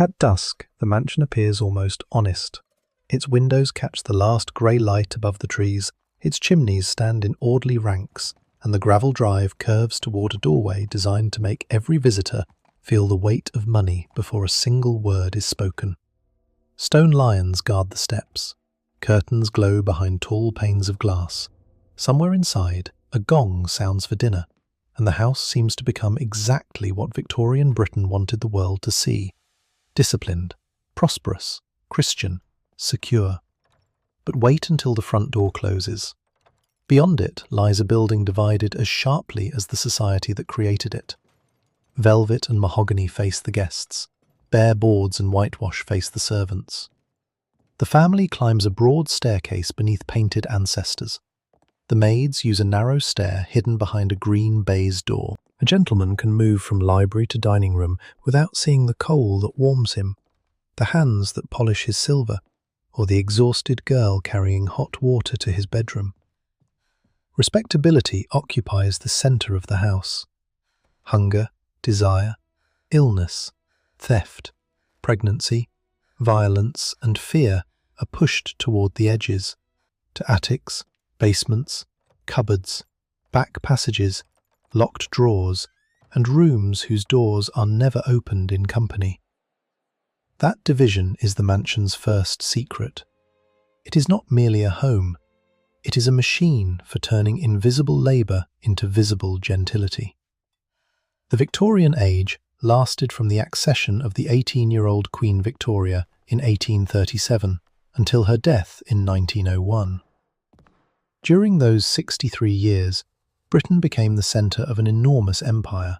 At dusk, the mansion appears almost honest. Its windows catch the last grey light above the trees, its chimneys stand in orderly ranks, and the gravel drive curves toward a doorway designed to make every visitor feel the weight of money before a single word is spoken. Stone lions guard the steps. Curtains glow behind tall panes of glass. Somewhere inside, a gong sounds for dinner, and the house seems to become exactly what Victorian Britain wanted the world to see: disciplined, prosperous, Christian, secure. But wait until the front door closes. Beyond it lies a building divided as sharply as the society that created it. Velvet and mahogany face the guests. Bare boards and whitewash face the servants. The family climbs a broad staircase beneath painted ancestors. The maids use a narrow stair hidden behind a green baize door. A gentleman can move from library to dining room without seeing the coal that warms him, the hands that polish his silver, or the exhausted girl carrying hot water to his bedroom. Respectability occupies the centre of the house. Hunger, desire, illness, theft, pregnancy, violence, and fear are pushed toward the edges, to attics, basements, cupboards, back passages, locked drawers, and rooms whose doors are never opened in company. That division is the mansion's first secret. It is not merely a home. It is a machine for turning invisible labour into visible gentility. The Victorian age lasted from the accession of the 18-year-old Queen Victoria in 1837 until her death in 1901. During those 63 years, Britain became the centre of an enormous empire.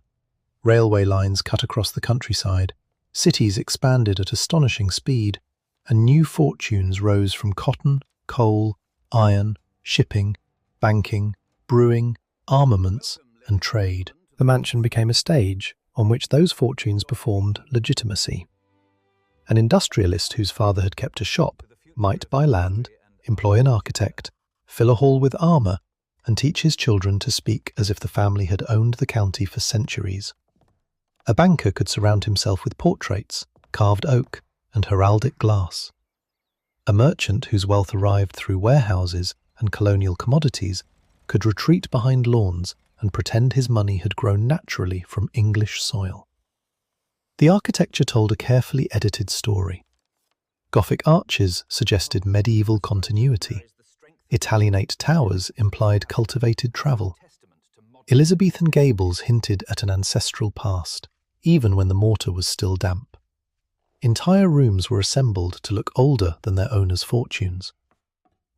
Railway lines cut across the countryside, cities expanded at astonishing speed, and new fortunes rose from cotton, coal, iron, shipping, banking, brewing, armaments, and trade. The mansion became a stage on which those fortunes performed legitimacy. An industrialist whose father had kept a shop might buy land, employ an architect, fill a hall with armour, and teach his children to speak as if the family had owned the county for centuries. A banker could surround himself with portraits, carved oak, and heraldic glass. A merchant whose wealth arrived through warehouses and colonial commodities could retreat behind lawns and pretend his money had grown naturally from English soil. The architecture told a carefully edited story. Gothic arches suggested medieval continuity. Italianate towers implied cultivated travel. Elizabethan gables hinted at an ancestral past, even when the mortar was still damp. Entire rooms were assembled to look older than their owners' fortunes.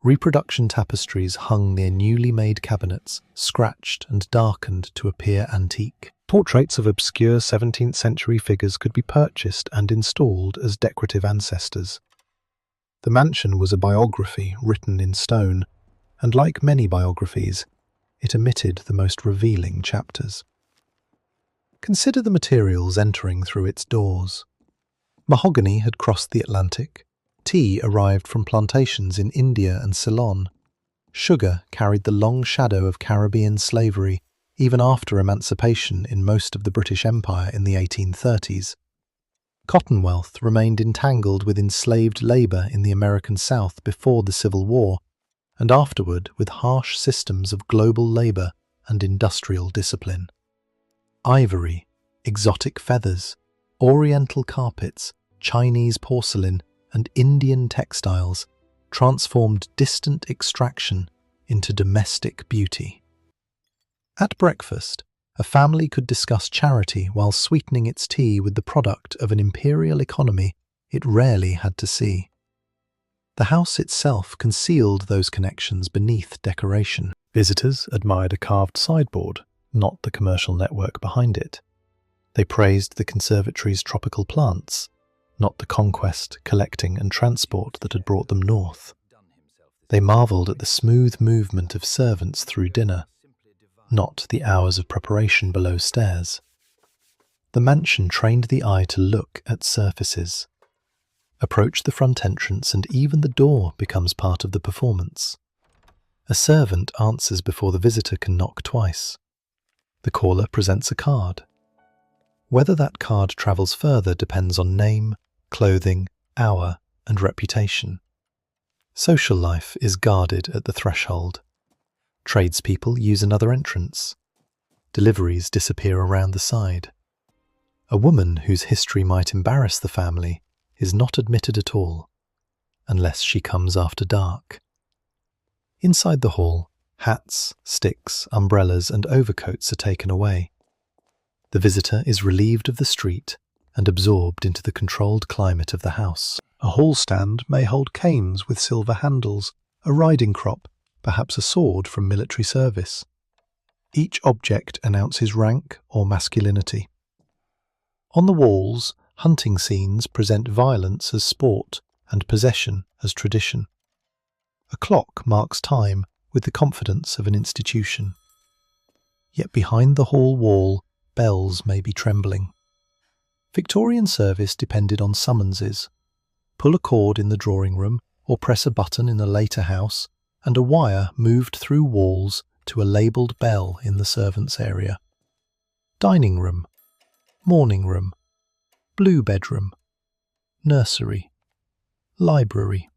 Reproduction tapestries hung near newly made cabinets, scratched and darkened to appear antique. Portraits of obscure 17th century figures could be purchased and installed as decorative ancestors. The mansion was a biography written in stone, and like many biographies, it omitted the most revealing chapters. Consider the materials entering through its doors. Mahogany had crossed the Atlantic. Tea arrived from plantations in India and Ceylon. Sugar carried the long shadow of Caribbean slavery, even after emancipation in most of the British Empire in the 1830s. Cotton wealth remained entangled with enslaved labour in the American South before the Civil War, and afterward with harsh systems of global labour and industrial discipline. Ivory, exotic feathers, oriental carpets, Chinese porcelain, and Indian textiles transformed distant extraction into domestic beauty. At breakfast, a family could discuss charity while sweetening its tea with the product of an imperial economy it rarely had to see. The house itself concealed those connections beneath decoration. Visitors admired a carved sideboard, not the commercial network behind it. They praised the conservatory's tropical plants, not the conquest, collecting, and transport that had brought them north. They marvelled at the smooth movement of servants through dinner, not the hours of preparation below stairs. The mansion trained the eye to look at surfaces. Approach the front entrance and even the door becomes part of the performance. A servant answers before the visitor can knock twice. The caller presents a card. Whether that card travels further depends on name, clothing, hour, and reputation. Social life is guarded at the threshold. Tradespeople use another entrance. Deliveries disappear around the side. A woman whose history might embarrass the family is not admitted at all, unless she comes after dark. Inside the hall, hats, sticks, umbrellas, and overcoats are taken away. The visitor is relieved of the street and absorbed into the controlled climate of the house. A hall stand may hold canes with silver handles, a riding crop, perhaps a sword from military service. Each object announces rank or masculinity. On the walls, hunting scenes present violence as sport and possession as tradition. A clock marks time with the confidence of an institution. Yet behind the hall wall, bells may be trembling. Victorian service depended on summonses. Pull a cord in the drawing room or press a button in a later house, and a wire moved through walls to a labelled bell in the servants' area. Dining room, morning room, blue bedroom, nursery, library.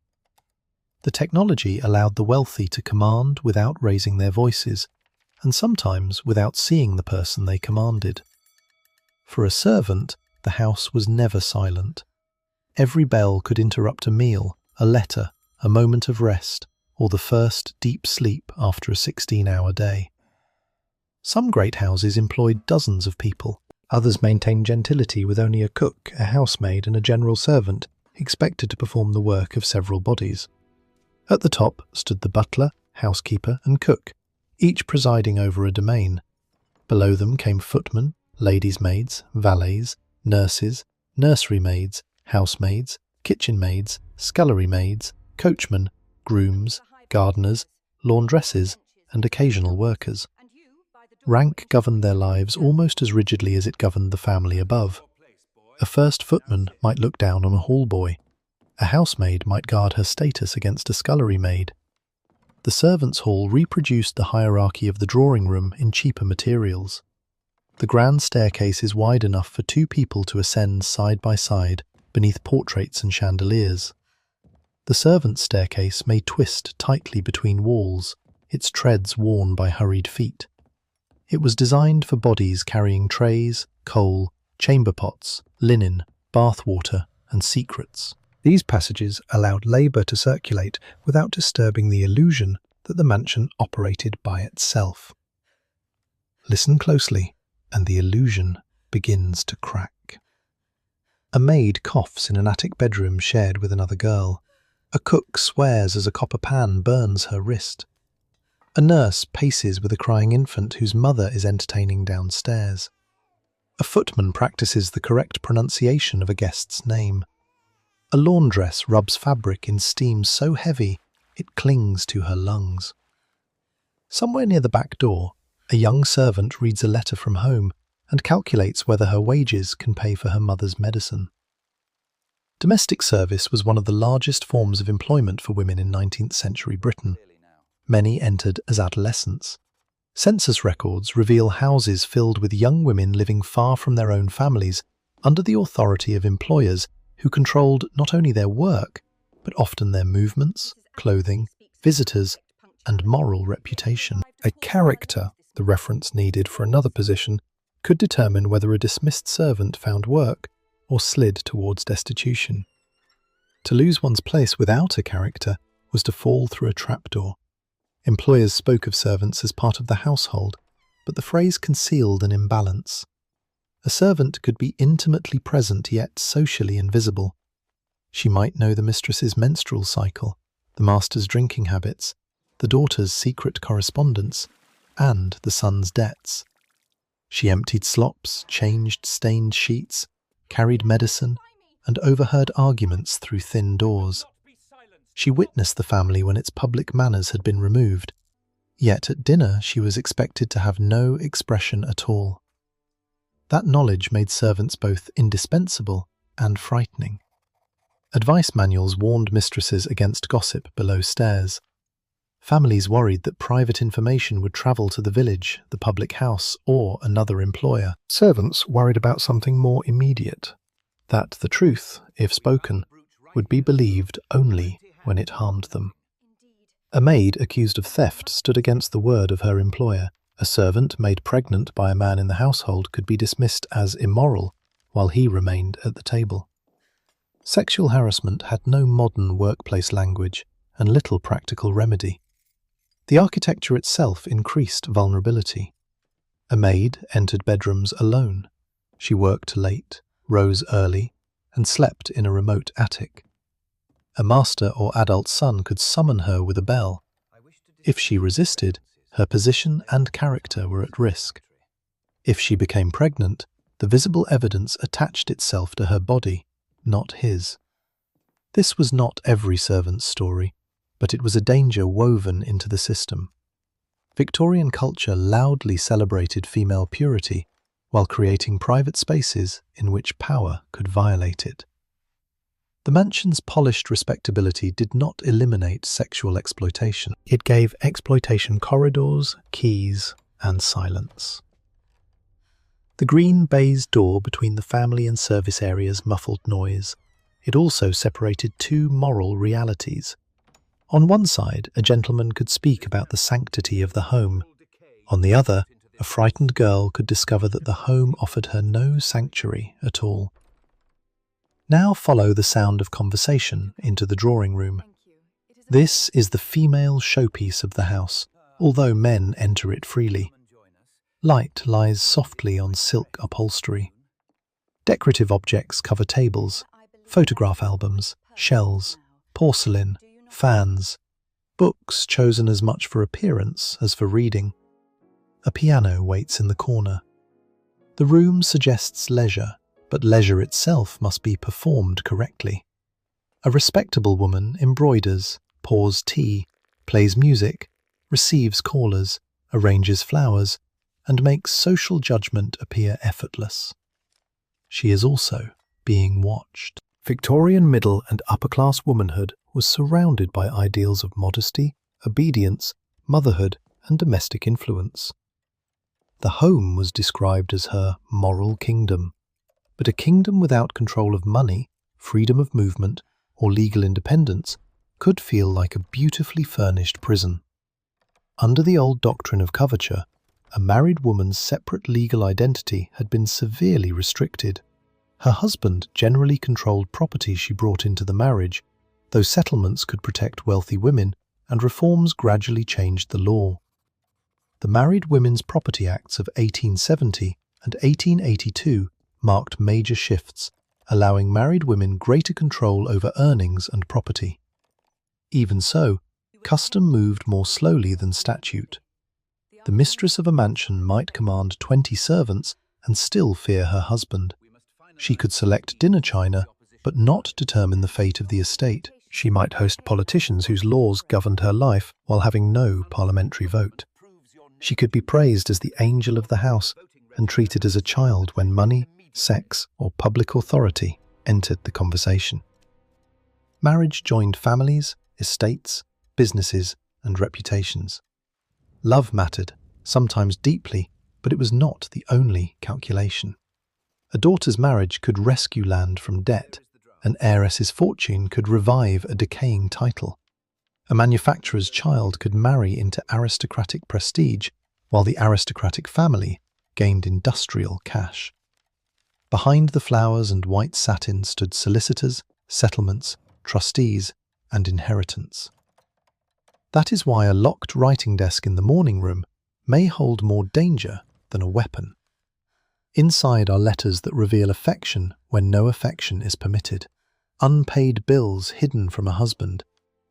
The technology allowed the wealthy to command without raising their voices, and sometimes without seeing the person they commanded. For a servant, the house was never silent. Every bell could interrupt a meal, a letter, a moment of rest, or the first deep sleep after a 16-hour day. Some great houses employed dozens of people. Others maintained gentility with only a cook, a housemaid, and a general servant, expected to perform the work of several bodies. At the top stood the butler, housekeeper, and cook, each presiding over a domain. Below them came footmen, ladies' maids, valets, nurses, nursery maids, housemaids, kitchen maids, scullery maids, coachmen, grooms, gardeners, laundresses, and occasional workers. Rank governed their lives almost as rigidly as it governed the family above. A first footman might look down on a hall boy. A housemaid might guard her status against a scullery maid. The servants' hall reproduced the hierarchy of the drawing room in cheaper materials. The grand staircase is wide enough for two people to ascend side by side beneath portraits and chandeliers. The servants' staircase may twist tightly between walls, its treads worn by hurried feet. It was designed for bodies carrying trays, coal, chamber pots, linen, bath water, and secrets. These passages allowed labour to circulate without disturbing the illusion that the mansion operated by itself. Listen closely, and the illusion begins to crack. A maid coughs in an attic bedroom shared with another girl. A cook swears as a copper pan burns her wrist. A nurse paces with a crying infant whose mother is entertaining downstairs. A footman practices the correct pronunciation of a guest's name. A laundress rubs fabric in steam so heavy it clings to her lungs. Somewhere near the back door, a young servant reads a letter from home and calculates whether her wages can pay for her mother's medicine. Domestic service was one of the largest forms of employment for women in 19th century Britain. Many entered as adolescents. Census records reveal houses filled with young women living far from their own families under the authority of employers who controlled not only their work, but often their movements, clothing, visitors, and moral reputation. A character, the reference needed for another position, could determine whether a dismissed servant found work or slid towards destitution. To lose one's place without a character was to fall through a trapdoor. Employers spoke of servants as part of the household, but the phrase concealed an imbalance. A servant could be intimately present yet socially invisible. She might know the mistress's menstrual cycle, the master's drinking habits, the daughter's secret correspondence, and the son's debts. She emptied slops, changed stained sheets, carried medicine, and overheard arguments through thin doors. She witnessed the family when its public manners had been removed, yet at dinner she was expected to have no expression at all. That knowledge made servants both indispensable and frightening. Advice manuals warned mistresses against gossip below stairs. Families worried that private information would travel to the village, the public house, or another employer. Servants worried about something more immediate: that the truth, if spoken, would be believed only when it harmed them. A maid accused of theft stood against the word of her employer. A servant made pregnant by a man in the household could be dismissed as immoral while he remained at the table. Sexual harassment had no modern workplace language and little practical remedy. The architecture itself increased vulnerability. A maid entered bedrooms alone. She worked late, rose early, and slept in a remote attic. A master or adult son could summon her with a bell. If she resisted, her position and character were at risk. If she became pregnant, the visible evidence attached itself to her body, not his. This was not every servant's story, but it was a danger woven into the system. Victorian culture loudly celebrated female purity while creating private spaces in which power could violate it. The mansion's polished respectability did not eliminate sexual exploitation. It gave exploitation corridors, keys, and silence. The green baize door between the family and service areas muffled noise. It also separated two moral realities. On one side, a gentleman could speak about the sanctity of the home. On the other, a frightened girl could discover that the home offered her no sanctuary at all. Now follow the sound of conversation into the drawing room. This is the female showpiece of the house, although men enter it freely. Light lies softly on silk upholstery. Decorative objects cover tables, photograph albums, shells, porcelain, fans, books chosen as much for appearance as for reading. A piano waits in the corner. The room suggests leisure, but leisure itself must be performed correctly. A respectable woman embroiders, pours tea, plays music, receives callers, arranges flowers, and makes social judgment appear effortless. She is also being watched. Victorian middle and upper-class womanhood was surrounded by ideals of modesty, obedience, motherhood, and domestic influence. The home was described as her moral kingdom, but a kingdom without control of money, freedom of movement, or legal independence could feel like a beautifully furnished prison. Under the old doctrine of coverture, a married woman's separate legal identity had been severely restricted. Her husband generally controlled property she brought into the marriage, though settlements could protect wealthy women, and reforms gradually changed the law. The Married Women's Property Acts of 1870 and 1882 marked major shifts, allowing married women greater control over earnings and property. Even so, custom moved more slowly than statute. The mistress of a mansion might command 20 servants and still fear her husband. She could select dinner china, but not determine the fate of the estate. She might host politicians whose laws governed her life while having no parliamentary vote. She could be praised as the angel of the house and treated as a child when money, sex, or public authority entered the conversation. Marriage joined families, estates, businesses, and reputations. Love mattered, sometimes deeply, but it was not the only calculation. A daughter's marriage could rescue land from debt. An heiress's fortune could revive a decaying title. A manufacturer's child could marry into aristocratic prestige, while the aristocratic family gained industrial cash. Behind the flowers and white satin stood solicitors, settlements, trustees, and inheritance. That is why a locked writing desk in the morning room may hold more danger than a weapon. Inside are letters that reveal affection when no affection is permitted, unpaid bills hidden from a husband,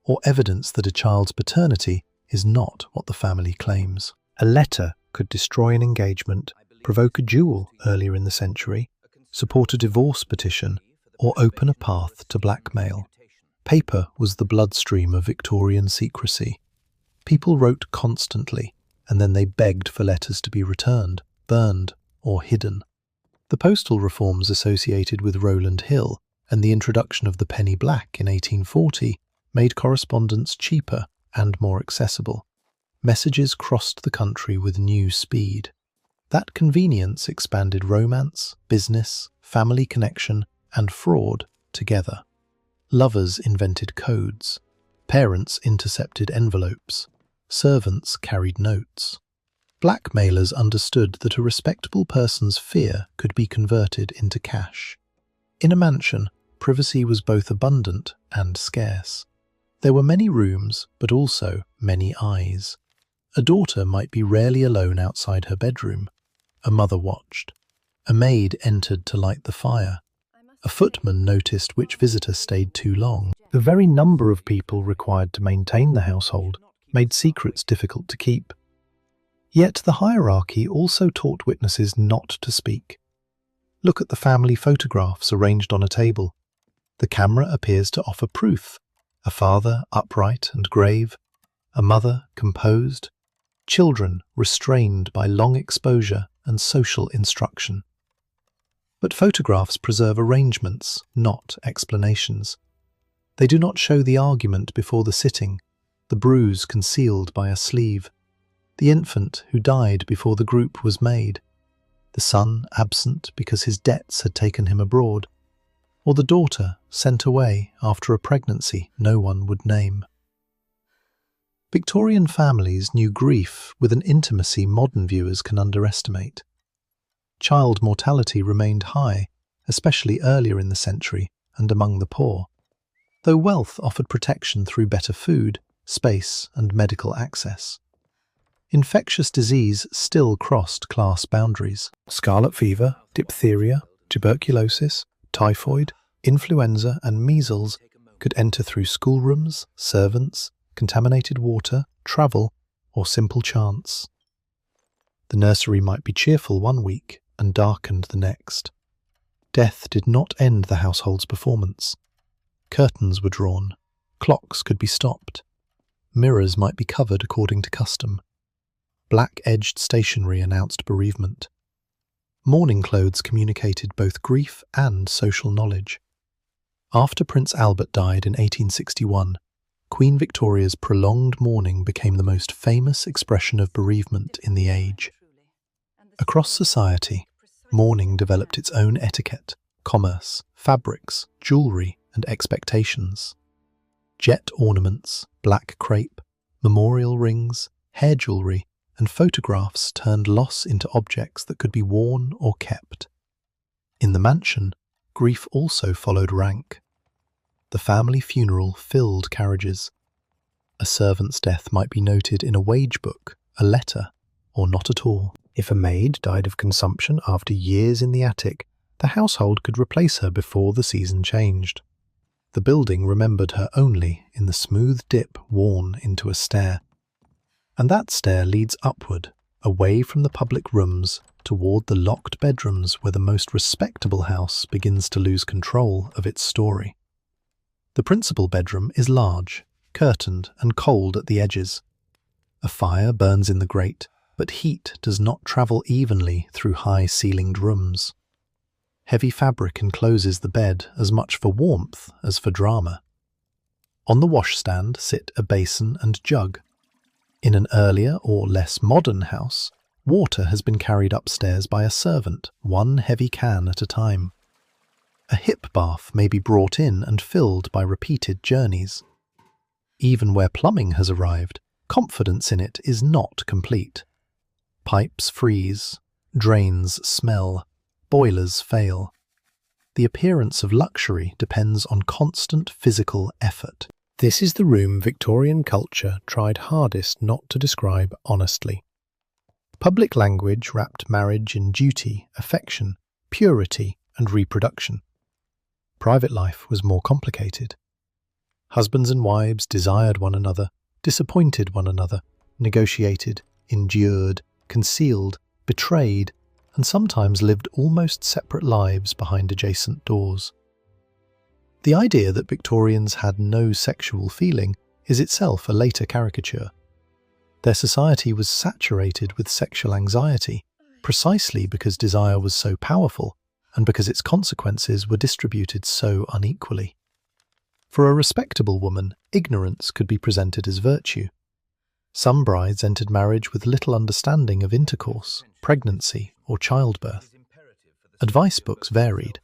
or evidence that a child's paternity is not what the family claims. A letter could destroy an engagement, provoke a duel earlier in the century, support a divorce petition, or open a path to blackmail. Paper was the bloodstream of Victorian secrecy. People wrote constantly, and then they begged for letters to be returned, burned, or hidden. The postal reforms associated with Rowland Hill and the introduction of the penny black in 1840 made correspondence cheaper and more accessible. Messages crossed the country with new speed. That convenience expanded romance, business, family connection, and fraud together. Lovers invented codes. Parents intercepted envelopes. Servants carried notes. Blackmailers understood that a respectable person's fear could be converted into cash. In a mansion, privacy was both abundant and scarce. There were many rooms, but also many eyes. A daughter might be rarely alone outside her bedroom. A mother watched. A maid entered to light the fire. A footman noticed which visitor stayed too long. The very number of people required to maintain the household made secrets difficult to keep. Yet the hierarchy also taught witnesses not to speak. Look at the family photographs arranged on a table. The camera appears to offer proof. A father upright and grave, a mother composed, children restrained by long exposure and social instruction. But photographs preserve arrangements, not explanations. They do not show the argument before the sitting, the bruise concealed by a sleeve, the infant who died before the group was made, the son absent because his debts had taken him abroad, or the daughter sent away after a pregnancy no one would name. Victorian families knew grief with an intimacy modern viewers can underestimate. Child mortality remained high, especially earlier in the century and among the poor, though wealth offered protection through better food, space, and medical access. Infectious disease still crossed class boundaries. Scarlet fever, diphtheria, tuberculosis, typhoid, influenza, and measles could enter through schoolrooms, servants, contaminated water, travel, or simple chance. The nursery might be cheerful one week and darkened the next. Death did not end the household's performance. Curtains were drawn, clocks could be stopped, mirrors might be covered according to custom. Black-edged stationery announced bereavement. Mourning clothes communicated both grief and social knowledge. After Prince Albert died in 1861, Queen Victoria's prolonged mourning became the most famous expression of bereavement in the age. Across society, mourning developed its own etiquette, commerce, fabrics, jewellery, and expectations. Jet ornaments, black crepe, memorial rings, hair jewellery, and photographs turned loss into objects that could be worn or kept. In the mansion, grief also followed rank. The family funeral filled carriages. A servant's death might be noted in a wage book, a letter, or not at all. If a maid died of consumption after years in the attic, the household could replace her before the season changed. The building remembered her only in the smooth dip worn into a stair. And that stair leads upward, away from the public rooms, toward the locked bedrooms where the most respectable house begins to lose control of its story. The principal bedroom is large, curtained and cold at the edges. A fire burns in the grate, but heat does not travel evenly through high-ceilinged rooms. Heavy fabric encloses the bed as much for warmth as for drama. On the washstand sit a basin and jug. In an earlier or less modern house, water has been carried upstairs by a servant, one heavy can at a time. A hip bath may be brought in and filled by repeated journeys. Even where plumbing has arrived, confidence in it is not complete. Pipes freeze, drains smell, boilers fail. The appearance of luxury depends on constant physical effort. This is the room Victorian culture tried hardest not to describe honestly. Public language wrapped marriage in duty, affection, purity, and reproduction. Private life was more complicated. Husbands and wives desired one another, disappointed one another, negotiated, endured, concealed, betrayed, and sometimes lived almost separate lives behind adjacent doors. The idea that Victorians had no sexual feeling is itself a later caricature. Their society was saturated with sexual anxiety, precisely because desire was so powerful and because its consequences were distributed so unequally. For a respectable woman, ignorance could be presented as virtue. Some brides entered marriage with little understanding of intercourse, pregnancy, or childbirth. Advice books varied.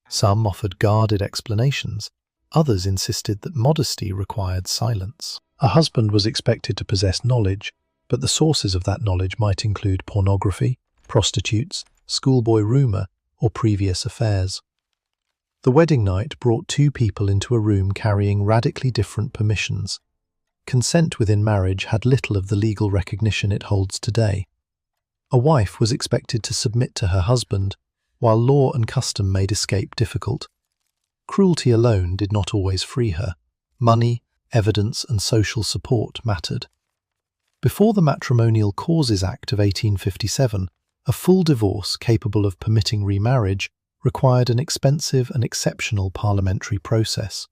Some offered guarded explanations. Others insisted that modesty required silence. A husband was expected to possess knowledge, but the sources of that knowledge might include pornography, prostitutes, schoolboy rumour, or previous affairs. The wedding night brought two people into a room carrying radically different permissions. Consent within marriage had little of the legal recognition it holds today. A wife was expected to submit to her husband, while law and custom made escape difficult. Cruelty alone did not always free her. Money, evidence, and social support mattered. Before the Matrimonial Causes Act of 1857, a full divorce capable of permitting remarriage required an expensive and exceptional parliamentary process.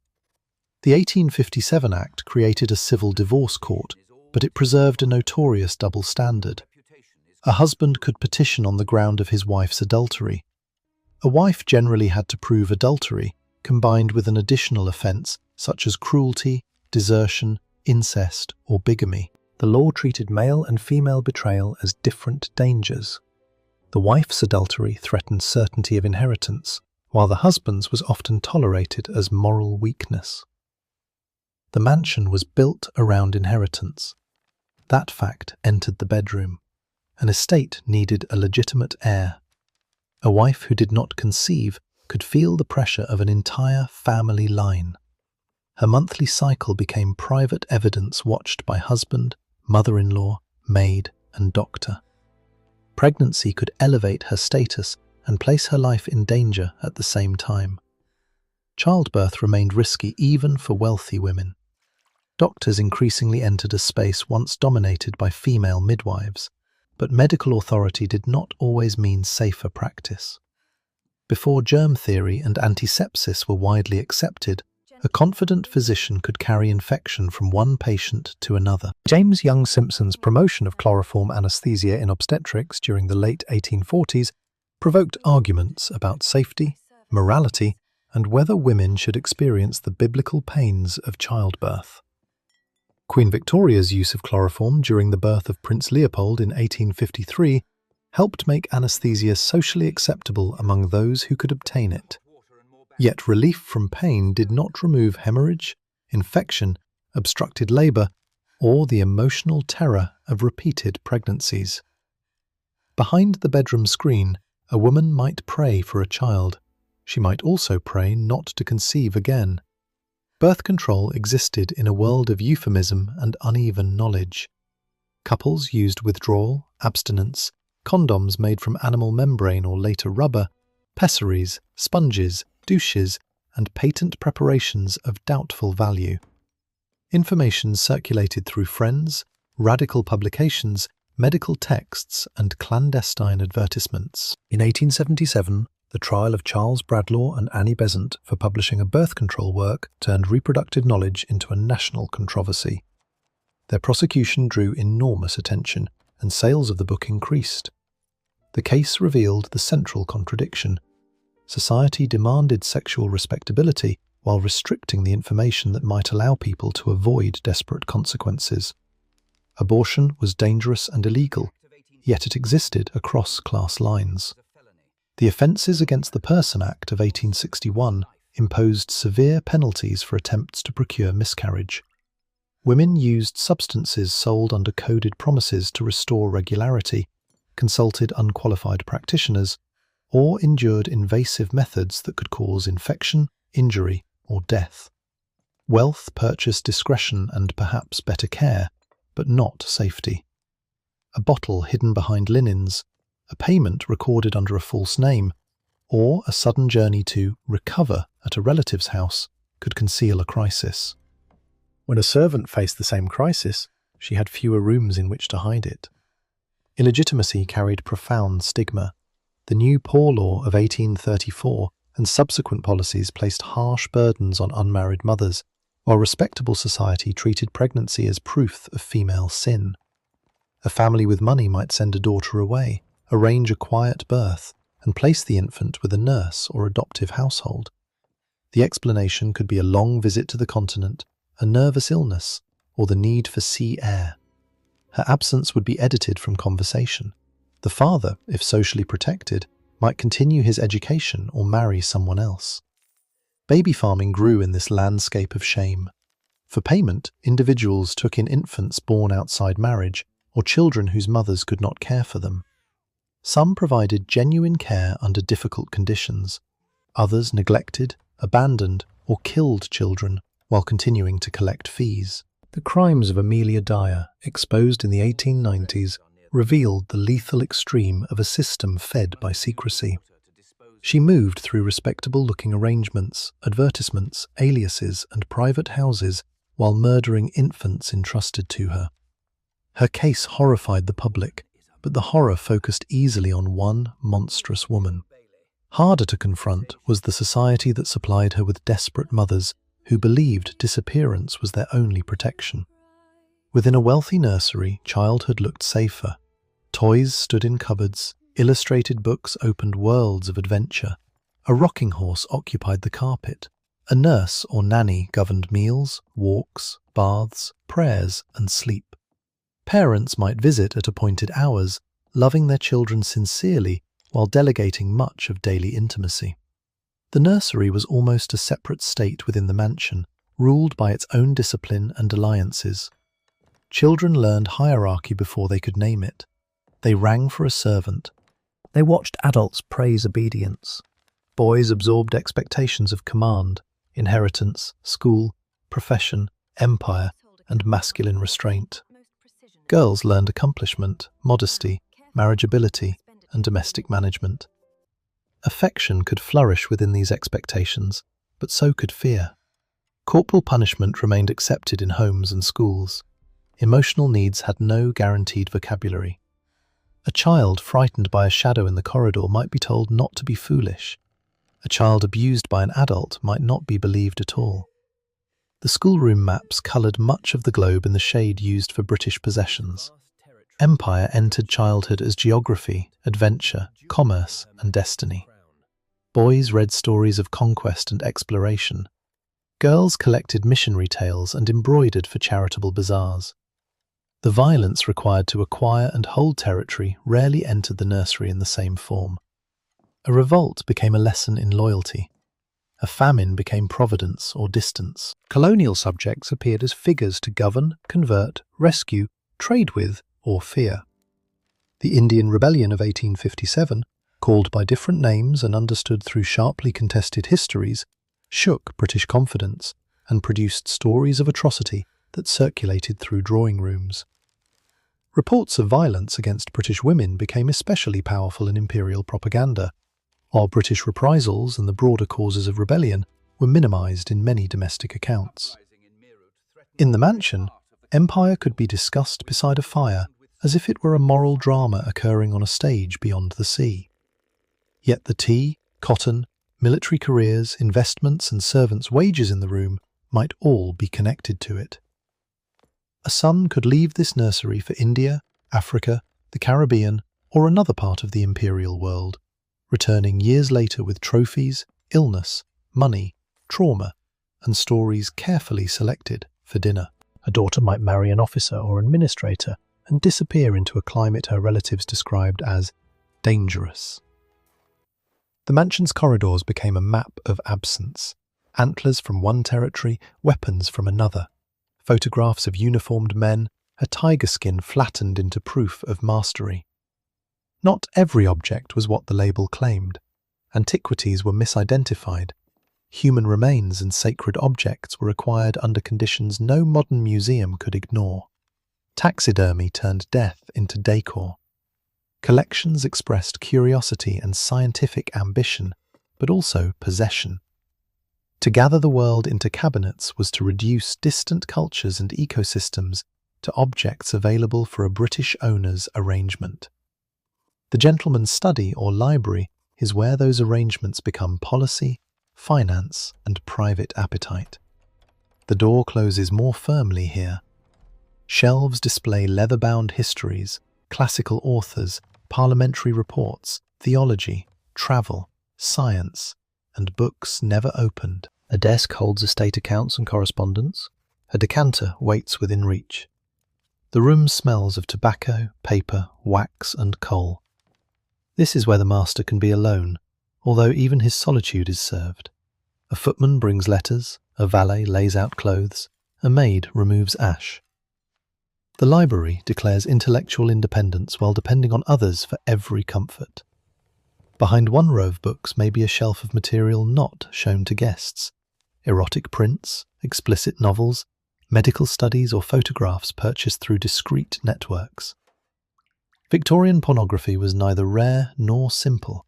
The 1857 Act created a civil divorce court, but it preserved a notorious double standard. A husband could petition on the ground of his wife's adultery. A wife generally had to prove adultery, combined with an additional offence such as cruelty, desertion, incest, or bigamy. The law treated male and female betrayal as different dangers. The wife's adultery threatened certainty of inheritance, while the husband's was often tolerated as moral weakness. The mansion was built around inheritance. That fact entered the bedroom. An estate needed a legitimate heir. A wife who did not conceive could feel the pressure of an entire family line. Her monthly cycle became private evidence watched by husband, mother-in-law, maid, and doctor. Pregnancy could elevate her status and place her life in danger at the same time. Childbirth remained risky even for wealthy women. Doctors increasingly entered a space once dominated by female midwives, but medical authority did not always mean safer practice. Before germ theory and antisepsis were widely accepted, a confident physician could carry infection from one patient to another. James Young Simpson's promotion of chloroform anesthesia in obstetrics during the late 1840s provoked arguments about safety, morality, and whether women should experience the biblical pains of childbirth. Queen Victoria's use of chloroform during the birth of Prince Leopold in 1853 helped make anesthesia socially acceptable among those who could obtain it. Yet relief from pain did not remove hemorrhage, infection, obstructed labour, or the emotional terror of repeated pregnancies. Behind the bedroom screen, a woman might pray for a child. She might also pray not to conceive again. Birth control existed in a world of euphemism and uneven knowledge. Couples used withdrawal, abstinence, condoms made from animal membrane or later rubber, pessaries, sponges, douches, and patent preparations of doubtful value. Information circulated through friends, radical publications, medical texts, and clandestine advertisements. In 1877, the trial of Charles Bradlaugh and Annie Besant for publishing a birth control work turned reproductive knowledge into a national controversy. Their prosecution drew enormous attention, and sales of the book increased. The case revealed the central contradiction. Society demanded sexual respectability while restricting the information that might allow people to avoid desperate consequences. Abortion was dangerous and illegal, yet it existed across class lines. The Offences Against the Person Act of 1861 imposed severe penalties for attempts to procure miscarriage. Women used substances sold under coded promises to restore regularity, consulted unqualified practitioners, or endured invasive methods that could cause infection, injury, or death. Wealth purchased discretion and perhaps better care, but not safety. A bottle hidden behind linens, a payment recorded under a false name, or a sudden journey to recover at a relative's house could conceal a crisis. When a servant faced the same crisis, she had fewer rooms in which to hide it. Illegitimacy carried profound stigma. The new Poor Law of 1834 and subsequent policies placed harsh burdens on unmarried mothers, while respectable society treated pregnancy as proof of female sin. A family with money might send a daughter away, arrange a quiet birth, and place the infant with a nurse or adoptive household. The explanation could be a long visit to the continent, a nervous illness, or the need for sea air. Her absence would be edited from conversation. The father, if socially protected, might continue his education or marry someone else. Baby farming grew in this landscape of shame. For payment, individuals took in infants born outside marriage or children whose mothers could not care for them. Some provided genuine care under difficult conditions. Others neglected, abandoned, or killed children while continuing to collect fees. The crimes of Amelia Dyer, exposed in the 1890s, revealed the lethal extreme of a system fed by secrecy. She moved through respectable-looking arrangements, advertisements, aliases, and private houses while murdering infants entrusted to her. Her case horrified the public, but the horror focused easily on one monstrous woman. Harder to confront was the society that supplied her with desperate mothers who believed disappearance was their only protection. Within a wealthy nursery, childhood looked safer. Toys stood in cupboards, illustrated books opened worlds of adventure. A rocking horse occupied the carpet. A nurse or nanny governed meals, walks, baths, prayers, and sleep. Parents might visit at appointed hours, loving their children sincerely while delegating much of daily intimacy. The nursery was almost a separate state within the mansion, ruled by its own discipline and alliances. Children learned hierarchy before they could name it. They rang for a servant. They watched adults praise obedience. Boys absorbed expectations of command, inheritance, school, profession, empire, and masculine restraint. Girls learned accomplishment, modesty, marriageability, and domestic management. Affection could flourish within these expectations, but so could fear. Corporal punishment remained accepted in homes and schools. Emotional needs had no guaranteed vocabulary. A child frightened by a shadow in the corridor might be told not to be foolish. A child abused by an adult might not be believed at all. The schoolroom maps coloured much of the globe in the shade used for British possessions. Empire entered childhood as geography, adventure, commerce, and destiny. Boys read stories of conquest and exploration. Girls collected missionary tales and embroidered for charitable bazaars. The violence required to acquire and hold territory rarely entered the nursery in the same form. A revolt became a lesson in loyalty. A famine became providence or distance. Colonial subjects appeared as figures to govern, convert, rescue, trade with, or fear. The Indian Rebellion of 1857, called by different names and understood through sharply contested histories, shook British confidence and produced stories of atrocity that circulated through drawing rooms. Reports of violence against British women became especially powerful in imperial propaganda, while British reprisals and the broader causes of rebellion were minimised in many domestic accounts. In the mansion, empire could be discussed beside a fire as if it were a moral drama occurring on a stage beyond the sea. Yet the tea, cotton, military careers, investments and servants' wages in the room might all be connected to it. A son could leave this nursery for India, Africa, the Caribbean, or another part of the imperial world, returning years later with trophies, illness, money, trauma, and stories carefully selected for dinner. A daughter might marry an officer or administrator and disappear into a climate her relatives described as dangerous. The mansion's corridors became a map of absence. Antlers from one territory, weapons from another. Photographs of uniformed men, a tiger skin flattened into proof of mastery. Not every object was what the label claimed. Antiquities were misidentified. Human remains and sacred objects were acquired under conditions no modern museum could ignore. Taxidermy turned death into decor. Collections expressed curiosity and scientific ambition, but also possession. To gather the world into cabinets was to reduce distant cultures and ecosystems to objects available for a British owner's arrangement. The gentleman's study or library is where those arrangements become policy, finance, and private appetite. The door closes more firmly here. Shelves display leather-bound histories, classical authors, parliamentary reports, theology, travel, science, and books never opened. A desk holds estate accounts and correspondence. A decanter waits within reach. The room smells of tobacco, paper, wax, and coal. This is where the master can be alone, although even his solitude is served. A footman brings letters, a valet lays out clothes, a maid removes ash. The library declares intellectual independence while depending on others for every comfort. Behind one row of books may be a shelf of material not shown to guests: erotic prints, explicit novels, medical studies or photographs purchased through discreet networks. Victorian pornography was neither rare nor simple.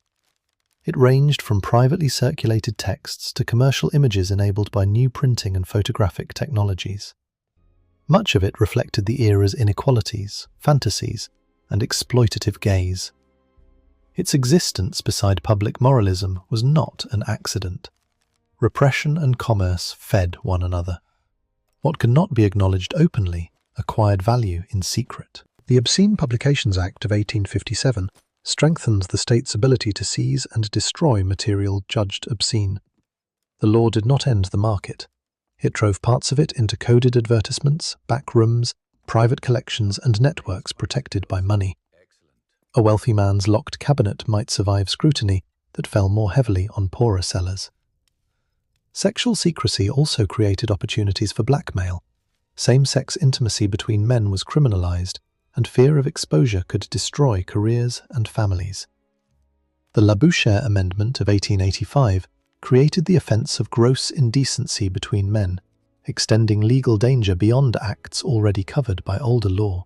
It ranged from privately circulated texts to commercial images enabled by new printing and photographic technologies. Much of it reflected the era's inequalities, fantasies, and exploitative gaze. Its existence beside public moralism was not an accident. Repression and commerce fed one another. What could not be acknowledged openly acquired value in secret. The Obscene Publications Act of 1857 strengthens the state's ability to seize and destroy material judged obscene. The law did not end the market. It drove parts of it into coded advertisements, back rooms, private collections, and networks protected by money. A wealthy man's locked cabinet might survive scrutiny that fell more heavily on poorer sellers. Sexual secrecy also created opportunities for blackmail. Same-sex intimacy between men was criminalized, and fear of exposure could destroy careers and families. The Labouchere Amendment of 1885 created the offence of gross indecency between men, extending legal danger beyond acts already covered by older law.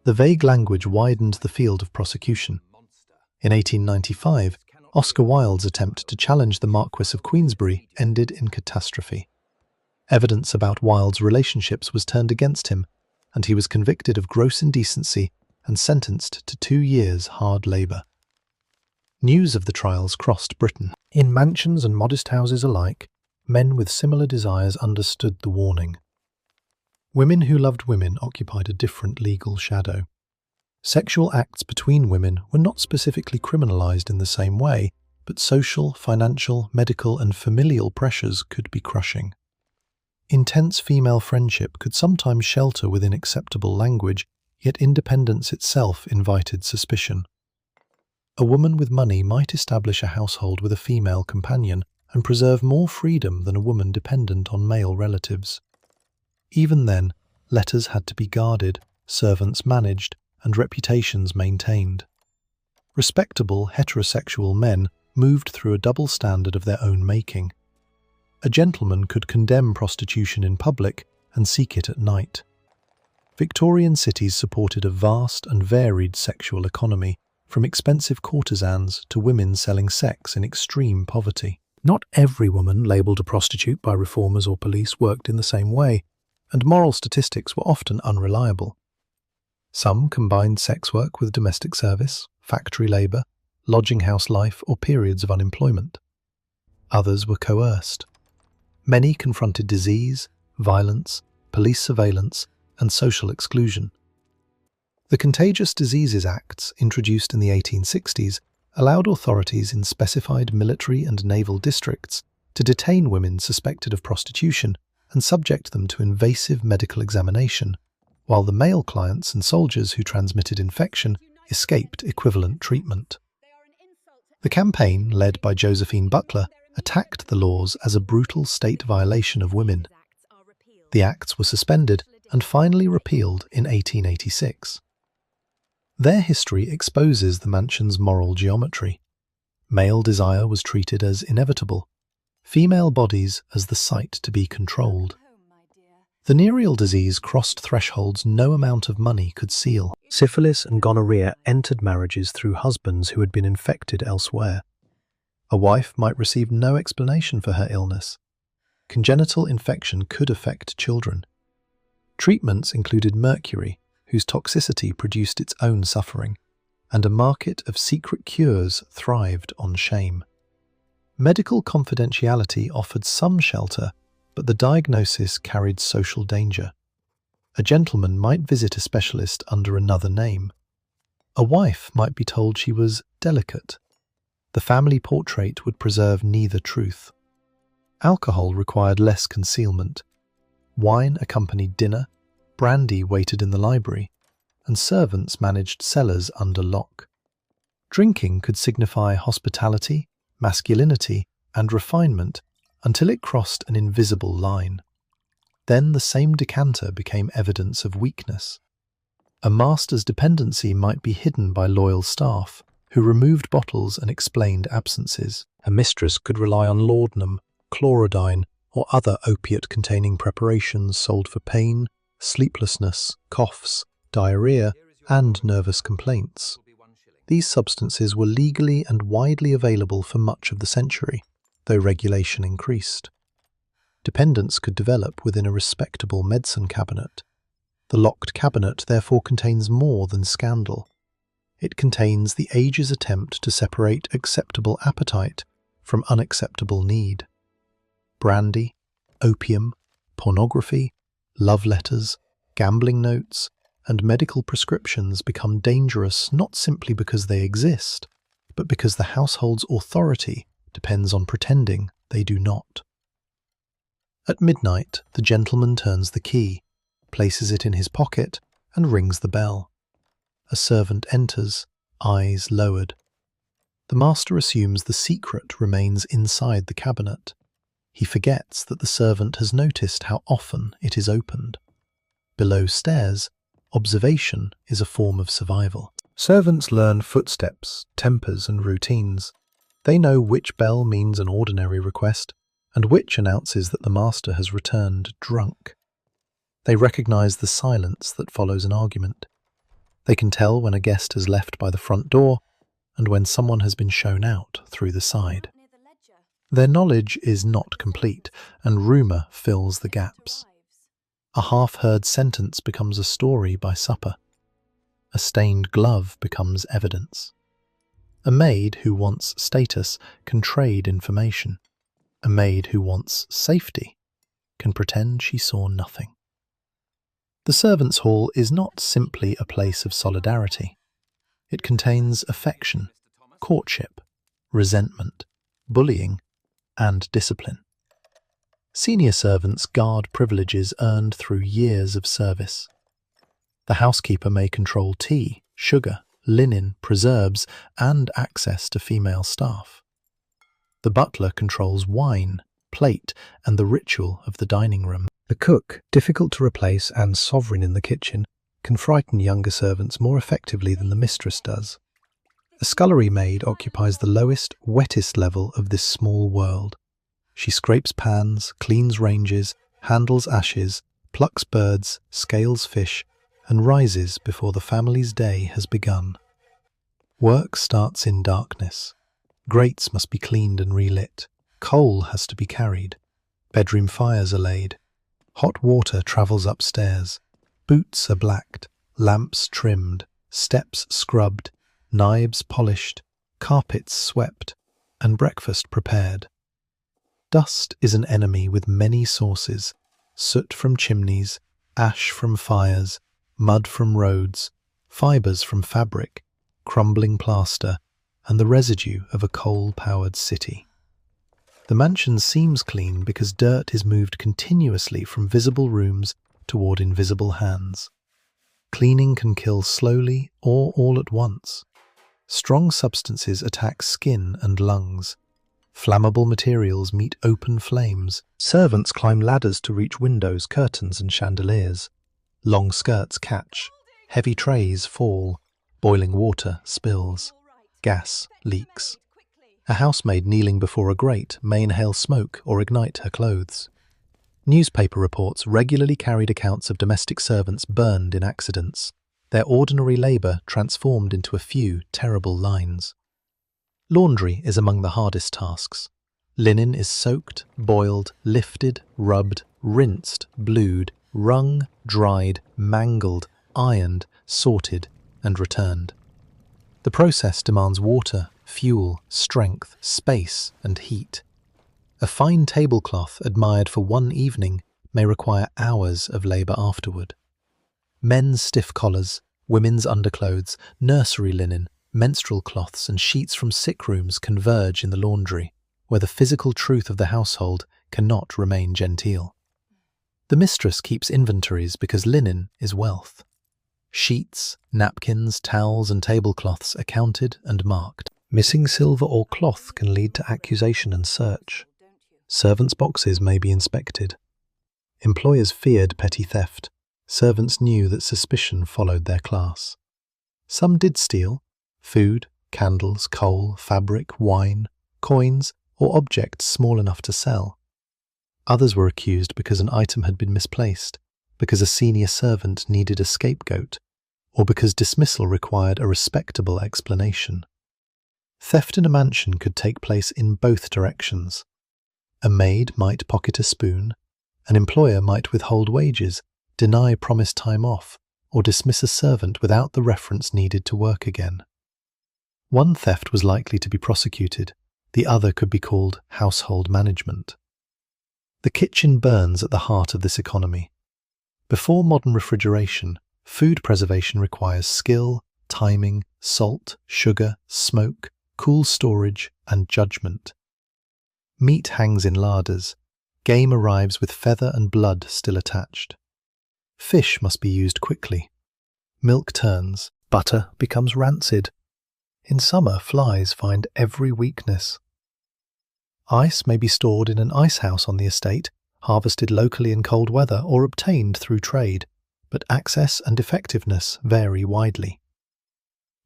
The vague language widened the field of prosecution. In 1895, Oscar Wilde's attempt to challenge the Marquess of Queensberry ended in catastrophe. Evidence about Wilde's relationships was turned against him, and he was convicted of gross indecency and sentenced to 2 years' hard labour. News of the trials crossed Britain. In mansions and modest houses alike, men with similar desires understood the warning. Women who loved women occupied a different legal shadow. Sexual acts between women were not specifically criminalised in the same way, but social, financial, medical and familial pressures could be crushing. Intense female friendship could sometimes shelter within acceptable language, yet independence itself invited suspicion. A woman with money might establish a household with a female companion and preserve more freedom than a woman dependent on male relatives. Even then, letters had to be guarded, servants managed, and reputations maintained. Respectable heterosexual men moved through a double standard of their own making. A gentleman could condemn prostitution in public and seek it at night. Victorian cities supported a vast and varied sexual economy, from expensive courtesans to women selling sex in extreme poverty. Not every woman labelled a prostitute by reformers or police worked in the same way, and moral statistics were often unreliable. Some combined sex work with domestic service, factory labour, lodging house life, or periods of unemployment. Others were coerced. Many confronted disease, violence, police surveillance, and social exclusion. The Contagious Diseases Acts, introduced in the 1860s, allowed authorities in specified military and naval districts to detain women suspected of prostitution and subject them to invasive medical examination, while the male clients and soldiers who transmitted infection escaped equivalent treatment. The campaign, led by Josephine Butler, attacked the laws as a brutal state violation of women. The acts were suspended and finally repealed in 1886. Their history exposes the mansion's moral geometry. Male desire was treated as inevitable, female bodies as the site to be controlled. Venereal disease crossed thresholds no amount of money could seal. Syphilis and gonorrhea entered marriages through husbands who had been infected elsewhere. A wife might receive no explanation for her illness. Congenital infection could affect children. Treatments included mercury, whose toxicity produced its own suffering, and a market of secret cures thrived on shame. Medical confidentiality offered some shelter, but the diagnosis carried social danger. A gentleman might visit a specialist under another name. A wife might be told she was delicate. The family portrait would preserve neither truth. Alcohol required less concealment. Wine accompanied dinner, brandy waited in the library, and servants managed cellars under lock. Drinking could signify hospitality, masculinity, and refinement until it crossed an invisible line. Then the same decanter became evidence of weakness. A master's dependency might be hidden by loyal staff, who removed bottles and explained absences. A mistress could rely on laudanum, chlorodyne, or other opiate-containing preparations sold for pain, sleeplessness, coughs, diarrhea, and nervous complaints. These substances were legally and widely available for much of the century, though regulation increased. Dependence could develop within a respectable medicine cabinet. The locked cabinet therefore contains more than scandal. It contains the age's attempt to separate acceptable appetite from unacceptable need. Brandy, opium, pornography, love letters, gambling notes, and medical prescriptions become dangerous not simply because they exist, but because the household's authority depends on pretending they do not. At midnight, the gentleman turns the key, places it in his pocket, and rings the bell. A servant enters, eyes lowered. The master assumes the secret remains inside the cabinet. He forgets that the servant has noticed how often it is opened. Below stairs, observation is a form of survival. Servants learn footsteps, tempers, and routines. They know which bell means an ordinary request, and which announces that the master has returned drunk. They recognize the silence that follows an argument. They can tell when a guest has left by the front door and when someone has been shown out through the side. Their knowledge is not complete, and rumour fills the gaps. A half-heard sentence becomes a story by supper. A stained glove becomes evidence. A maid who wants status can trade information. A maid who wants safety can pretend she saw nothing. The servants' hall is not simply a place of solidarity. It contains affection, courtship, resentment, bullying, and discipline. Senior servants guard privileges earned through years of service. The housekeeper may control tea, sugar, linen, preserves, and access to female staff. The butler controls wine, plate, and the ritual of the dining room. The cook, difficult to replace and sovereign in the kitchen, can frighten younger servants more effectively than the mistress does. A scullery maid occupies the lowest, wettest level of this small world. She scrapes pans, cleans ranges, handles ashes, plucks birds, scales fish, and rises before the family's day has begun. Work starts in darkness. Grates must be cleaned and relit. Coal has to be carried. Bedroom fires are laid. Hot water travels upstairs. Boots are blacked, lamps trimmed, steps scrubbed, knives polished, carpets swept, and breakfast prepared. Dust is an enemy with many sources: soot from chimneys, ash from fires, mud from roads, fibres from fabric, crumbling plaster, and the residue of a coal-powered city. The mansion seems clean because dirt is moved continuously from visible rooms toward invisible hands. Cleaning can kill slowly or all at once. Strong substances attack skin and lungs. Flammable materials meet open flames. Servants climb ladders to reach windows, curtains, and chandeliers. Long skirts catch. Heavy trays fall. Boiling water spills. Gas leaks. A housemaid kneeling before a grate may inhale smoke or ignite her clothes. Newspaper reports regularly carried accounts of domestic servants burned in accidents, their ordinary labour transformed into a few terrible lines. Laundry is among the hardest tasks. Linen is soaked, boiled, lifted, rubbed, rinsed, blued, wrung, dried, mangled, ironed, sorted, and returned. The process demands water, fuel, strength, space, and heat. A fine tablecloth admired for one evening may require hours of labour afterward. Men's stiff collars, women's underclothes, nursery linen, menstrual cloths, and sheets from sick rooms converge in the laundry, where the physical truth of the household cannot remain genteel. The mistress keeps inventories because linen is wealth. Sheets, napkins, towels, and tablecloths are counted and marked. Missing silver or cloth can lead to accusation and search. Servants' boxes may be inspected. Employers feared petty theft. Servants knew that suspicion followed their class. Some did steal: food, candles, coal, fabric, wine, coins, or objects small enough to sell. Others were accused because an item had been misplaced, because a senior servant needed a scapegoat, or because dismissal required a respectable explanation. Theft in a mansion could take place in both directions. A maid might pocket a spoon, an employer might withhold wages, deny promised time off, or dismiss a servant without the reference needed to work again. One theft was likely to be prosecuted, the other could be called household management. The kitchen burns at the heart of this economy. Before modern refrigeration, food preservation requires skill, timing, salt, sugar, smoke, cool storage, and judgment. Meat hangs in larders. Game arrives with feather and blood still attached. Fish must be used quickly. Milk turns, butter becomes rancid. In summer, flies find every weakness. Ice may be stored in an ice house on the estate, harvested locally in cold weather or obtained through trade, but access and effectiveness vary widely.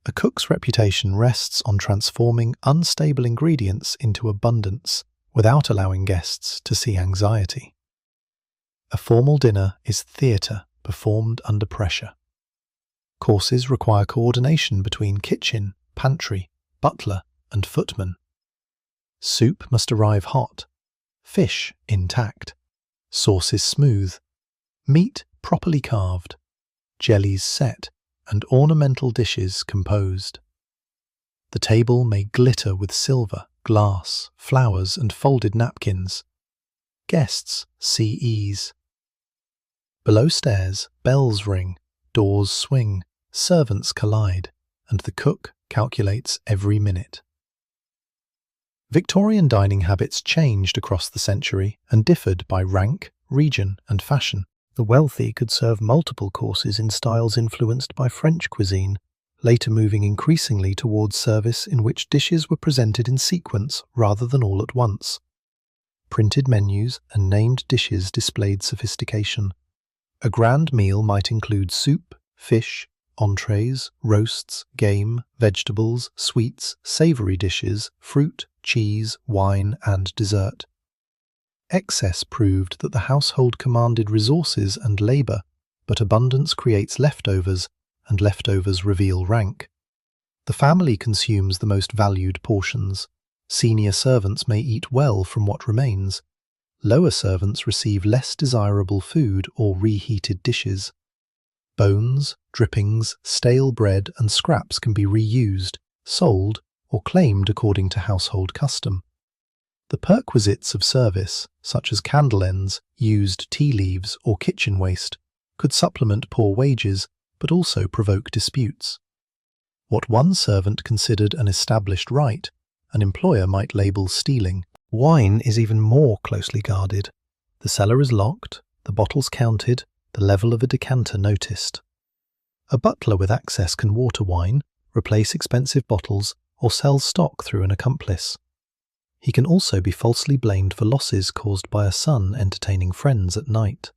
A cook's reputation rests on transforming unstable ingredients into abundance without allowing guests to see anxiety. A formal dinner is theatre performed under pressure. Courses require coordination between kitchen, pantry, butler, and footman. Soup must arrive hot, fish intact, sauces smooth, meat properly carved, jellies set, and ornamental dishes composed. The table may glitter with silver, glass, flowers, and folded napkins. Guests see ease. Below stairs, bells ring, doors swing, servants collide, and the cook calculates every minute. Victorian dining habits changed across the century and differed by rank, region, and fashion. The wealthy could serve multiple courses in styles influenced by French cuisine, later moving increasingly towards service in which dishes were presented in sequence rather than all at once. Printed menus and named dishes displayed sophistication. A grand meal might include soup, fish, entrees, roasts, game, vegetables, sweets, savoury dishes, fruit, cheese, wine, and dessert. Excess proved that the household commanded resources and labour, but abundance creates leftovers, and leftovers reveal rank. The family consumes the most valued portions. Senior servants may eat well from what remains. Lower servants receive less desirable food or reheated dishes. Bones, drippings, stale bread, and scraps can be reused, sold, or claimed according to household custom. The perquisites of service, such as candle ends, used tea leaves, or kitchen waste, could supplement poor wages, but also provoke disputes. What one servant considered an established right, an employer might label stealing. Wine is even more closely guarded. The cellar is locked, the bottles counted, the level of a decanter noticed. A butler with access can water wine, replace expensive bottles, or sell stock through an accomplice. He can also be falsely blamed for losses caused by a son entertaining friends at night.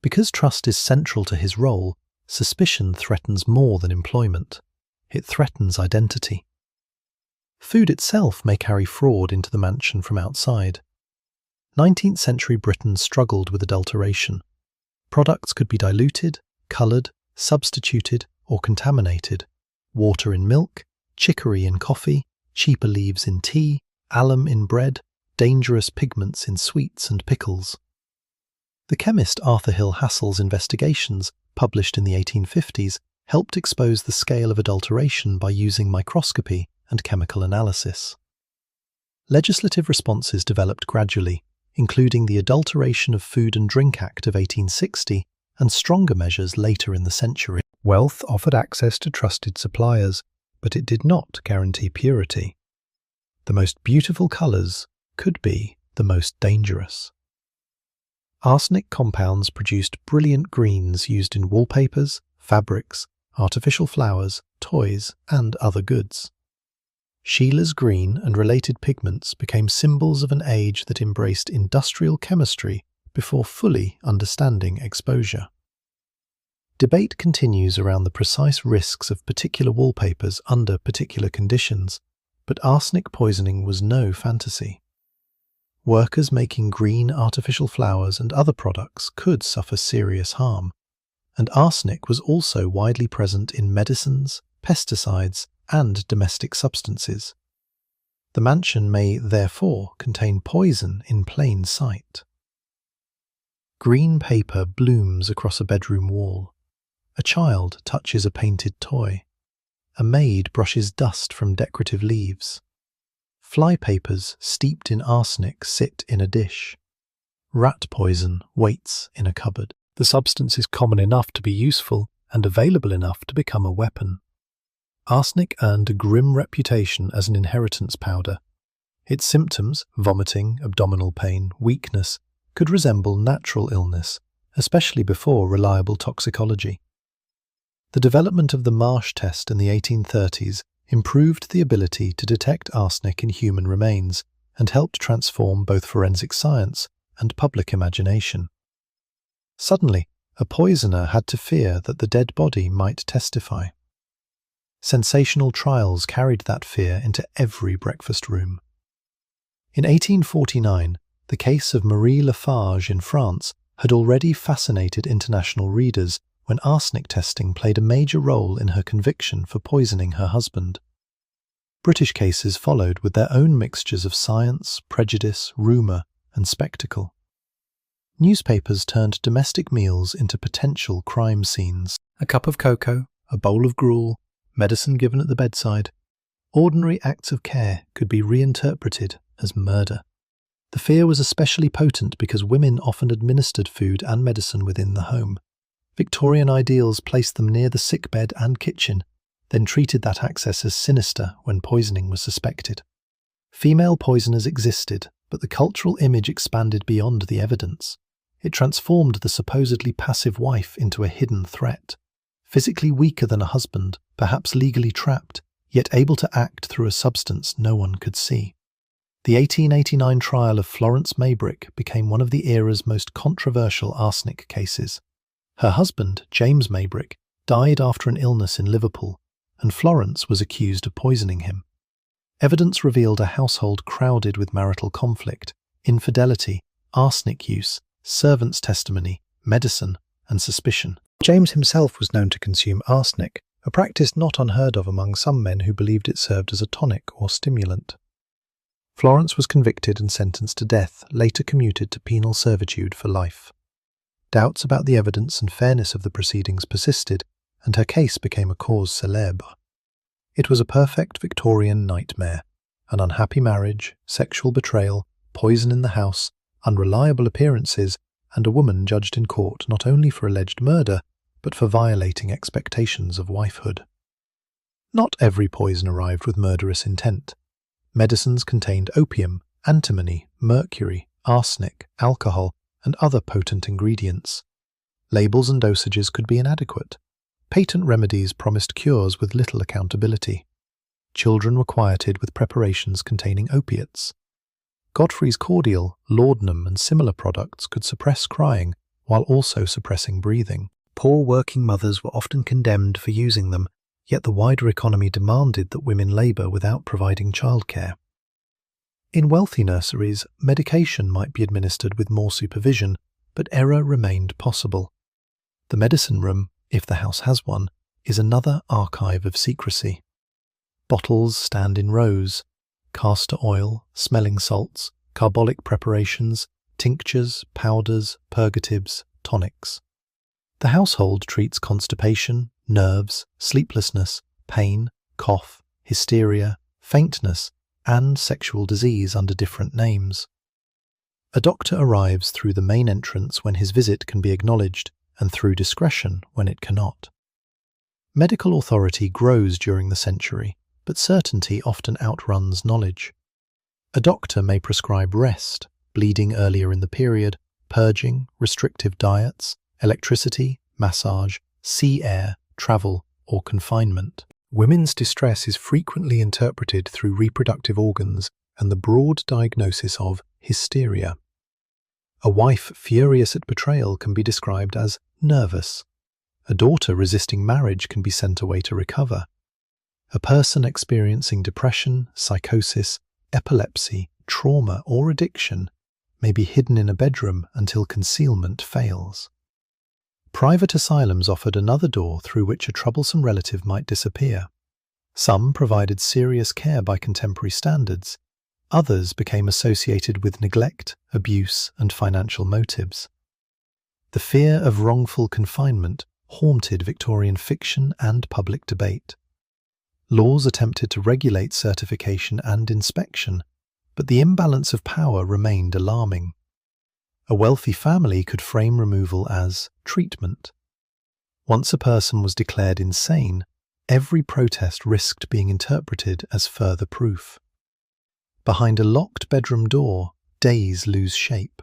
Because trust is central to his role, suspicion threatens more than employment. It threatens identity. Food itself may carry fraud into the mansion from outside. 19th century Britain struggled with adulteration. Products could be diluted, coloured, substituted, or contaminated. Water in milk, chicory in coffee, cheaper leaves in tea, alum in bread, dangerous pigments in sweets and pickles. The chemist Arthur Hill Hassel's investigations, published in the 1850s, helped expose the scale of adulteration by using microscopy and chemical analysis. Legislative responses developed gradually, including the Adulteration of Food and Drink Act of 1860 and stronger measures later in the century. Wealth offered access to trusted suppliers, but it did not guarantee purity. The most beautiful colours could be the most dangerous. Arsenic compounds produced brilliant greens used in wallpapers, fabrics, artificial flowers, toys, and other goods. Sheila's green and related pigments became symbols of an age that embraced industrial chemistry before fully understanding exposure. Debate continues around the precise risks of particular wallpapers under particular conditions, but arsenic poisoning was no fantasy. Workers making green artificial flowers and other products could suffer serious harm, and arsenic was also widely present in medicines, pesticides, and domestic substances. The mansion may, therefore, contain poison in plain sight. Green paper blooms across a bedroom wall. A child touches a painted toy. A maid brushes dust from decorative leaves. Flypapers steeped in arsenic sit in a dish. Rat poison waits in a cupboard. The substance is common enough to be useful and available enough to become a weapon. Arsenic earned a grim reputation as an inheritance powder. Its symptoms, vomiting, abdominal pain, weakness, could resemble natural illness, especially before reliable toxicology. The development of the Marsh test in the 1830s improved the ability to detect arsenic in human remains and helped transform both forensic science and public imagination. Suddenly, a poisoner had to fear that the dead body might testify. Sensational trials carried that fear into every breakfast room. In 1849, the case of Marie Lafarge in France had already fascinated international readers when arsenic testing played a major role in her conviction for poisoning her husband. British cases followed with their own mixtures of science, prejudice, rumour, and spectacle. Newspapers turned domestic meals into potential crime scenes. A cup of cocoa, a bowl of gruel, medicine given at the bedside. Ordinary acts of care could be reinterpreted as murder. The fear was especially potent because women often administered food and medicine within the home. Victorian ideals placed them near the sickbed and kitchen, then treated that access as sinister when poisoning was suspected. Female poisoners existed, but the cultural image expanded beyond the evidence. It transformed the supposedly passive wife into a hidden threat. Physically weaker than a husband, perhaps legally trapped, yet able to act through a substance no one could see. The 1889 trial of Florence Maybrick became one of the era's most controversial arsenic cases. Her husband, James Maybrick, died after an illness in Liverpool, and Florence was accused of poisoning him. Evidence revealed a household crowded with marital conflict, infidelity, arsenic use, servants' testimony, medicine, and suspicion. James himself was known to consume arsenic, a practice not unheard of among some men who believed it served as a tonic or stimulant. Florence was convicted and sentenced to death, later commuted to penal servitude for life. Doubts about the evidence and fairness of the proceedings persisted, and her case became a cause célèbre. It was a perfect Victorian nightmare: an unhappy marriage, sexual betrayal, poison in the house, unreliable appearances, and a woman judged in court not only for alleged murder, but for violating expectations of wifehood. Not every poison arrived with murderous intent. Medicines contained opium, antimony, mercury, arsenic, alcohol, and other potent ingredients. Labels and dosages could be inadequate. Patent remedies promised cures with little accountability. Children were quieted with preparations containing opiates. Godfrey's cordial, laudanum, and similar products could suppress crying while also suppressing breathing. Poor working mothers were often condemned for using them, yet the wider economy demanded that women labour without providing childcare. In wealthy nurseries, medication might be administered with more supervision, but error remained possible. The medicine room, if the house has one, is another archive of secrecy. Bottles stand in rows: castor oil, smelling salts, carbolic preparations, tinctures, powders, purgatives, tonics. The household treats constipation, nerves, sleeplessness, pain, cough, hysteria, faintness, and sexual disease under different names. A doctor arrives through the main entrance when his visit can be acknowledged, and through discretion when it cannot. Medical authority grows during the century, but certainty often outruns knowledge. A doctor may prescribe rest, bleeding earlier in the period, purging, restrictive diets, electricity, massage, sea air, travel, or confinement. Women's distress is frequently interpreted through reproductive organs and the broad diagnosis of hysteria. A wife furious at betrayal can be described as nervous. A daughter resisting marriage can be sent away to recover. A person experiencing depression, psychosis, epilepsy, trauma, or addiction may be hidden in a bedroom until concealment fails. Private asylums offered another door through which a troublesome relative might disappear. Some provided serious care by contemporary standards. Others became associated with neglect, abuse, and financial motives. The fear of wrongful confinement haunted Victorian fiction and public debate. Laws attempted to regulate certification and inspection, but the imbalance of power remained alarming. A wealthy family could frame removal as treatment. Once a person was declared insane, every protest risked being interpreted as further proof. Behind a locked bedroom door, days lose shape.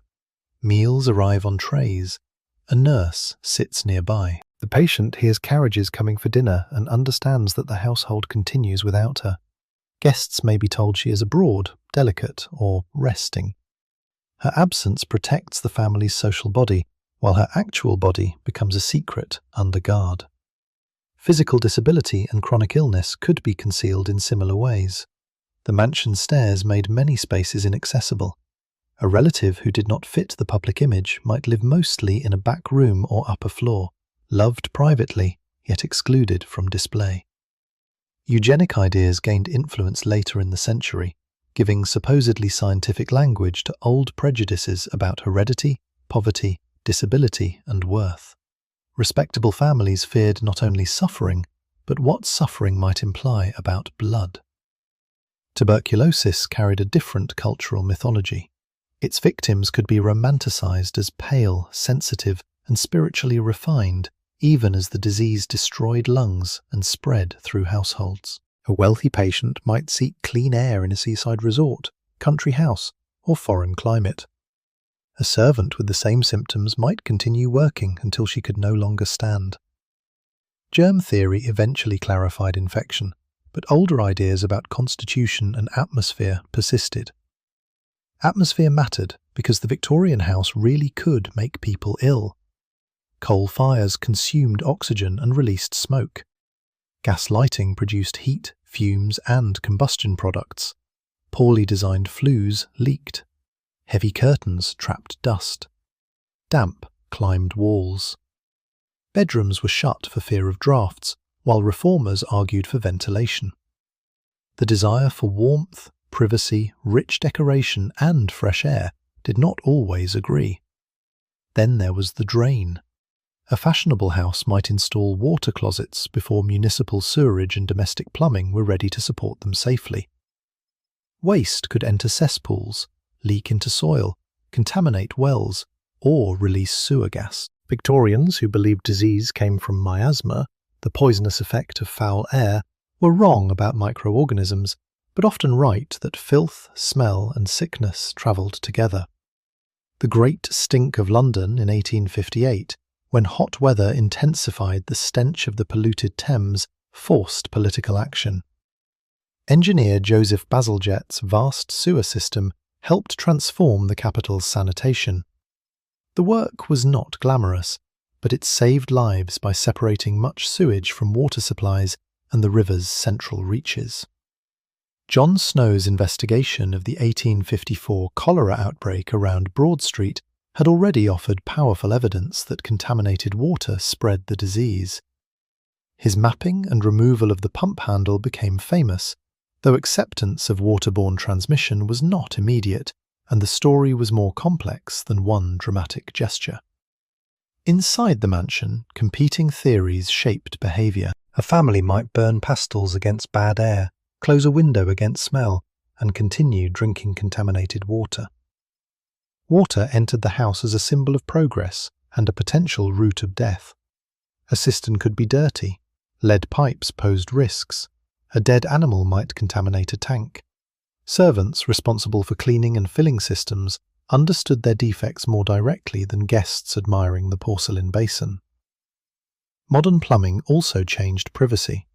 Meals arrive on trays. A nurse sits nearby. The patient hears carriages coming for dinner and understands that the household continues without her. Guests may be told she is abroad, delicate, or resting. Her absence protects the family's social body, while her actual body becomes a secret under guard. Physical disability and chronic illness could be concealed in similar ways. The mansion stairs made many spaces inaccessible. A relative who did not fit the public image might live mostly in a back room or upper floor, loved privately, yet excluded from display. Eugenic ideas gained influence later in the century, giving supposedly scientific language to old prejudices about heredity, poverty, disability, and worth. Respectable families feared not only suffering, but what suffering might imply about blood. Tuberculosis carried a different cultural mythology. Its victims could be romanticized as pale, sensitive, and spiritually refined, even as the disease destroyed lungs and spread through households. A wealthy patient might seek clean air in a seaside resort, country house, or foreign climate. A servant with the same symptoms might continue working until she could no longer stand. Germ theory eventually clarified infection, but older ideas about constitution and atmosphere persisted. Atmosphere mattered because the Victorian house really could make people ill. Coal fires consumed oxygen and released smoke. Gas lighting produced heat, fumes, and combustion products. Poorly designed flues leaked. Heavy curtains trapped dust. Damp climbed walls. Bedrooms were shut for fear of drafts, while reformers argued for ventilation. The desire for warmth, privacy, rich decoration, and fresh air did not always agree. Then there was the drain. A fashionable house might install water closets before municipal sewerage and domestic plumbing were ready to support them safely. Waste could enter cesspools, leak into soil, contaminate wells, or release sewer gas. Victorians who believed disease came from miasma, the poisonous effect of foul air, were wrong about microorganisms, but often right that filth, smell, and sickness travelled together. The Great Stink of London in 1858, when hot weather intensified the stench of the polluted Thames, forced political action. Engineer Joseph Bazalgette's vast sewer system helped transform the capital's sanitation. The work was not glamorous, but it saved lives by separating much sewage from water supplies and the river's central reaches. John Snow's investigation of the 1854 cholera outbreak around Broad Street had already offered powerful evidence that contaminated water spread the disease. His mapping and removal of the pump handle became famous, though acceptance of waterborne transmission was not immediate, and the story was more complex than one dramatic gesture. Inside the mansion, competing theories shaped behaviour. A family might burn pastels against bad air, close a window against smell, and continue drinking contaminated water. Water entered the house as a symbol of progress and a potential route of death. A cistern could be dirty. Lead pipes posed risks. A dead animal might contaminate a tank. Servants responsible for cleaning and filling systems understood their defects more directly than guests admiring the porcelain basin. Modern plumbing also changed privacy.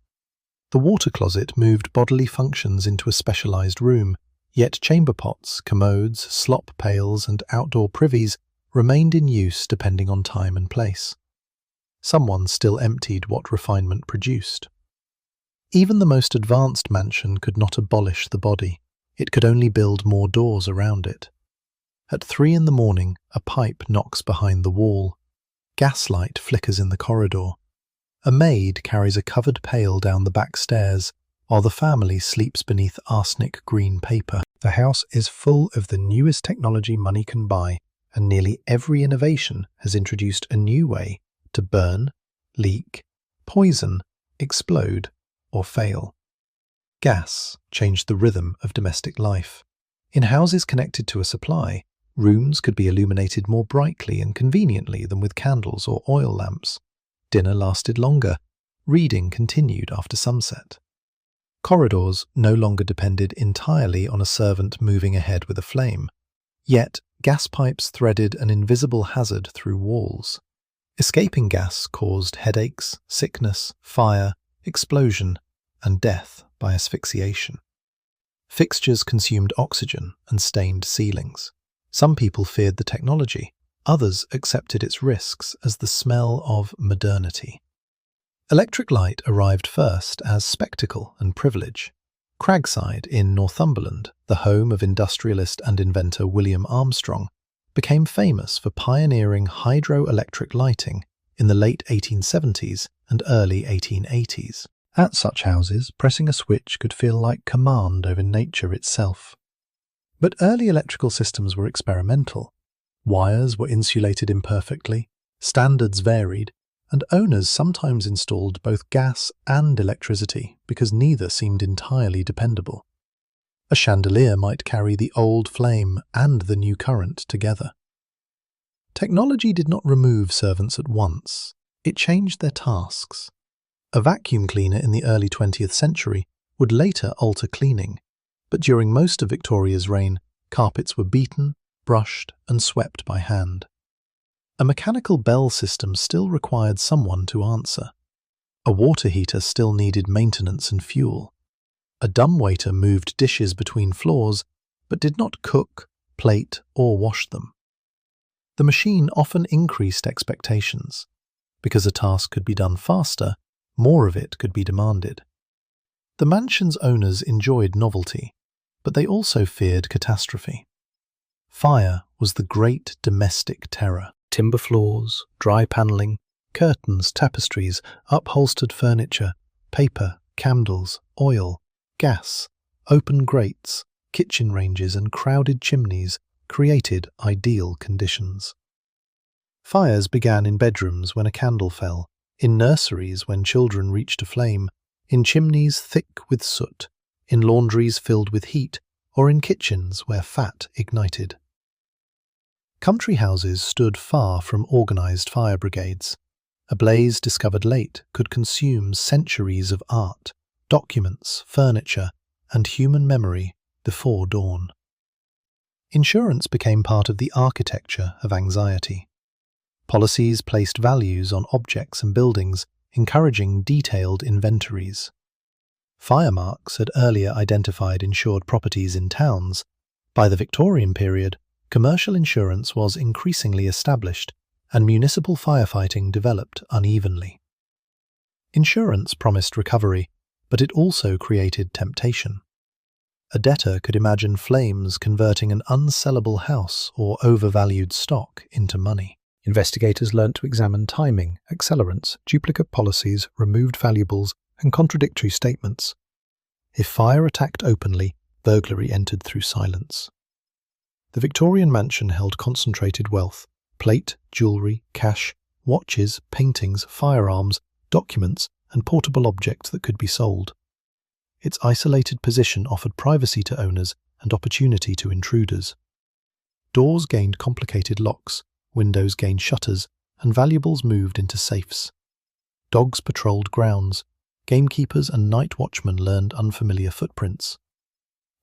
The water closet moved bodily functions into a specialized room, yet chamber pots, commodes, slop pails, and outdoor privies remained in use depending on time and place. Someone still emptied what refinement produced. Even the most advanced mansion could not abolish the body. It could only build more doors around it. At 3 a.m, a pipe knocks behind the wall. Gaslight flickers in the corridor. A maid carries a covered pail down the back stairs, while the family sleeps beneath arsenic green paper. The house is full of the newest technology money can buy, and nearly every innovation has introduced a new way to burn, leak, poison, explode, or fail. Gas changed the rhythm of domestic life. In houses connected to a supply, rooms could be illuminated more brightly and conveniently than with candles or oil lamps. Dinner lasted longer. Reading continued after sunset. Corridors no longer depended entirely on a servant moving ahead with a flame. Yet, gas pipes threaded an invisible hazard through walls. Escaping gas caused headaches, sickness, fire, explosion, and death by asphyxiation. Fixtures consumed oxygen and stained ceilings. Some people feared the technology. Others accepted its risks as the smell of modernity. Electric light arrived first as spectacle and privilege. Cragside in Northumberland, the home of industrialist and inventor William Armstrong, became famous for pioneering hydroelectric lighting in the late 1870s and early 1880s. At such houses, pressing a switch could feel like command over nature itself. But early electrical systems were experimental. Wires were insulated imperfectly, standards varied, and owners sometimes installed both gas and electricity because neither seemed entirely dependable. A chandelier might carry the old flame and the new current together. Technology did not remove servants at once. It changed their tasks. A vacuum cleaner in the early 20th century would later alter cleaning, but during most of Victoria's reign, carpets were beaten, brushed, and swept by hand. A mechanical bell system still required someone to answer. A water heater still needed maintenance and fuel. A dumbwaiter moved dishes between floors, but did not cook, plate, or wash them. The machine often increased expectations. Because a task could be done faster, more of it could be demanded. The mansion's owners enjoyed novelty, but they also feared catastrophe. Fire was the great domestic terror. Timber floors, dry panelling, curtains, tapestries, upholstered furniture, paper, candles, oil, gas, open grates, kitchen ranges, and crowded chimneys created ideal conditions. Fires began in bedrooms when a candle fell, in nurseries when children reached a flame, in chimneys thick with soot, in laundries filled with heat, or in kitchens where fat ignited. Country houses stood far from organized fire brigades. A blaze discovered late could consume centuries of art, documents, furniture, and human memory before dawn. Insurance became part of the architecture of anxiety. Policies placed values on objects and buildings, encouraging detailed inventories. Fire marks had earlier identified insured properties in towns. By the Victorian period, commercial insurance was increasingly established, and municipal firefighting developed unevenly. Insurance promised recovery, but it also created temptation. A debtor could imagine flames converting an unsellable house or overvalued stock into money. Investigators learnt to examine timing, accelerants, duplicate policies, removed valuables, and contradictory statements. If fire attacked openly, burglary entered through silence. The Victorian mansion held concentrated wealth: plate, jewellery, cash, watches, paintings, firearms, documents, and portable objects that could be sold. Its isolated position offered privacy to owners and opportunity to intruders. Doors gained complicated locks, windows gained shutters, and valuables moved into safes. Dogs patrolled grounds. Gamekeepers and night watchmen learned unfamiliar footprints.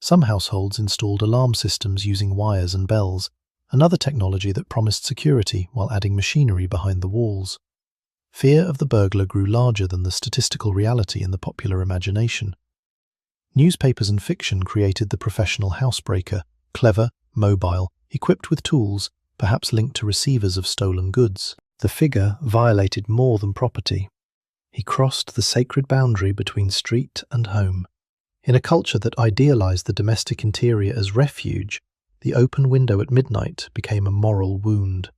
Some households installed alarm systems using wires and bells, another technology that promised security while adding machinery behind the walls. fear of the burglar grew larger than the statistical reality in the popular imagination. Newspapers and fiction created the professional housebreaker, clever, mobile, equipped with tools, perhaps linked to receivers of stolen goods. The figure violated more than property. He crossed the sacred boundary between street and home. In a culture that idealized the domestic interior as refuge, the open window at midnight became a moral wound.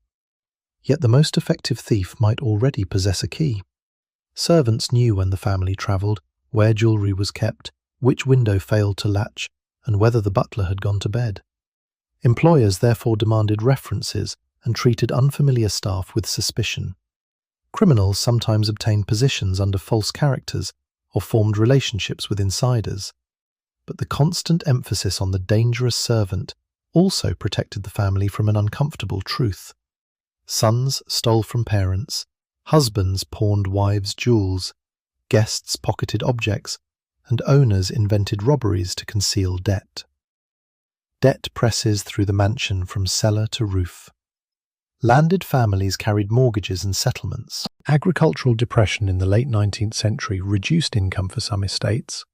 Yet the most effective thief might already possess a key. Servants knew when the family travelled, where jewellery was kept, which window failed to latch, and whether the butler had gone to bed. Employers therefore demanded references and treated unfamiliar staff with suspicion. Criminals sometimes obtained positions under false characters or formed relationships with insiders. But the constant emphasis on the dangerous servant also protected the family from an uncomfortable truth. Sons stole from parents, husbands pawned wives' jewels, guests pocketed objects, and owners invented robberies to conceal debt. Debt presses through the mansion from cellar to roof. Landed families carried mortgages and settlements. Agricultural depression in the late 19th century reduced income for some estates.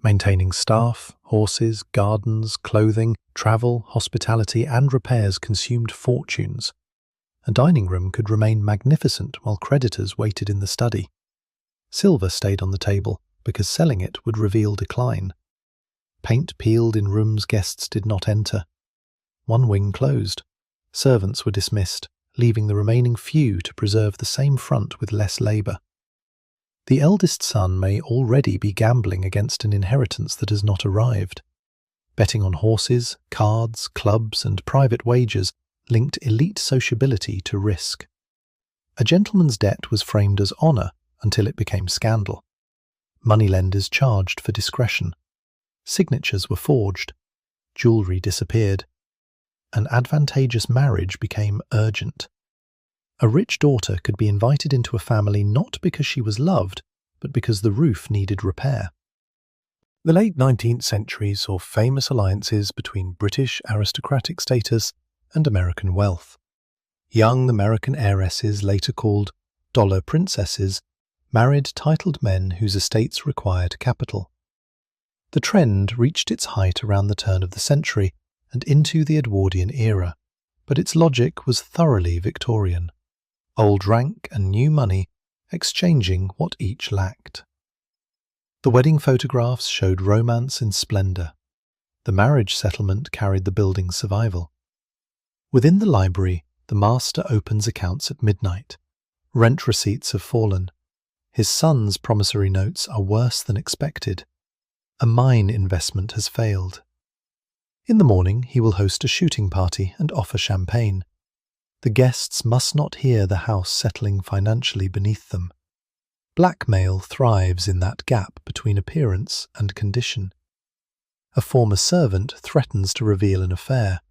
Maintaining staff, horses, gardens, clothing, travel, hospitality, and repairs consumed fortunes. A dining room could remain magnificent while creditors waited in the study. Silver stayed on the table because selling it would reveal decline. Paint peeled in rooms guests did not enter. One wing closed. Servants were dismissed, leaving the remaining few to preserve the same front with less labour. The eldest son may already be gambling against an inheritance that has not arrived. Betting on horses, cards, clubs, and private wagers linked elite sociability to risk. A gentleman's debt was framed as honour until it became scandal. Moneylenders charged for discretion. Signatures were forged. Jewellery disappeared. An advantageous marriage became urgent. A rich daughter could be invited into a family not because she was loved, but because the roof needed repair. The late 19th century saw famous alliances between British aristocratic status and American wealth. Young American heiresses, later called dollar princesses, married titled men whose estates required capital. The trend reached its height around the turn of the century and into the Edwardian era, but its logic was thoroughly Victorian. Old rank and new money exchanging what each lacked. The wedding photographs showed romance in splendour. The marriage settlement carried the building's survival. Within the library, the master opens accounts at midnight. Rent receipts have fallen. His son's promissory notes are worse than expected. A mine investment has failed. In the morning, he will host a shooting party and offer champagne. The guests must not hear the house settling financially beneath them. Blackmail thrives in that gap between appearance and condition. A former servant threatens to reveal an affair.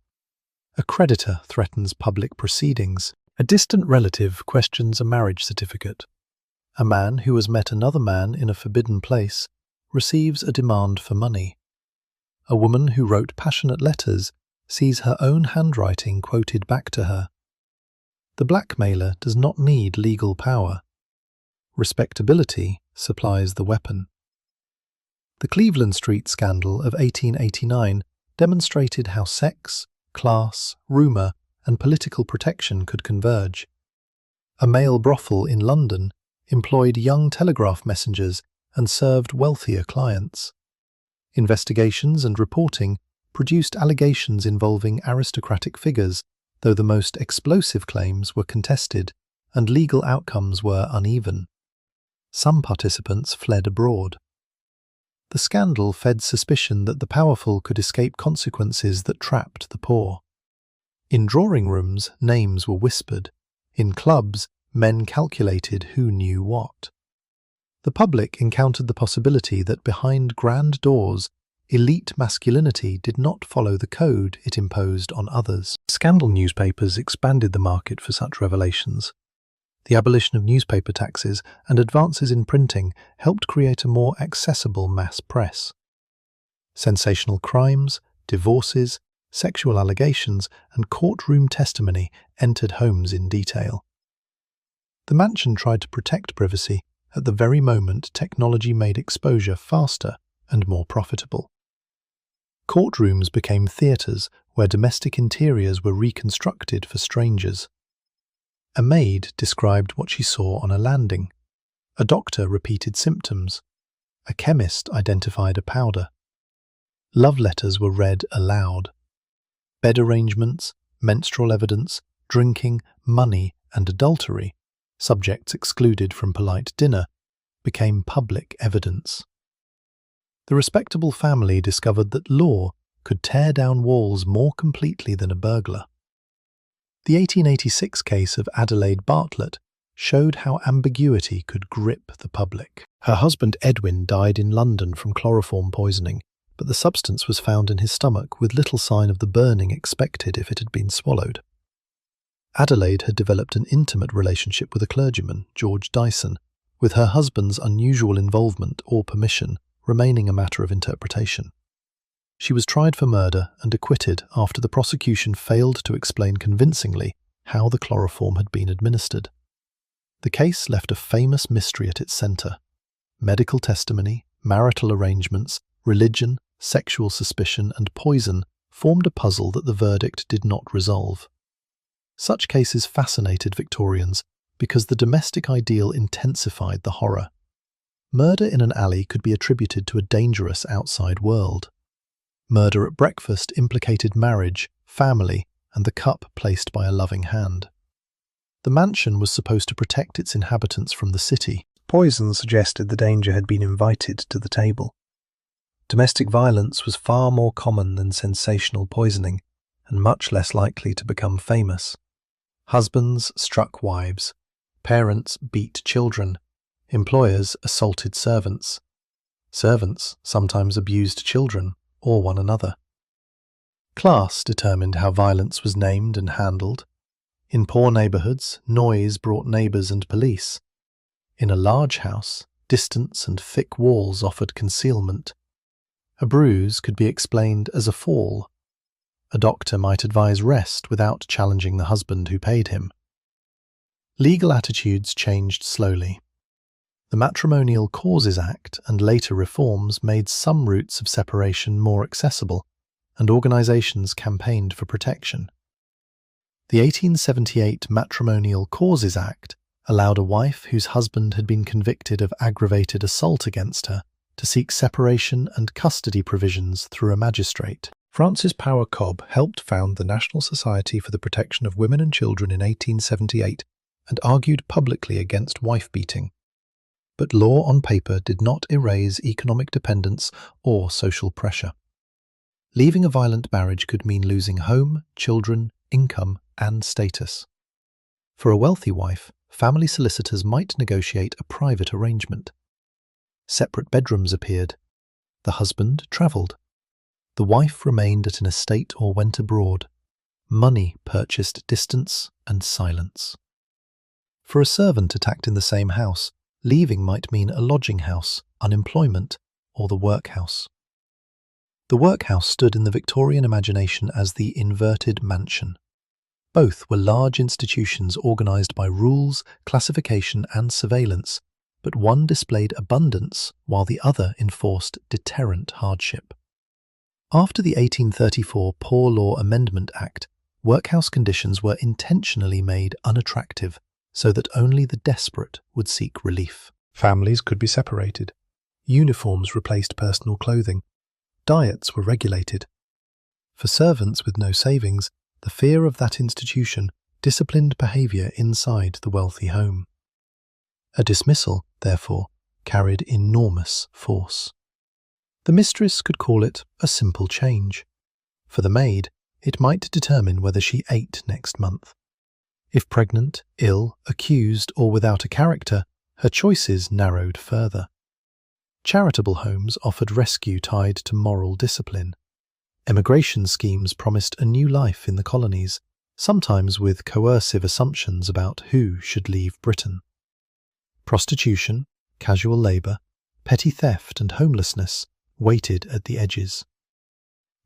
A creditor threatens public proceedings. A distant relative questions a marriage certificate. A man who has met another man in a forbidden place receives a demand for money. A woman who wrote passionate letters sees her own handwriting quoted back to her. The blackmailer does not need legal power. Respectability supplies the weapon. The Cleveland Street scandal of 1889 demonstrated how sex, class, rumour, and political protection could converge. A male brothel in London employed young telegraph messengers and served wealthier clients. Investigations and reporting produced allegations involving aristocratic figures, though the most explosive claims were contested and legal outcomes were uneven. Some participants fled abroad. The scandal fed suspicion that the powerful could escape consequences that trapped the poor. In drawing rooms, names were whispered. In clubs, men calculated who knew what. The public encountered the possibility that behind grand doors, elite masculinity did not follow the code it imposed on others. Scandal newspapers expanded the market for such revelations. The abolition of newspaper taxes and advances in printing helped create a more accessible mass press. Sensational crimes, divorces, sexual allegations, and courtroom testimony entered homes in detail. The mansion tried to protect privacy at the very moment technology made exposure faster and more profitable. Courtrooms became theatres where domestic interiors were reconstructed for strangers. A maid described what she saw on a landing. A doctor repeated symptoms. A chemist identified a powder. Love letters were read aloud. Bed arrangements, menstrual evidence, drinking, money, and adultery, subjects excluded from polite dinner, became public evidence. The respectable family discovered that law could tear down walls more completely than a burglar. The 1886 case of Adelaide Bartlett showed how ambiguity could grip the public. Her husband Edwin died in London from chloroform poisoning, but the substance was found in his stomach with little sign of the burning expected if it had been swallowed. Adelaide had developed an intimate relationship with a clergyman, George Dyson, with her husband's unusual involvement or permission remaining a matter of interpretation. She was tried for murder and acquitted after the prosecution failed to explain convincingly how the chloroform had been administered. The case left a famous mystery at its centre. Medical testimony, marital arrangements, religion, sexual suspicion, and poison formed a puzzle that the verdict did not resolve. Such cases fascinated Victorians because the domestic ideal intensified the horror. Murder in an alley could be attributed to a dangerous outside world. Murder at breakfast implicated marriage, family, and the cup placed by a loving hand. The mansion was supposed to protect its inhabitants from the city. Poison suggested the danger had been invited to the table. Domestic violence was far more common than sensational poisoning, and much less likely to become famous. Husbands struck wives. Parents beat children. Employers assaulted servants. Servants sometimes abused children or one another. Class determined how violence was named and handled. In poor neighbourhoods, noise brought neighbours and police. In a large house, distance and thick walls offered concealment. A bruise could be explained as a fall. A doctor might advise rest without challenging the husband who paid him. Legal attitudes changed slowly. The Matrimonial Causes Act and later reforms made some routes of separation more accessible, and organisations campaigned for protection. The 1878 Matrimonial Causes Act allowed a wife whose husband had been convicted of aggravated assault against her to seek separation and custody provisions through a magistrate. Francis Power Cobb helped found the National Society for the Protection of Women and Children in 1878 and argued publicly against wife-beating. But law on paper did not erase economic dependence or social pressure. Leaving a violent marriage could mean losing home, children, income, and status. For a wealthy wife, family solicitors might negotiate a private arrangement. Separate bedrooms appeared. The husband travelled. The wife remained at an estate or went abroad. Money purchased distance and silence. For a servant attacked in the same house, leaving might mean a lodging house, unemployment, or the workhouse. The workhouse stood in the Victorian imagination as the inverted mansion. Both were large institutions organised by rules, classification and surveillance, but one displayed abundance while the other enforced deterrent hardship. After the 1834 Poor Law Amendment Act, workhouse conditions were intentionally made unattractive so that only the desperate would seek relief. Families could be separated. Uniforms replaced personal clothing. Diets were regulated. For servants with no savings, the fear of that institution disciplined behaviour inside the wealthy home. A dismissal, therefore, carried enormous force. The mistress could call it a simple change. For the maid, it might determine whether she ate next month. If pregnant, ill, accused, or without a character, her choices narrowed further. Charitable homes offered rescue tied to moral discipline. Emigration schemes promised a new life in the colonies, sometimes with coercive assumptions about who should leave Britain. Prostitution, casual labour, petty theft and homelessness waited at the edges.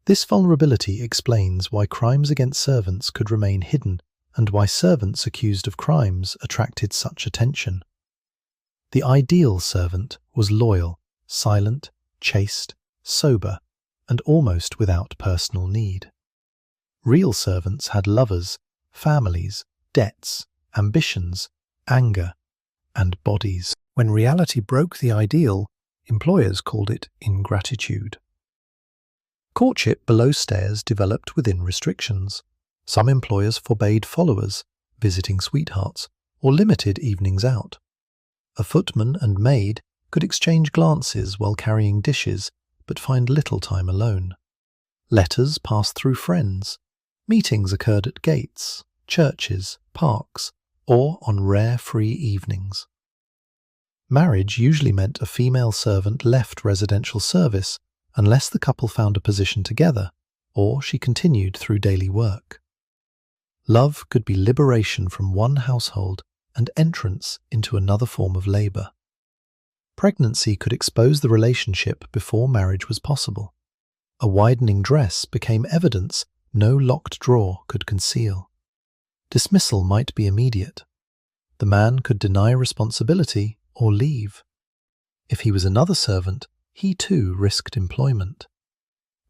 This vulnerability explains why crimes against servants could remain hidden and why servants accused of crimes attracted such attention. The ideal servant was loyal, silent, chaste, sober, and almost without personal need. Real servants had lovers, families, debts, ambitions, anger, and bodies. When reality broke the ideal, employers called it ingratitude. Courtship below stairs developed within restrictions. Some employers forbade followers, visiting sweethearts, or limited evenings out. A footman and maid could exchange glances while carrying dishes, but find little time alone. Letters passed through friends. Meetings occurred at gates, churches, parks, or on rare free evenings. Marriage usually meant a female servant left residential service unless the couple found a position together, or she continued through daily work. Love could be liberation from one household and entrance into another form of labour. Pregnancy could expose the relationship before marriage was possible. A widening dress became evidence no locked drawer could conceal. Dismissal might be immediate. The man could deny responsibility or leave. If he was another servant, he too risked employment.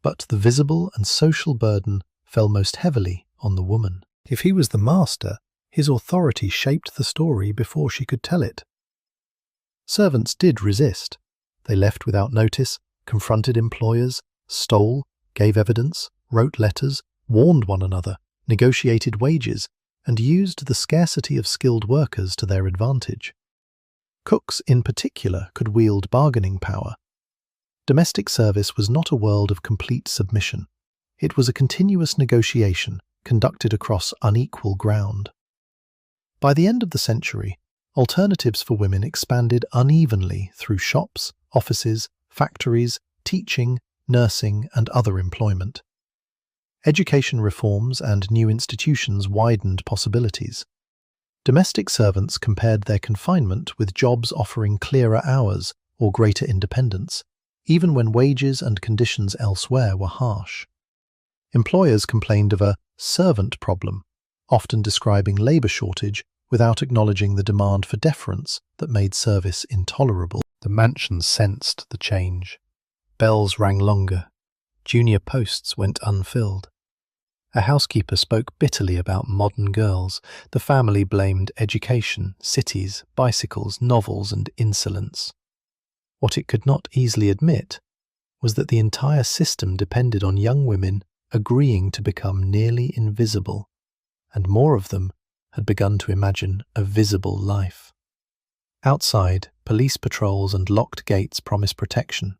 But the visible and social burden fell most heavily on the woman. If he was the master, his authority shaped the story before she could tell it. Servants did resist. They left without notice, confronted employers, stole, gave evidence, wrote letters, warned one another, negotiated wages, and used the scarcity of skilled workers to their advantage. Cooks in particular could wield bargaining power. Domestic service was not a world of complete submission. It was a continuous negotiation conducted across unequal ground. By the end of the century, alternatives for women expanded unevenly through shops, offices, factories, teaching, nursing, and other employment. Education reforms and new institutions widened possibilities. Domestic servants compared their confinement with jobs offering clearer hours or greater independence, even when wages and conditions elsewhere were harsh. Employers complained of a servant problem, often describing labour shortage without acknowledging the demand for deference that made service intolerable. The mansion sensed the change. Bells rang longer. Junior posts went unfilled. A housekeeper spoke bitterly about modern girls. The family blamed education, cities, bicycles, novels, and insolence. What it could not easily admit was that the entire system depended on young women agreeing to become nearly invisible, and more of them had begun to imagine a visible life. Outside, police patrols and locked gates promised protection.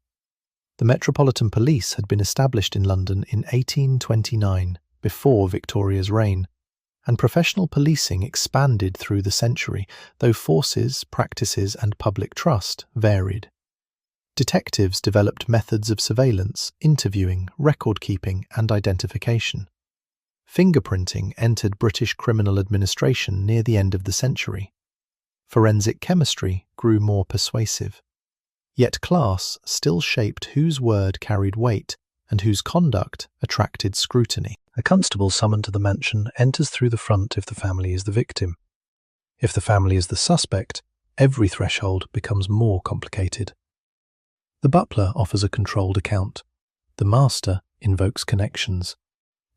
The Metropolitan Police had been established in London in 1829, before Victoria's reign, and professional policing expanded through the century, though forces, practices, and public trust varied. Detectives developed methods of surveillance, interviewing, record-keeping, and identification. Fingerprinting entered British criminal administration near the end of the century. Forensic chemistry grew more persuasive. Yet class still shaped whose word carried weight and whose conduct attracted scrutiny. A constable summoned to the mansion enters through the front if the family is the victim. If the family is the suspect, every threshold becomes more complicated. The butler offers a controlled account. The master invokes connections.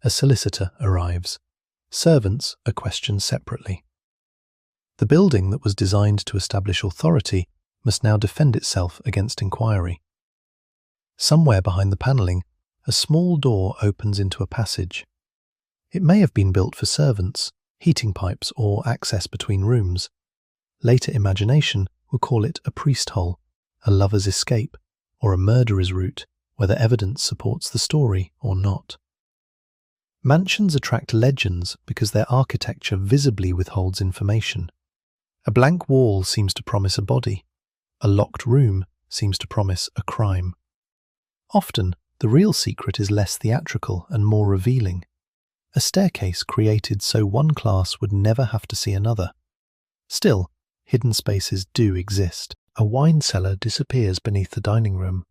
A solicitor arrives. Servants are questioned separately. The building that was designed to establish authority must now defend itself against inquiry. Somewhere behind the panelling, a small door opens into a passage. It may have been built for servants, heating pipes, or access between rooms. Later imagination will call it a priest hole, a lover's escape, or a murderer's route, whether evidence supports the story or not. Mansions attract legends because their architecture visibly withholds information. A blank wall seems to promise a body. A locked room seems to promise a crime. Often, the real secret is less theatrical and more revealing. A staircase created so one class would never have to see another. Still, hidden spaces do exist. A wine cellar disappears beneath the dining room.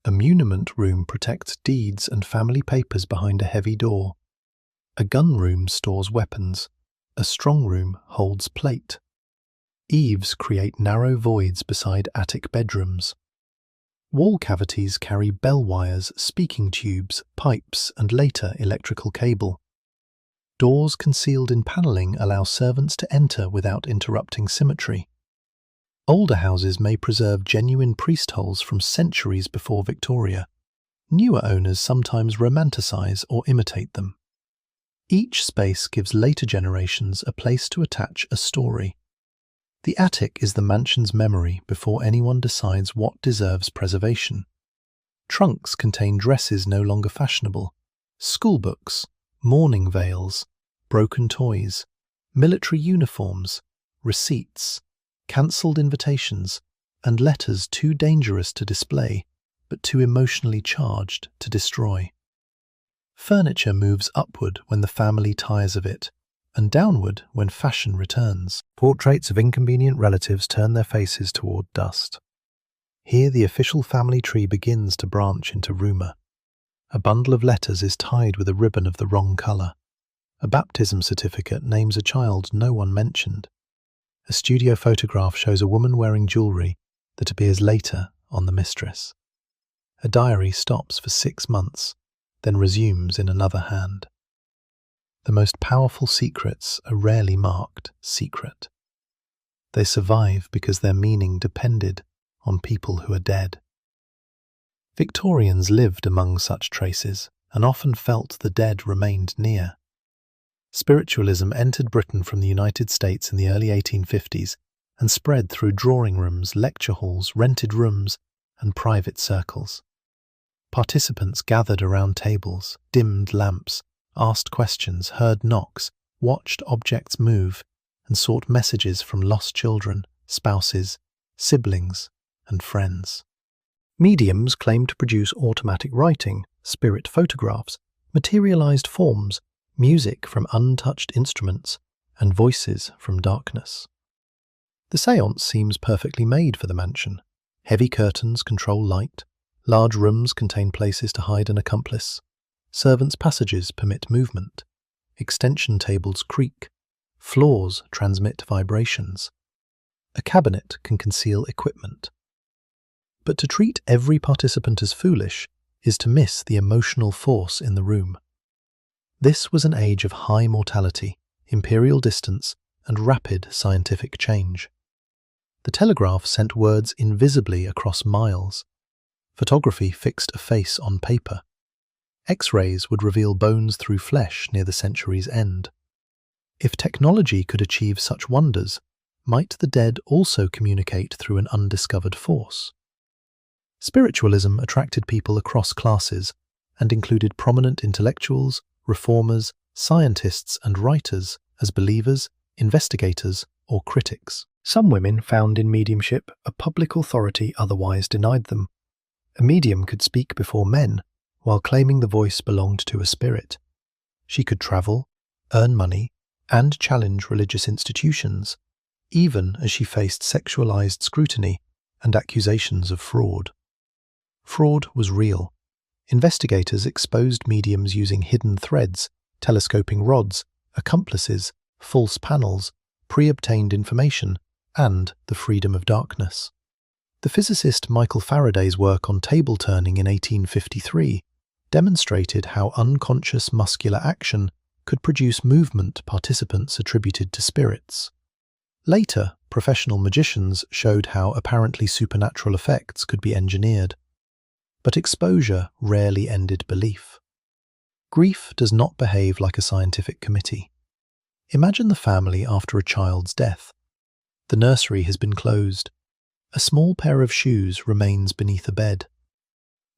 A muniment room protects deeds and family papers behind a heavy door. A gun room stores weapons. A strong room holds plate. Eaves create narrow voids beside attic bedrooms. Wall cavities carry bell wires, speaking tubes, pipes, and later electrical cable. Doors concealed in panelling allow servants to enter without interrupting symmetry. Older houses may preserve genuine priest holes from centuries before Victoria. Newer owners sometimes romanticize or imitate them. Each space gives later generations a place to attach a story. The attic is the mansion's memory before anyone decides what deserves preservation. Trunks contain dresses no longer fashionable, schoolbooks, mourning veils, broken toys, military uniforms, receipts, cancelled invitations, and letters too dangerous to display, but too emotionally charged to destroy. Furniture moves upward when the family tires of it, and downward when fashion returns. Portraits of inconvenient relatives turn their faces toward dust. Here the official family tree begins to branch into rumour. A bundle of letters is tied with a ribbon of the wrong colour. A baptism certificate names a child no one mentioned. A studio photograph shows a woman wearing jewellery that appears later on the mistress. A diary stops for 6 months, then resumes in another hand. The most powerful secrets are rarely marked secret. They survive because their meaning depended on people who are dead. Victorians lived among such traces and often felt the dead remained near. Spiritualism entered Britain from the United States in the early 1850s and spread through drawing rooms, lecture halls, rented rooms, and private circles. Participants gathered around tables, dimmed lamps, asked questions, heard knocks, watched objects move, and sought messages from lost children, spouses, siblings, and friends. Mediums claimed to produce automatic writing, spirit photographs, materialized forms, music from untouched instruments, and voices from darkness. The séance seems perfectly made for the mansion. Heavy curtains control light, large rooms contain places to hide an accomplice, servants' passages permit movement, extension tables creak, floors transmit vibrations. A cabinet can conceal equipment. But to treat every participant as foolish is to miss the emotional force in the room. This was an age of high mortality, imperial distance, and rapid scientific change. The telegraph sent words invisibly across miles. Photography fixed a face on paper. X-rays would reveal bones through flesh near the century's end. If technology could achieve such wonders, might the dead also communicate through an undiscovered force? Spiritualism attracted people across classes and included prominent intellectuals, reformers, scientists, and writers as believers, investigators, or critics. Some women found in mediumship a public authority otherwise denied them. A medium could speak before men while claiming the voice belonged to a spirit. She could travel, earn money, and challenge religious institutions, even as she faced sexualized scrutiny and accusations of fraud. Fraud was real. Investigators exposed mediums using hidden threads, telescoping rods, accomplices, false panels, pre-obtained information, and the freedom of darkness. The physicist Michael Faraday's work on table turning in 1853 demonstrated how unconscious muscular action could produce movement participants attributed to spirits. Later, professional magicians showed how apparently supernatural effects could be engineered. But exposure rarely ended belief. Grief does not behave like a scientific committee. Imagine the family after a child's death. The nursery has been closed. A small pair of shoes remains beneath a bed.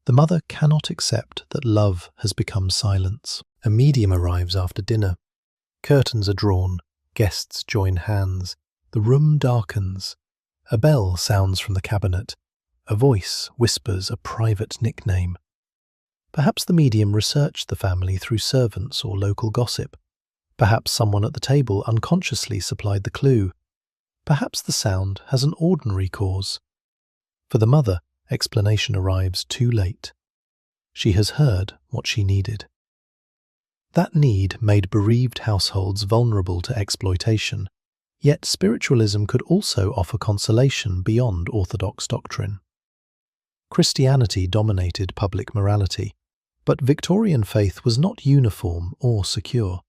The mother cannot accept that love has become silence. A medium arrives after dinner. Curtains are drawn. Guests join hands. The room darkens. A bell sounds from the cabinet. A voice whispers a private nickname. Perhaps the medium researched the family through servants or local gossip. Perhaps someone at the table unconsciously supplied the clue. Perhaps the sound has an ordinary cause. For the mother, explanation arrives too late. She has heard what she needed. That need made bereaved households vulnerable to exploitation, yet spiritualism could also offer consolation beyond orthodox doctrine. Christianity dominated public morality, but Victorian faith was not uniform or secure.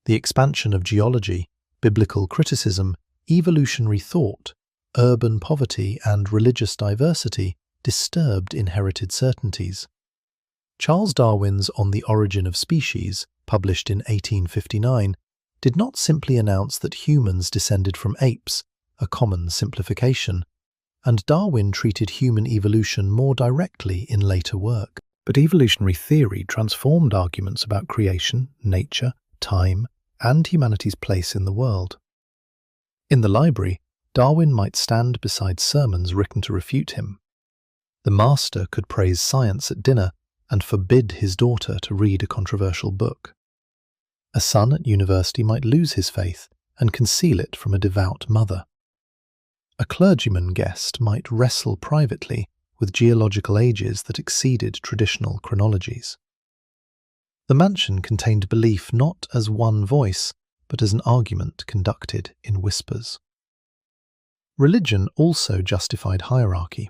The expansion of geology, biblical criticism, evolutionary thought, urban poverty, and religious diversity disturbed inherited certainties. Charles Darwin's On the Origin of Species, published in 1859, did not simply announce that humans descended from apes, a common simplification, and Darwin treated human evolution more directly in later work. But evolutionary theory transformed arguments about creation, nature, time, and humanity's place in the world. In the library, Darwin might stand beside sermons written to refute him. The master could praise science at dinner and forbid his daughter to read a controversial book. A son at university might lose his faith and conceal it from a devout mother. A clergyman guest might wrestle privately with geological ages that exceeded traditional chronologies. The mansion contained belief not as one voice, but as an argument conducted in whispers. Religion also justified hierarchy.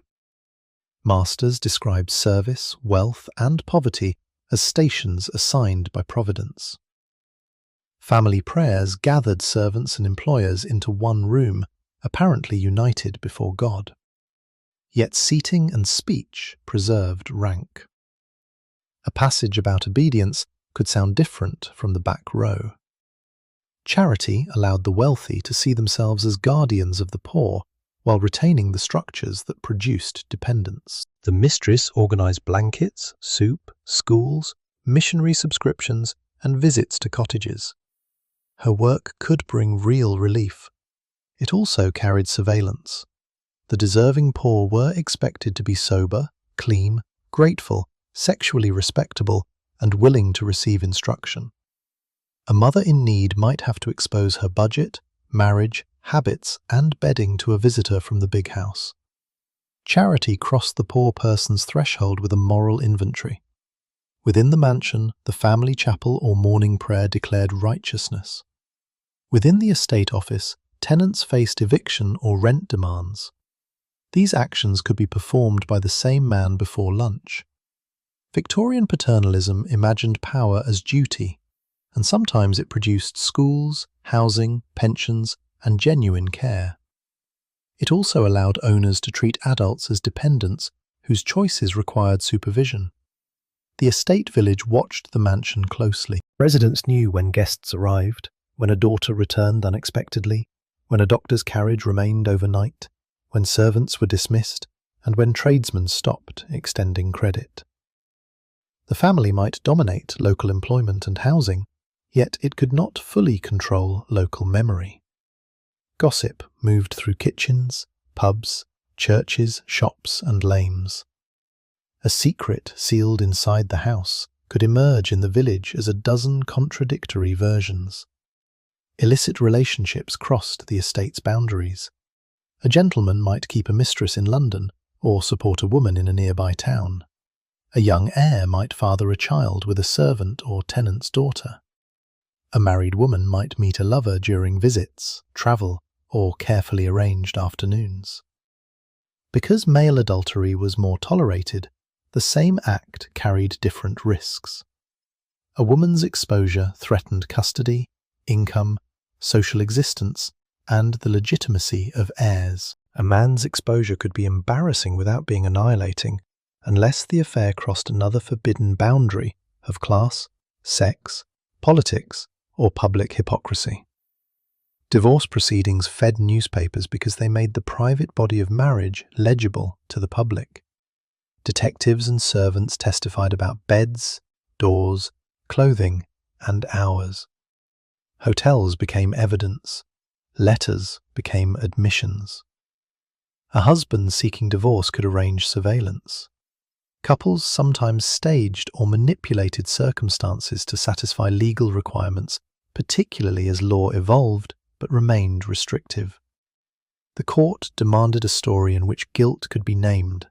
Masters described service, wealth, and poverty as stations assigned by providence. Family prayers gathered servants and employers into one room, apparently united before God. Yet seating and speech preserved rank. A passage about obedience could sound different from the back row. Charity allowed the wealthy to see themselves as guardians of the poor, while retaining the structures that produced dependence. The mistress organised blankets, soup, schools, missionary subscriptions, and visits to cottages. Her work could bring real relief. It also carried surveillance. The deserving poor were expected to be sober, clean, grateful, sexually respectable, and willing to receive instruction. A mother in need might have to expose her budget, marriage, habits, and bedding to a visitor from the big house. Charity crossed the poor person's threshold with a moral inventory. Within the mansion, the family chapel or morning prayer declared righteousness. Within the estate office, tenants faced eviction or rent demands. These actions could be performed by the same man before lunch. Victorian paternalism imagined power as duty, and sometimes it produced schools, housing, pensions, and genuine care. It also allowed owners to treat adults as dependents whose choices required supervision. The estate village watched the mansion closely. Residents knew when guests arrived, when a daughter returned unexpectedly, when a doctor's carriage remained overnight, when servants were dismissed, and when tradesmen stopped extending credit. The family might dominate local employment and housing, yet it could not fully control local memory. Gossip moved through kitchens, pubs, churches, shops, and lanes. A secret sealed inside the house could emerge in the village as a dozen contradictory versions. Illicit relationships crossed the estate's boundaries. A gentleman might keep a mistress in London or support a woman in a nearby town. A young heir might father a child with a servant or tenant's daughter. A married woman might meet a lover during visits, travel, or carefully arranged afternoons. Because male adultery was more tolerated, the same act carried different risks. A woman's exposure threatened custody, income, social existence, and the legitimacy of heirs. A man's exposure could be embarrassing without being annihilating, unless the affair crossed another forbidden boundary of class, sex, politics, or public hypocrisy. Divorce proceedings fed newspapers because they made the private body of marriage legible to the public. Detectives and servants testified about beds, doors, clothing, and hours. Hotels became evidence. Letters became admissions. A husband seeking divorce could arrange surveillance. Couples sometimes staged or manipulated circumstances to satisfy legal requirements, particularly as law evolved but remained restrictive. The court demanded a story in which guilt could be named.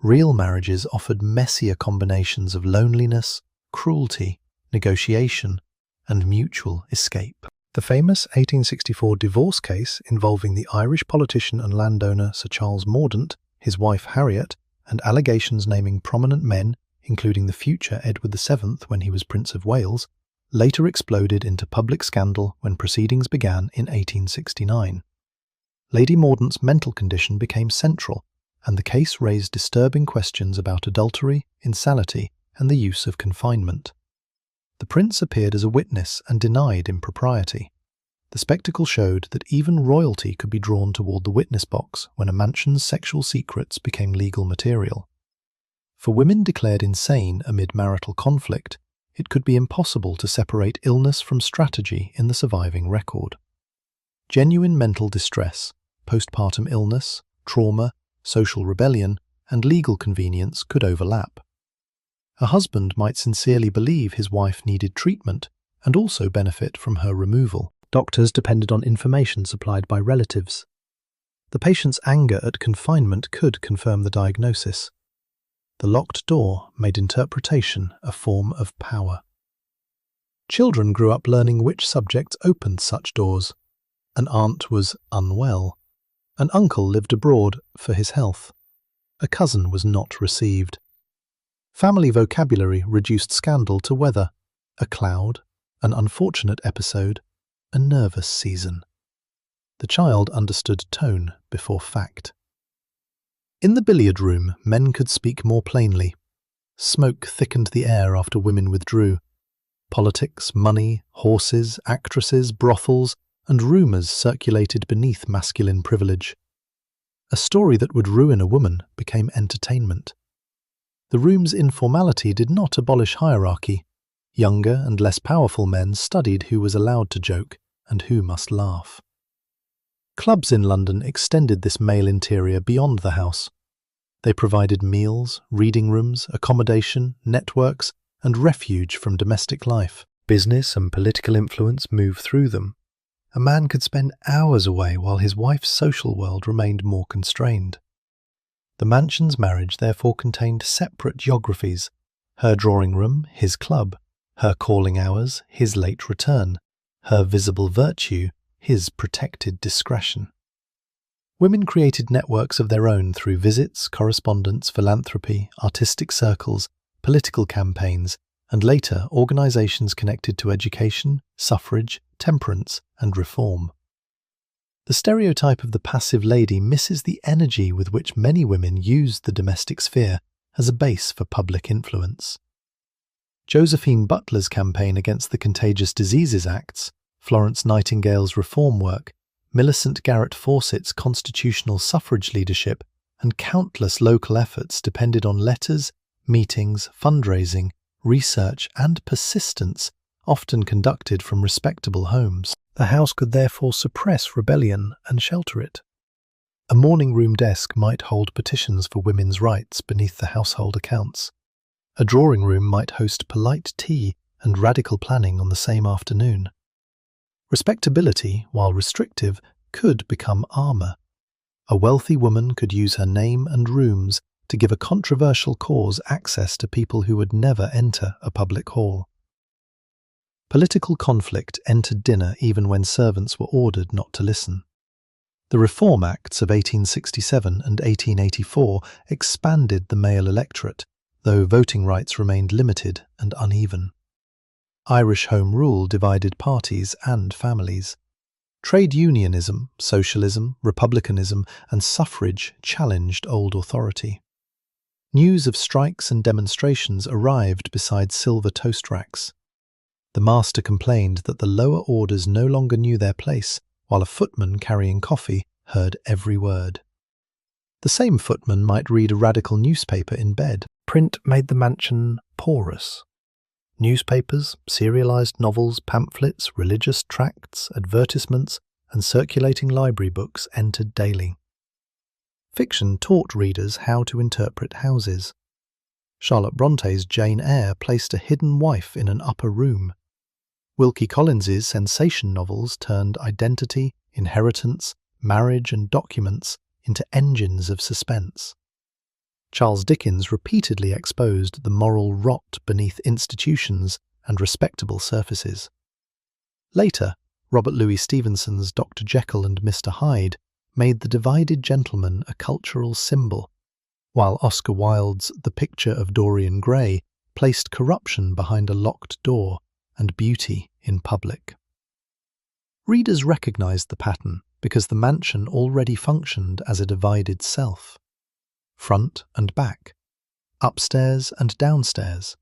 Real marriages offered messier combinations of loneliness, cruelty, negotiation, and mutual escape. The famous 1864 divorce case involving the Irish politician and landowner Sir Charles Mordaunt, his wife Harriet, and allegations naming prominent men, including the future Edward VII when he was Prince of Wales, later exploded into public scandal when proceedings began in 1869. Lady Mordaunt's mental condition became central, and the case raised disturbing questions about adultery, insanity, and the use of confinement. The prince appeared as a witness and denied impropriety. The spectacle showed that even royalty could be drawn toward the witness box when a mansion's sexual secrets became legal material. For women declared insane amid marital conflict, it could be impossible to separate illness from strategy in the surviving record. Genuine mental distress, postpartum illness, trauma, social rebellion, and legal convenience could overlap. A husband might sincerely believe his wife needed treatment and also benefit from her removal. Doctors depended on information supplied by relatives. The patient's anger at confinement could confirm the diagnosis. The locked door made interpretation a form of power. Children grew up learning which subjects opened such doors. An aunt was unwell. An uncle lived abroad for his health. A cousin was not received. Family vocabulary reduced scandal to weather, a cloud, an unfortunate episode, a nervous season. The child understood tone before fact. In the billiard room, men could speak more plainly. Smoke thickened the air after women withdrew. Politics, money, horses, actresses, brothels, and rumours circulated beneath masculine privilege. A story that would ruin a woman became entertainment. The room's informality did not abolish hierarchy. Younger and less powerful men studied who was allowed to joke and who must laugh. Clubs in London extended this male interior beyond the house. They provided meals, reading rooms, accommodation, networks, and refuge from domestic life. Business and political influence moved through them. A man could spend hours away while his wife's social world remained more constrained. The mansion's marriage therefore contained separate geographies: her drawing room, his club; her calling hours, his late return; her visible virtue, his protected discretion. Women created networks of their own through visits, correspondence, philanthropy, artistic circles, political campaigns, and later organizations connected to education, suffrage, temperance, and reform. The stereotype of the passive lady misses the energy with which many women used the domestic sphere as a base for public influence. Josephine Butler's campaign against the Contagious Diseases Acts, Florence Nightingale's reform work, Millicent Garrett Fawcett's constitutional suffrage leadership, and countless local efforts depended on letters, meetings, fundraising, research, and persistence, often conducted from respectable homes. The house could therefore suppress rebellion and shelter it. A morning room desk might hold petitions for women's rights beneath the household accounts. A drawing room might host polite tea and radical planning on the same afternoon. Respectability, while restrictive, could become armour. A wealthy woman could use her name and rooms to give a controversial cause access to people who would never enter a public hall. Political conflict entered dinner even when servants were ordered not to listen. The Reform Acts of 1867 and 1884 expanded the male electorate, though voting rights remained limited and uneven. Irish Home Rule divided parties and families. Trade unionism, socialism, republicanism, and suffrage challenged old authority. News of strikes and demonstrations arrived beside silver toast racks. The master complained that the lower orders no longer knew their place, while a footman carrying coffee heard every word. The same footman might read a radical newspaper in bed. Print made the mansion porous. Newspapers, serialized novels, pamphlets, religious tracts, advertisements, and circulating library books entered daily. Fiction taught readers how to interpret houses. Charlotte Bronte's Jane Eyre placed a hidden wife in an upper room. Wilkie Collins's sensation novels turned identity, inheritance, marriage, and documents into engines of suspense. Charles Dickens repeatedly exposed the moral rot beneath institutions and respectable surfaces. Later, Robert Louis Stevenson's Dr. Jekyll and Mr. Hyde made the divided gentleman a cultural symbol, while Oscar Wilde's The Picture of Dorian Gray placed corruption behind a locked door and beauty in public. Readers recognized the pattern because the mansion already functioned as a divided self. Front and back, upstairs and downstairs,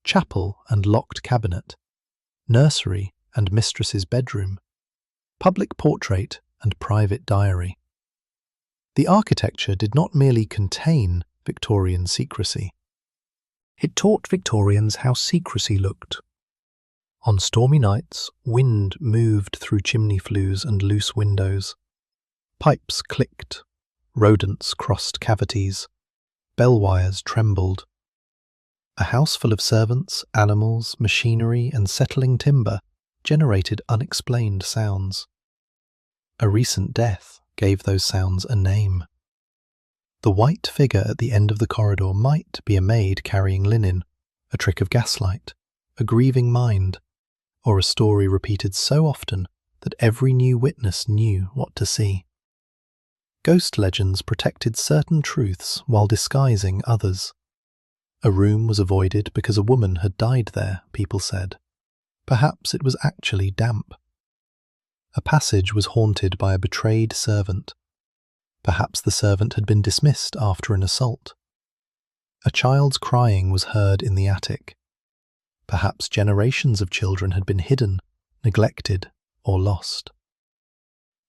chapel and locked cabinet, nursery and mistress's bedroom, public portrait and private diary. The architecture did not merely contain Victorian secrecy. It taught Victorians how secrecy looked. On stormy nights, wind moved through chimney flues and loose windows. Pipes clicked, rodents crossed cavities, bell wires trembled. A house full of servants, animals, machinery, and settling timber generated unexplained sounds. A recent death gave those sounds a name. The white figure at the end of the corridor might be a maid carrying linen, a trick of gaslight, a grieving mind, or a story repeated so often that every new witness knew what to see. Ghost legends protected certain truths while disguising others. A room was avoided because a woman had died there, people said. Perhaps it was actually damp. A passage was haunted by a betrayed servant. Perhaps the servant had been dismissed after an assault. A child's crying was heard in the attic. Perhaps generations of children had been hidden, neglected, or lost.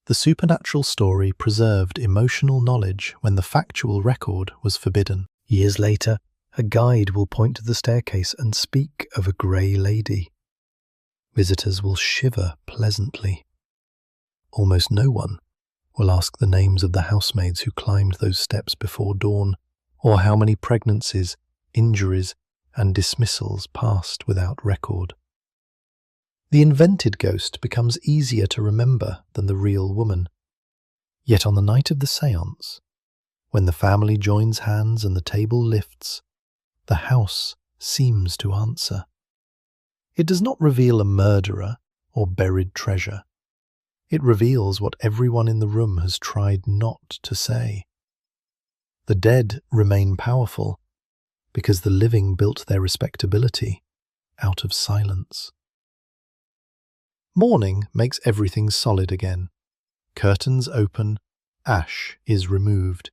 The supernatural story preserved emotional knowledge when the factual record was forbidden. Years later, a guide will point to the staircase and speak of a grey lady. Visitors will shiver pleasantly. Almost no one will ask the names of the housemaids who climbed those steps before dawn, or how many pregnancies, injuries, and dismissals passed without record. The invented ghost becomes easier to remember than the real woman. Yet on the night of the séance, when the family joins hands and the table lifts, the house seems to answer. It does not reveal a murderer or buried treasure. It reveals what everyone in the room has tried not to say. The dead remain powerful because the living built their respectability out of silence. Morning makes everything solid again. Curtains open, ash is removed.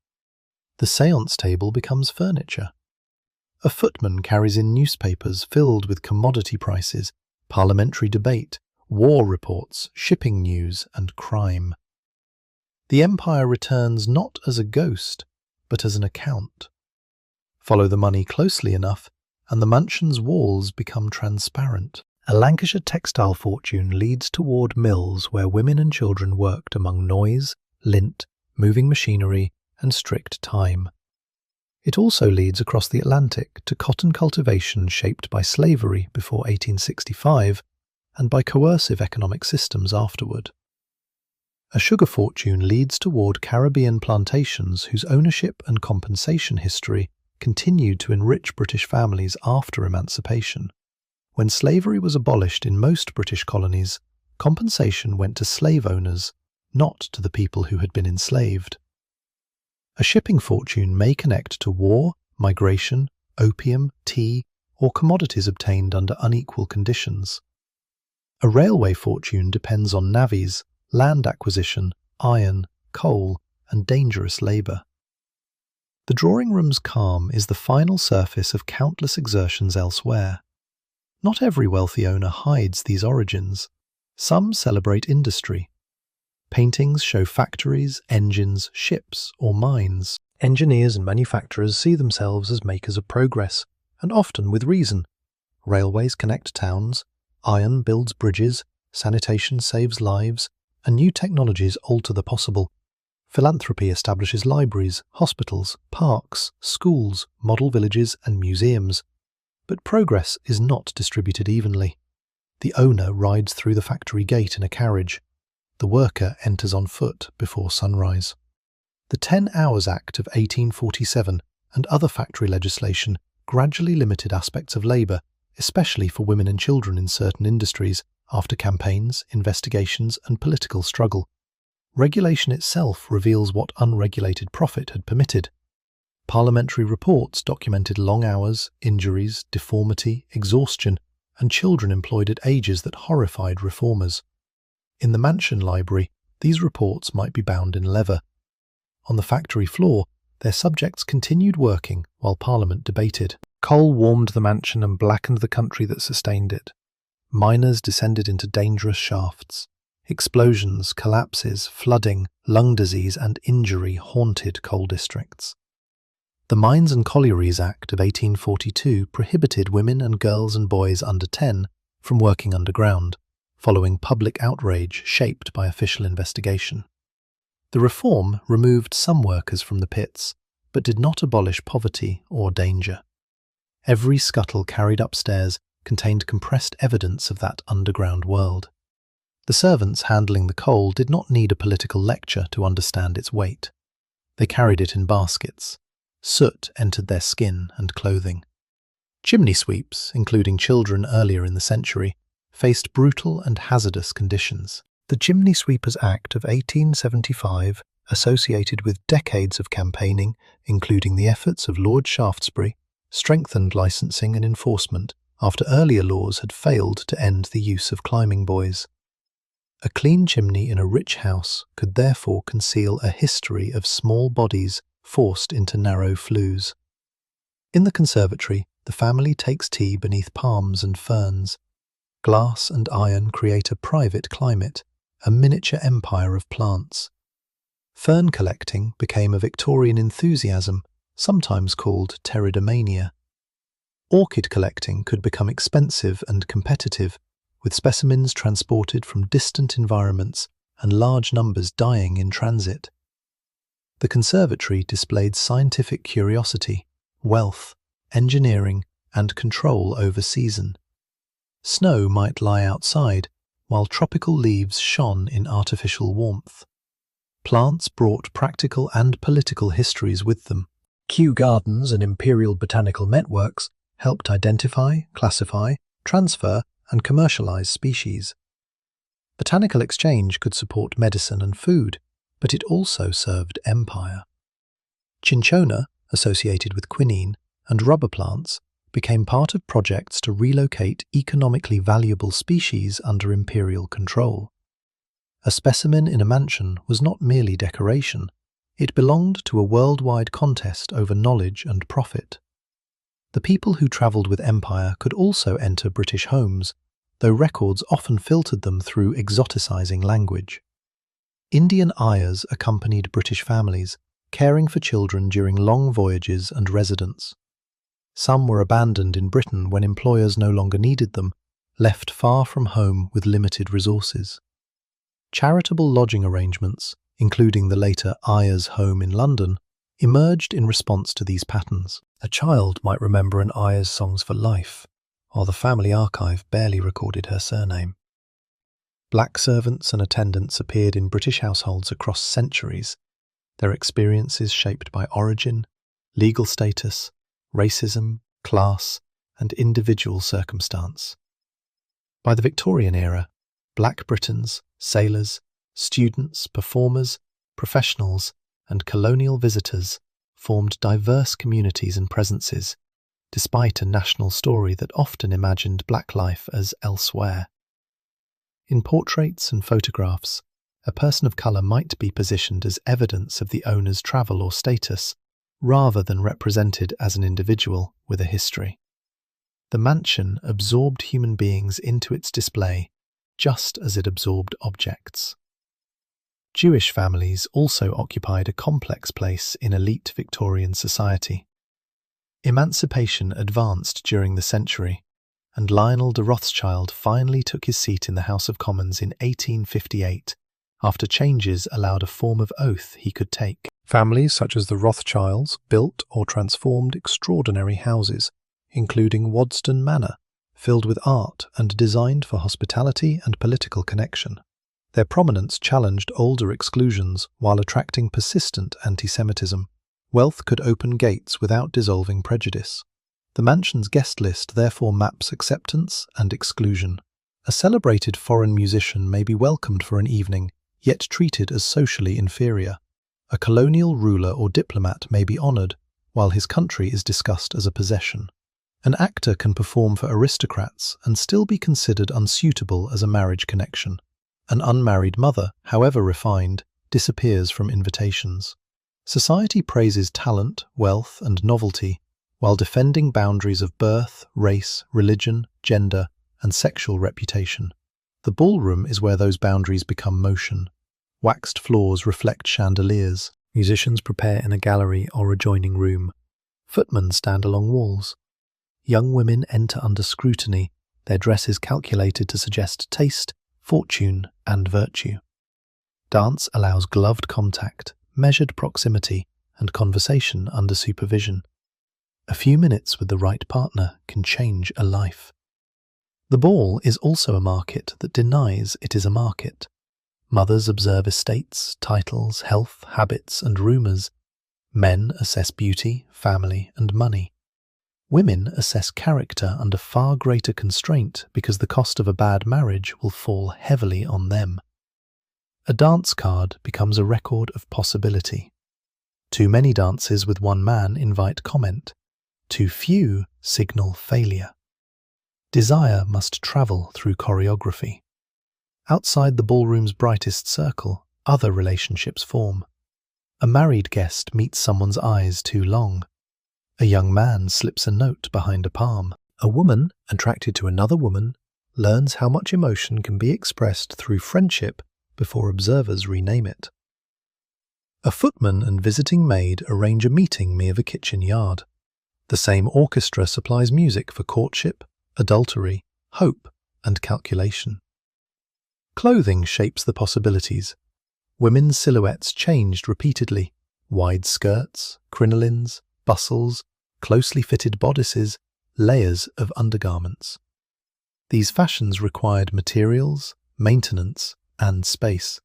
The séance table becomes furniture. A footman carries in newspapers filled with commodity prices, parliamentary debate, war reports, shipping news, and crime. The empire returns not as a ghost, but as an account. Follow the money closely enough, and the mansion's walls become transparent. A Lancashire textile fortune leads toward mills where women and children worked among noise, lint, moving machinery, and strict time. It also leads across the Atlantic to cotton cultivation shaped by slavery before 1865 and by coercive economic systems afterward. A sugar fortune leads toward Caribbean plantations whose ownership and compensation history continued to enrich British families after emancipation. When slavery was abolished in most British colonies, compensation went to slave owners, not to the people who had been enslaved. A shipping fortune may connect to war, migration, opium, tea, or commodities obtained under unequal conditions. A railway fortune depends on navvies, land acquisition, iron, coal, and dangerous labour. The drawing room's calm is the final surface of countless exertions elsewhere. Not every wealthy owner hides these origins. Some celebrate industry. Paintings show factories, engines, ships, or mines. Engineers and manufacturers see themselves as makers of progress, and often with reason. Railways connect towns, iron builds bridges, sanitation saves lives, and new technologies alter the possible. Philanthropy establishes libraries, hospitals, parks, schools, model villages, and museums. But progress is not distributed evenly. The owner rides through the factory gate in a carriage. The worker enters on foot before sunrise. The 10 Hours Act of 1847 and other factory legislation gradually limited aspects of labour, especially for women and children in certain industries, after campaigns, investigations, and political struggle. Regulation itself reveals what unregulated profit had permitted. Parliamentary reports documented long hours, injuries, deformity, exhaustion, and children employed at ages that horrified reformers. In the mansion library, these reports might be bound in leather. On the factory floor, their subjects continued working while Parliament debated. Coal warmed the mansion and blackened the country that sustained it. Miners descended into dangerous shafts. Explosions, collapses, flooding, lung disease, and injury haunted coal districts. The Mines and Collieries Act of 1842 prohibited women and girls and boys under 10 from working underground, following public outrage shaped by official investigation. The reform removed some workers from the pits, but did not abolish poverty or danger. Every scuttle carried upstairs contained compressed evidence of that underground world. The servants handling the coal did not need a political lecture to understand its weight. They carried it in baskets. Soot entered their skin and clothing. Chimney sweeps, including children earlier in the century, faced brutal and hazardous conditions. The Chimney Sweepers Act of 1875, associated with decades of campaigning, including the efforts of Lord Shaftesbury, strengthened licensing and enforcement after earlier laws had failed to end the use of climbing boys. A clean chimney in a rich house could therefore conceal a history of small bodies forced into narrow flues. In the conservatory, the family takes tea beneath palms and ferns. Glass and iron create a private climate, a miniature empire of plants. Fern collecting became a Victorian enthusiasm, sometimes called pteridomania. Orchid collecting could become expensive and competitive, with specimens transported from distant environments and large numbers dying in transit. The conservatory displayed scientific curiosity, wealth, engineering, and control over season. Snow might lie outside, while tropical leaves shone in artificial warmth. Plants brought practical and political histories with them. Kew Gardens and imperial botanical networks helped identify, classify, transfer, and commercialize species. Botanical exchange could support medicine and food, but it also served empire. Cinchona, associated with quinine, and rubber plants, became part of projects to relocate economically valuable species under imperial control. A specimen in a mansion was not merely decoration, it belonged to a worldwide contest over knowledge and profit. The people who travelled with empire could also enter British homes, though records often filtered them through exoticizing language. Indian ayahs accompanied British families, caring for children during long voyages and residence. Some were abandoned in Britain when employers no longer needed them, left far from home with limited resources. Charitable lodging arrangements, including the later Ayah's Home in London, emerged in response to these patterns. A child might remember an Ayah's songs for life, while the family archive barely recorded her surname. Black servants and attendants appeared in British households across centuries, their experiences shaped by origin, legal status, racism, class, and individual circumstance. By the Victorian era, Black Britons, sailors, students, performers, professionals, and colonial visitors formed diverse communities and presences, despite a national story that often imagined black life as elsewhere. In portraits and photographs, a person of colour might be positioned as evidence of the owner's travel or status, rather than represented as an individual with a history. The mansion absorbed human beings into its display, just as it absorbed objects. Jewish families also occupied a complex place in elite Victorian society. Emancipation advanced during the century, and Lionel de Rothschild finally took his seat in the House of Commons in 1858, after changes allowed a form of oath he could take. Families such as the Rothschilds built or transformed extraordinary houses, including Waddesdon Manor, filled with art and designed for hospitality and political connection. Their prominence challenged older exclusions while attracting persistent anti-Semitism. Wealth could open gates without dissolving prejudice. The mansion's guest list therefore maps acceptance and exclusion. A celebrated foreign musician may be welcomed for an evening, yet treated as socially inferior. A colonial ruler or diplomat may be honoured, while his country is discussed as a possession. An actor can perform for aristocrats and still be considered unsuitable as a marriage connection. An unmarried mother, however refined, disappears from invitations. Society praises talent, wealth, and novelty, while defending boundaries of birth, race, religion, gender, and sexual reputation. The ballroom is where those boundaries become motion. Waxed floors reflect chandeliers. Musicians prepare in a gallery or adjoining room. Footmen stand along walls. Young women enter under scrutiny, their dresses calculated to suggest taste, fortune, and virtue. Dance allows gloved contact, measured proximity, and conversation under supervision. A few minutes with the right partner can change a life. The ball is also a market that denies it is a market. Mothers observe estates, titles, health, habits, and rumours. Men assess beauty, family, and money. Women assess character under far greater constraint because the cost of a bad marriage will fall heavily on them. A dance card becomes a record of possibility. Too many dances with one man invite comment. Too few signal failure. Desire must travel through choreography. Outside the ballroom's brightest circle, other relationships form. A married guest meets someone's eyes too long. A young man slips a note behind a palm. A woman, attracted to another woman, learns how much emotion can be expressed through friendship before observers rename it. A footman and visiting maid arrange a meeting near the kitchen yard. The same orchestra supplies music for courtship, adultery, hope, and calculation. Clothing shapes the possibilities. Women's silhouettes changed repeatedly. Wide skirts, crinolines, bustles, closely fitted bodices, layers of undergarments. These fashions required materials, maintenance, and space.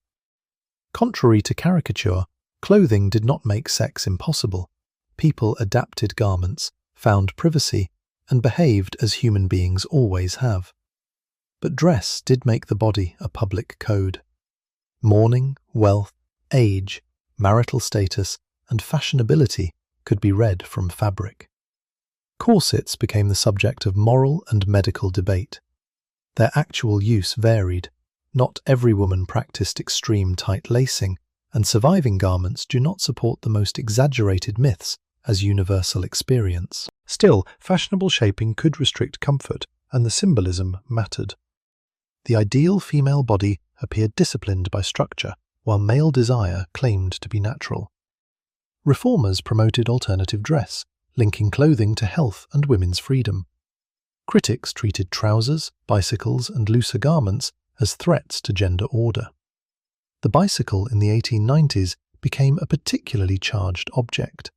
Contrary to caricature, clothing did not make sex impossible. People adapted garments, found privacy, and behaved as human beings always have. But dress did make the body a public code. Mourning, wealth, age, marital status, and fashionability could be read from fabric. Corsets became the subject of moral and medical debate. Their actual use varied. Not every woman practiced extreme tight lacing, and surviving garments do not support the most exaggerated myths as universal experience. Still, fashionable shaping could restrict comfort, and the symbolism mattered. The ideal female body appeared disciplined by structure, while male desire claimed to be natural. Reformers promoted alternative dress, linking clothing to health and women's freedom. Critics treated trousers, bicycles, and looser garments as threats to gender order. The bicycle in the 1890s became a particularly charged object.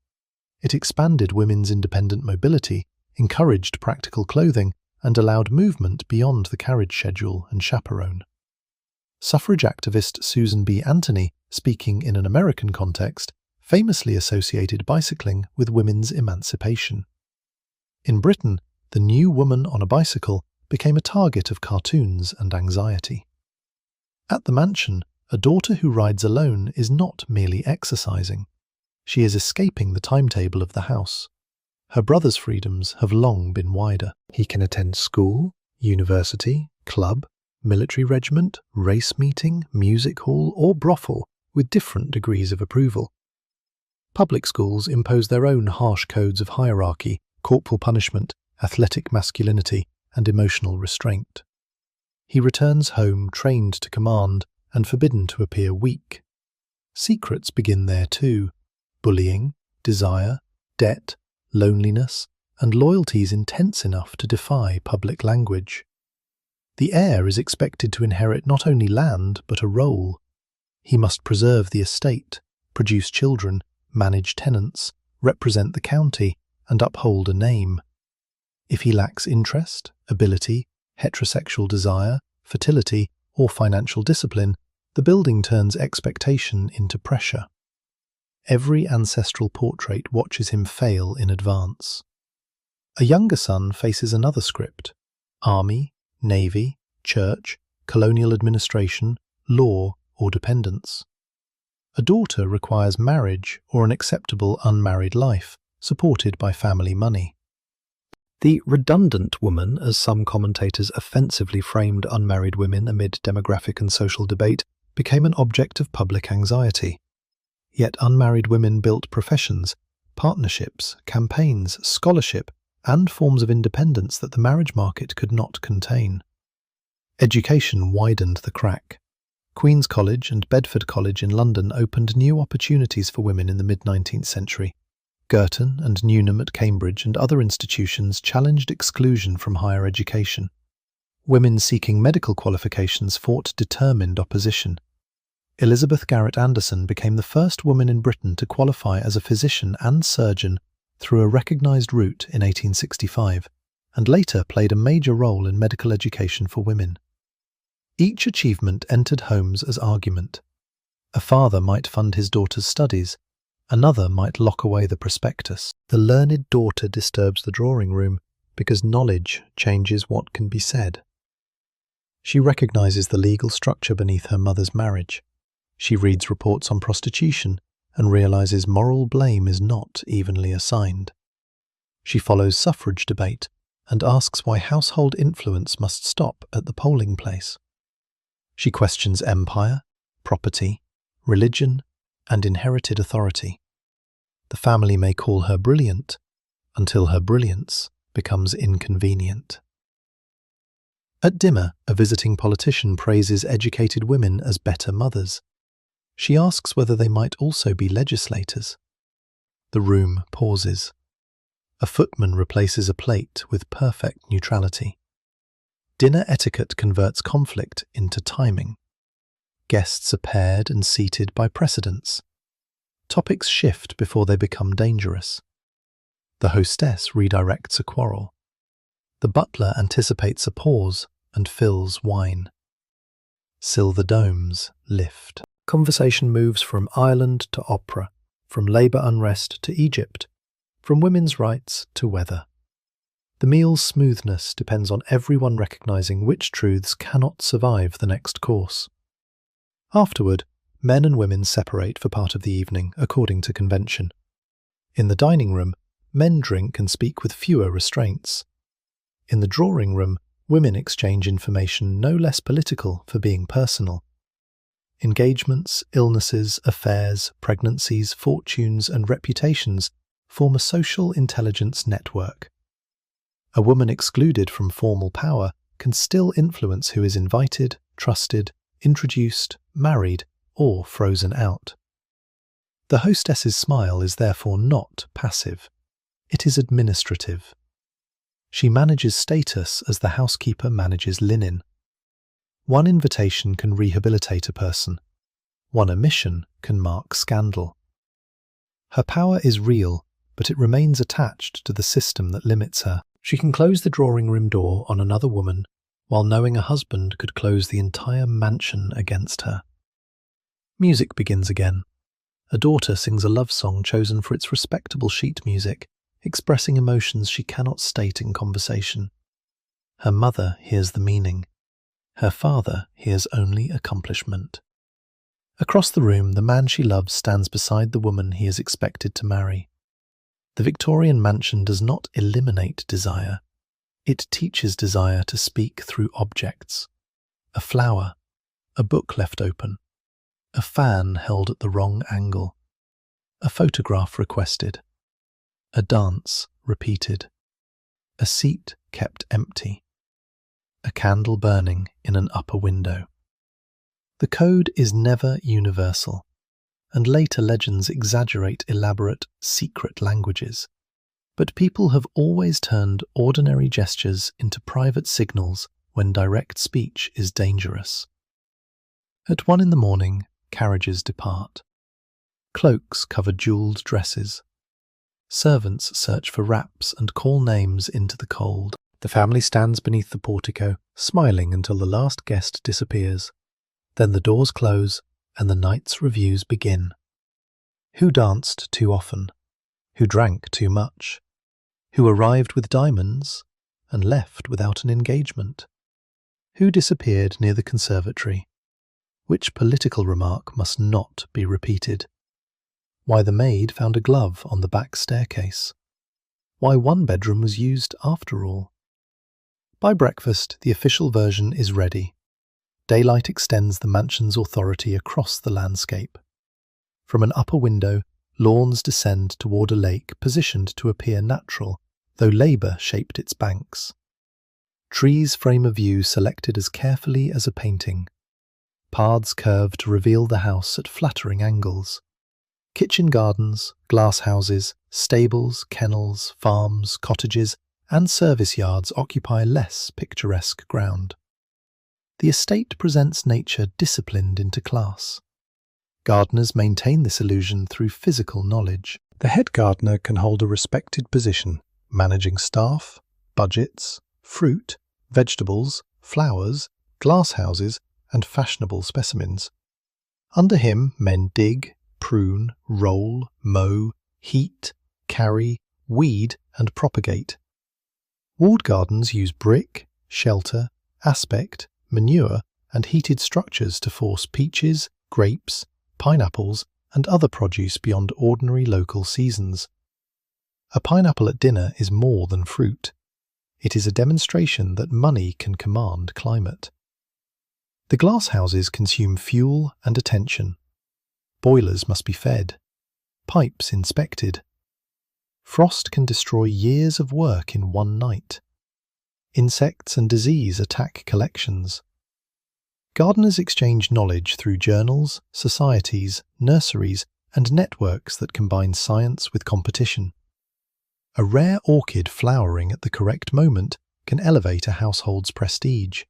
It expanded women's independent mobility, encouraged practical clothing, and allowed movement beyond the carriage schedule and chaperone. Suffrage activist Susan B. Anthony, speaking in an American context, famously associated bicycling with women's emancipation. In Britain, the new woman on a bicycle became a target of cartoons and anxiety. At the mansion, a daughter who rides alone is not merely exercising. She is escaping the timetable of the house. Her brother's freedoms have long been wider. He can attend school, university, club, military regiment, race meeting, music hall, or brothel with different degrees of approval. Public schools impose their own harsh codes of hierarchy, corporal punishment, athletic masculinity, and emotional restraint. He returns home trained to command and forbidden to appear weak. Secrets begin there too. Bullying, desire, debt, loneliness, and loyalties intense enough to defy public language. The heir is expected to inherit not only land but a role. He must preserve the estate, produce children, manage tenants, represent the county, and uphold a name. If he lacks interest, ability, heterosexual desire, fertility, or financial discipline, the building turns expectation into pressure. Every ancestral portrait watches him fail in advance. A younger son faces another script: army, navy, church, colonial administration, law, or dependence. A daughter requires marriage or an acceptable unmarried life, supported by family money. The redundant woman, as some commentators offensively framed unmarried women amid demographic and social debate, became an object of public anxiety. Yet unmarried women built professions, partnerships, campaigns, scholarship, and forms of independence that the marriage market could not contain. Education widened the crack. Queen's College and Bedford College in London opened new opportunities for women in the mid-19th century. Girton and Newnham at Cambridge and other institutions challenged exclusion from higher education. Women seeking medical qualifications fought determined opposition. Elizabeth Garrett Anderson became the first woman in Britain to qualify as a physician and surgeon through a recognised route in 1865, and later played a major role in medical education for women. Each achievement entered homes as argument. A father might fund his daughter's studies, another might lock away the prospectus. The learned daughter disturbs the drawing room because knowledge changes what can be said. She recognises the legal structure beneath her mother's marriage. She reads reports on prostitution and realises moral blame is not evenly assigned. She follows suffrage debate and asks why household influence must stop at the polling place. She questions empire, property, religion, and inherited authority. The family may call her brilliant until her brilliance becomes inconvenient. At dinner, a visiting politician praises educated women as better mothers. She asks whether they might also be legislators. The room pauses. A footman replaces a plate with perfect neutrality. Dinner etiquette converts conflict into timing. Guests are paired and seated by precedence. Topics shift before they become dangerous. The hostess redirects a quarrel. The butler anticipates a pause and fills wine. Silver domes lift. Conversation moves from Ireland to opera, from labour unrest to Egypt, from women's rights to weather. The meal's smoothness depends on everyone recognising which truths cannot survive the next course. Afterward, men and women separate for part of the evening according to convention. In the dining room, men drink and speak with fewer restraints. In the drawing room, women exchange information no less political for being personal. Engagements, illnesses, affairs, pregnancies, fortunes, and reputations form a social intelligence network. A woman excluded from formal power can still influence who is invited, trusted, introduced, married, or frozen out. The hostess's smile is therefore not passive. It is administrative. She manages status as the housekeeper manages linen. One invitation can rehabilitate a person. One omission can mark scandal. Her power is real, but it remains attached to the system that limits her. She can close the drawing room door on another woman, while knowing a husband could close the entire mansion against her. Music begins again. A daughter sings a love song chosen for its respectable sheet music, expressing emotions she cannot state in conversation. Her mother hears the meaning. Her father hears only accomplishment. Across the room, the man she loves stands beside the woman he is expected to marry. The Victorian mansion does not eliminate desire. It teaches desire to speak through objects. A flower, a book left open, a fan held at the wrong angle, a photograph requested, a dance repeated, a seat kept empty, a candle burning in an upper window. The code is never universal, and later legends exaggerate elaborate, secret languages. But people have always turned ordinary gestures into private signals when direct speech is dangerous. At 1 a.m, carriages depart. Cloaks cover jewelled dresses. Servants search for wraps and call names into the cold. The family stands beneath the portico, smiling until the last guest disappears. Then the doors close and the night's reviews begin. Who danced too often? Who drank too much? Who arrived with diamonds and left without an engagement? Who disappeared near the conservatory? Which political remark must not be repeated? Why the maid found a glove on the back staircase? Why one bedroom was used after all? By breakfast, the official version is ready. Daylight extends the mansion's authority across the landscape. From an upper window, lawns descend toward a lake positioned to appear natural, though labour shaped its banks. Trees frame a view selected as carefully as a painting. Paths curve to reveal the house at flattering angles. Kitchen gardens, glass houses, stables, kennels, farms, cottages, and service yards occupy less picturesque ground. The estate presents nature disciplined into class. Gardeners maintain this illusion through physical knowledge. The head gardener can hold a respected position, managing staff, budgets, fruit, vegetables, flowers, glass houses, and fashionable specimens. Under him, men dig, prune, roll, mow, heat, carry, weed, and propagate. Walled gardens use brick, shelter, aspect, manure, and heated structures to force peaches, grapes, pineapples, and other produce beyond ordinary local seasons. A pineapple at dinner is more than fruit. It is a demonstration that money can command climate. The glass houses consume fuel and attention. Boilers must be fed, pipes inspected. Frost can destroy years of work in one night. Insects and disease attack collections. Gardeners exchange knowledge through journals, societies, nurseries, and networks that combine science with competition. A rare orchid flowering at the correct moment can elevate a household's prestige.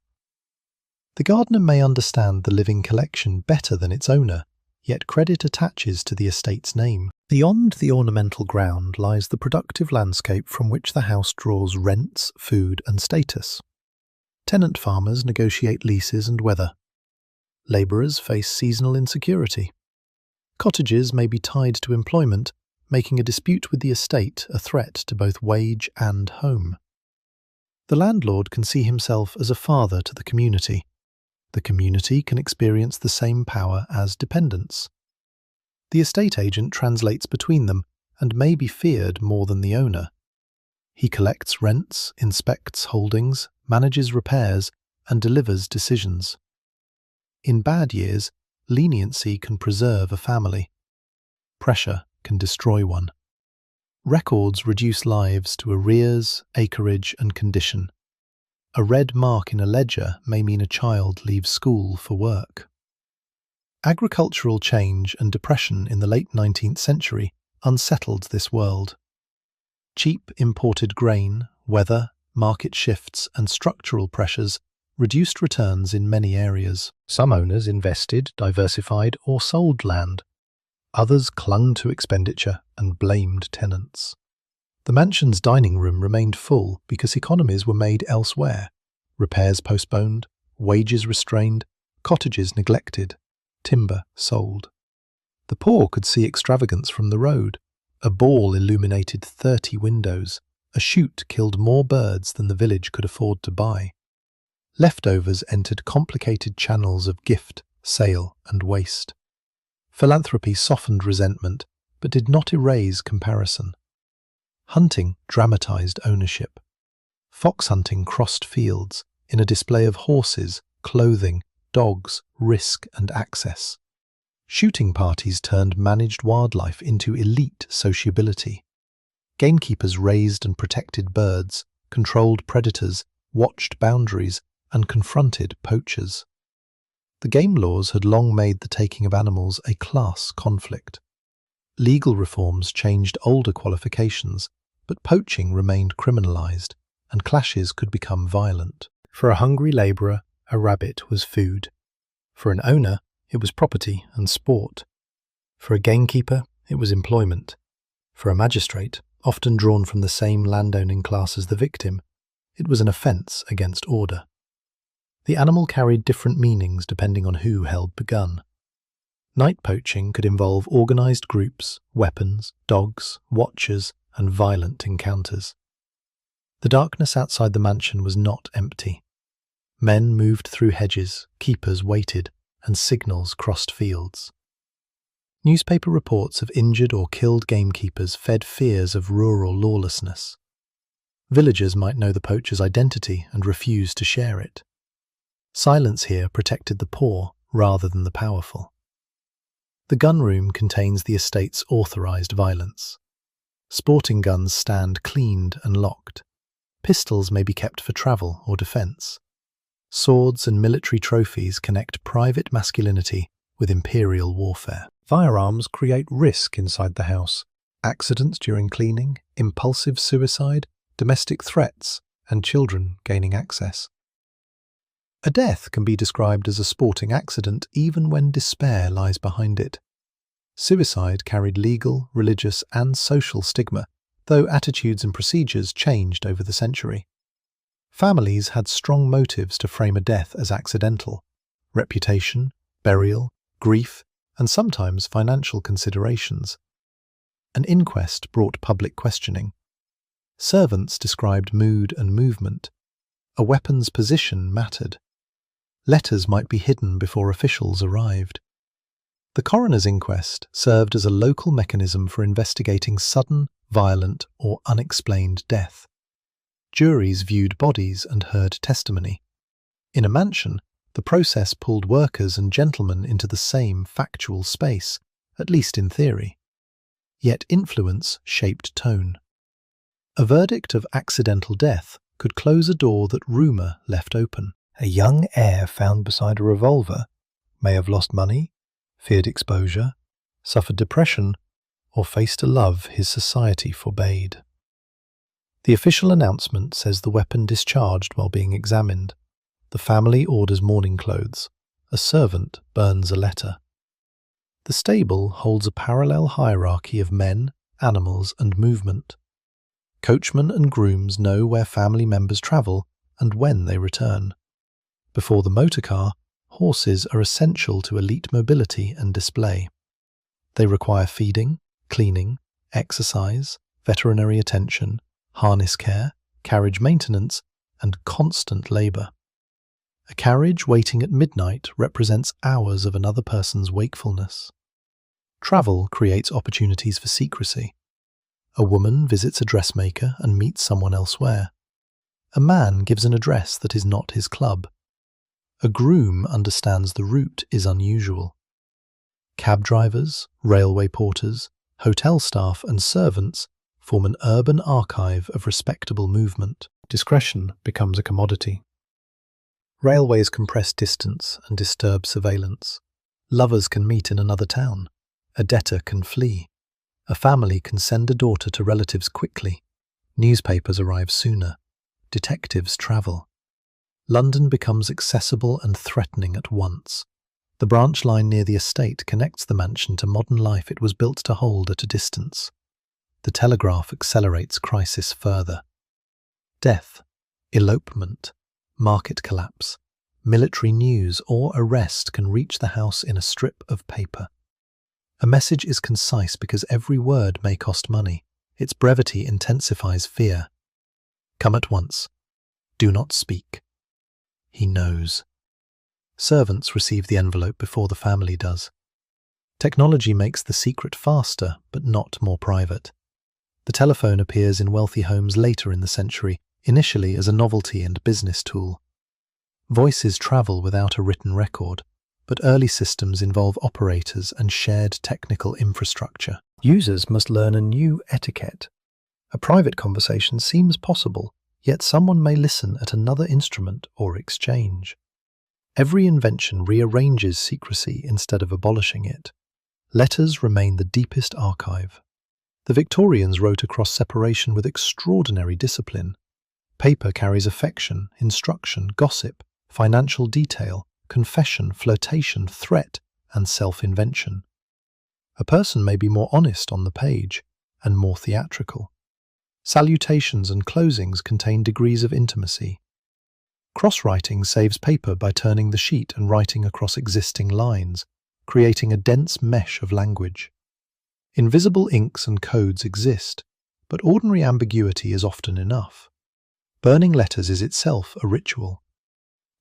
The gardener may understand the living collection better than its owner, yet credit attaches to the estate's name. Beyond the ornamental ground lies the productive landscape from which the house draws rents, food, and status. Tenant farmers negotiate leases and weather. Labourers face seasonal insecurity. Cottages may be tied to employment, making a dispute with the estate a threat to both wage and home. The landlord can see himself as a father to the community. The community can experience the same power as dependents. The estate agent translates between them and may be feared more than the owner. He collects rents, inspects holdings, manages repairs, and delivers decisions. In bad years, leniency can preserve a family. Pressure can destroy one. Records reduce lives to arrears, acreage, and condition. A red mark in a ledger may mean a child leaves school for work. Agricultural change and depression in the late 19th century unsettled this world. Cheap imported grain, weather, market shifts, and structural pressures reduced returns in many areas. Some owners invested, diversified, or sold land. Others clung to expenditure and blamed tenants. The mansion's dining room remained full because economies were made elsewhere. Repairs postponed, wages restrained, cottages neglected, timber sold. The poor could see extravagance from the road. A ball illuminated 30 windows. A shoot killed more birds than the village could afford to buy. Leftovers entered complicated channels of gift, sale, and waste. Philanthropy softened resentment, but did not erase comparison. Hunting dramatized ownership. Fox hunting crossed fields in a display of horses, clothing, dogs, risk, and access. Shooting parties turned managed wildlife into elite sociability. Gamekeepers raised and protected birds, controlled predators, watched boundaries, and confronted poachers. The game laws had long made the taking of animals a class conflict. Legal reforms changed older qualifications, but poaching remained criminalized, and clashes could become violent. For a hungry labourer, a rabbit was food. For an owner, it was property and sport. For a gamekeeper, it was employment. For a magistrate, often drawn from the same landowning class as the victim, it was an offence against order. The animal carried different meanings depending on who held the gun. Night poaching could involve organised groups, weapons, dogs, watchers, and violent encounters. The darkness outside the mansion was not empty. Men moved through hedges, keepers waited, and signals crossed fields. Newspaper reports of injured or killed gamekeepers fed fears of rural lawlessness. Villagers might know the poacher's identity and refuse to share it. Silence here protected the poor rather than the powerful. The gun room contains the estate's authorized violence. Sporting guns stand cleaned and locked. Pistols may be kept for travel or defense. Swords and military trophies connect private masculinity with imperial warfare. Firearms create risk inside the house. Accidents during cleaning, impulsive suicide, domestic threats, and children gaining access. A death can be described as a sporting accident even when despair lies behind it. Suicide carried legal, religious, and social stigma, though attitudes and procedures changed over the century. Families had strong motives to frame a death as accidental: reputation, burial, grief, and sometimes financial considerations. An inquest brought public questioning. Servants described mood and movement. A weapon's position mattered. Letters might be hidden before officials arrived. The coroner's inquest served as a local mechanism for investigating sudden, violent, or unexplained death. Juries viewed bodies and heard testimony. In a mansion, the process pulled workers and gentlemen into the same factual space, at least in theory. Yet influence shaped tone. A verdict of accidental death could close a door that rumour left open. A young heir found beside a revolver may have lost money, feared exposure, suffered depression, or faced a love his society forbade. The official announcement says the weapon discharged while being examined. The family orders mourning clothes. A servant burns a letter. The stable holds a parallel hierarchy of men, animals, and movement. Coachmen and grooms know where family members travel and when they return. Before the motorcar, horses are essential to elite mobility and display. They require feeding, cleaning, exercise, veterinary attention, harness care, carriage maintenance, and constant labour. A carriage waiting at midnight represents hours of another person's wakefulness. Travel creates opportunities for secrecy. A woman visits a dressmaker and meets someone elsewhere. A man gives an address that is not his club. A groom understands the route is unusual. Cab drivers, railway porters, hotel staff, and servants form an urban archive of respectable movement. Discretion becomes a commodity. Railways compress distance and disturb surveillance. Lovers can meet in another town. A debtor can flee. A family can send a daughter to relatives quickly. Newspapers arrive sooner. Detectives travel. London becomes accessible and threatening at once. The branch line near the estate connects the mansion to modern life it was built to hold at a distance. The telegraph accelerates crisis further. Death, elopement, market collapse, military news, or arrest can reach the house in a strip of paper. A message is concise because every word may cost money. Its brevity intensifies fear. Come at once. Do not speak. He knows. Servants receive the envelope before the family does. Technology makes the secret faster, but not more private. The telephone appears in wealthy homes later in the century, initially as a novelty and business tool. Voices travel without a written record, but early systems involve operators and shared technical infrastructure. Users must learn a new etiquette. A private conversation seems possible, yet someone may listen at another instrument or exchange. Every invention rearranges secrecy instead of abolishing it. Letters remain the deepest archive. The Victorians wrote across separation with extraordinary discipline. Paper carries affection, instruction, gossip, financial detail, confession, flirtation, threat, and self-invention. A person may be more honest on the page and more theatrical. Salutations and closings contain degrees of intimacy. Cross-writing saves paper by turning the sheet and writing across existing lines, creating a dense mesh of language. Invisible inks and codes exist, but ordinary ambiguity is often enough. Burning letters is itself a ritual.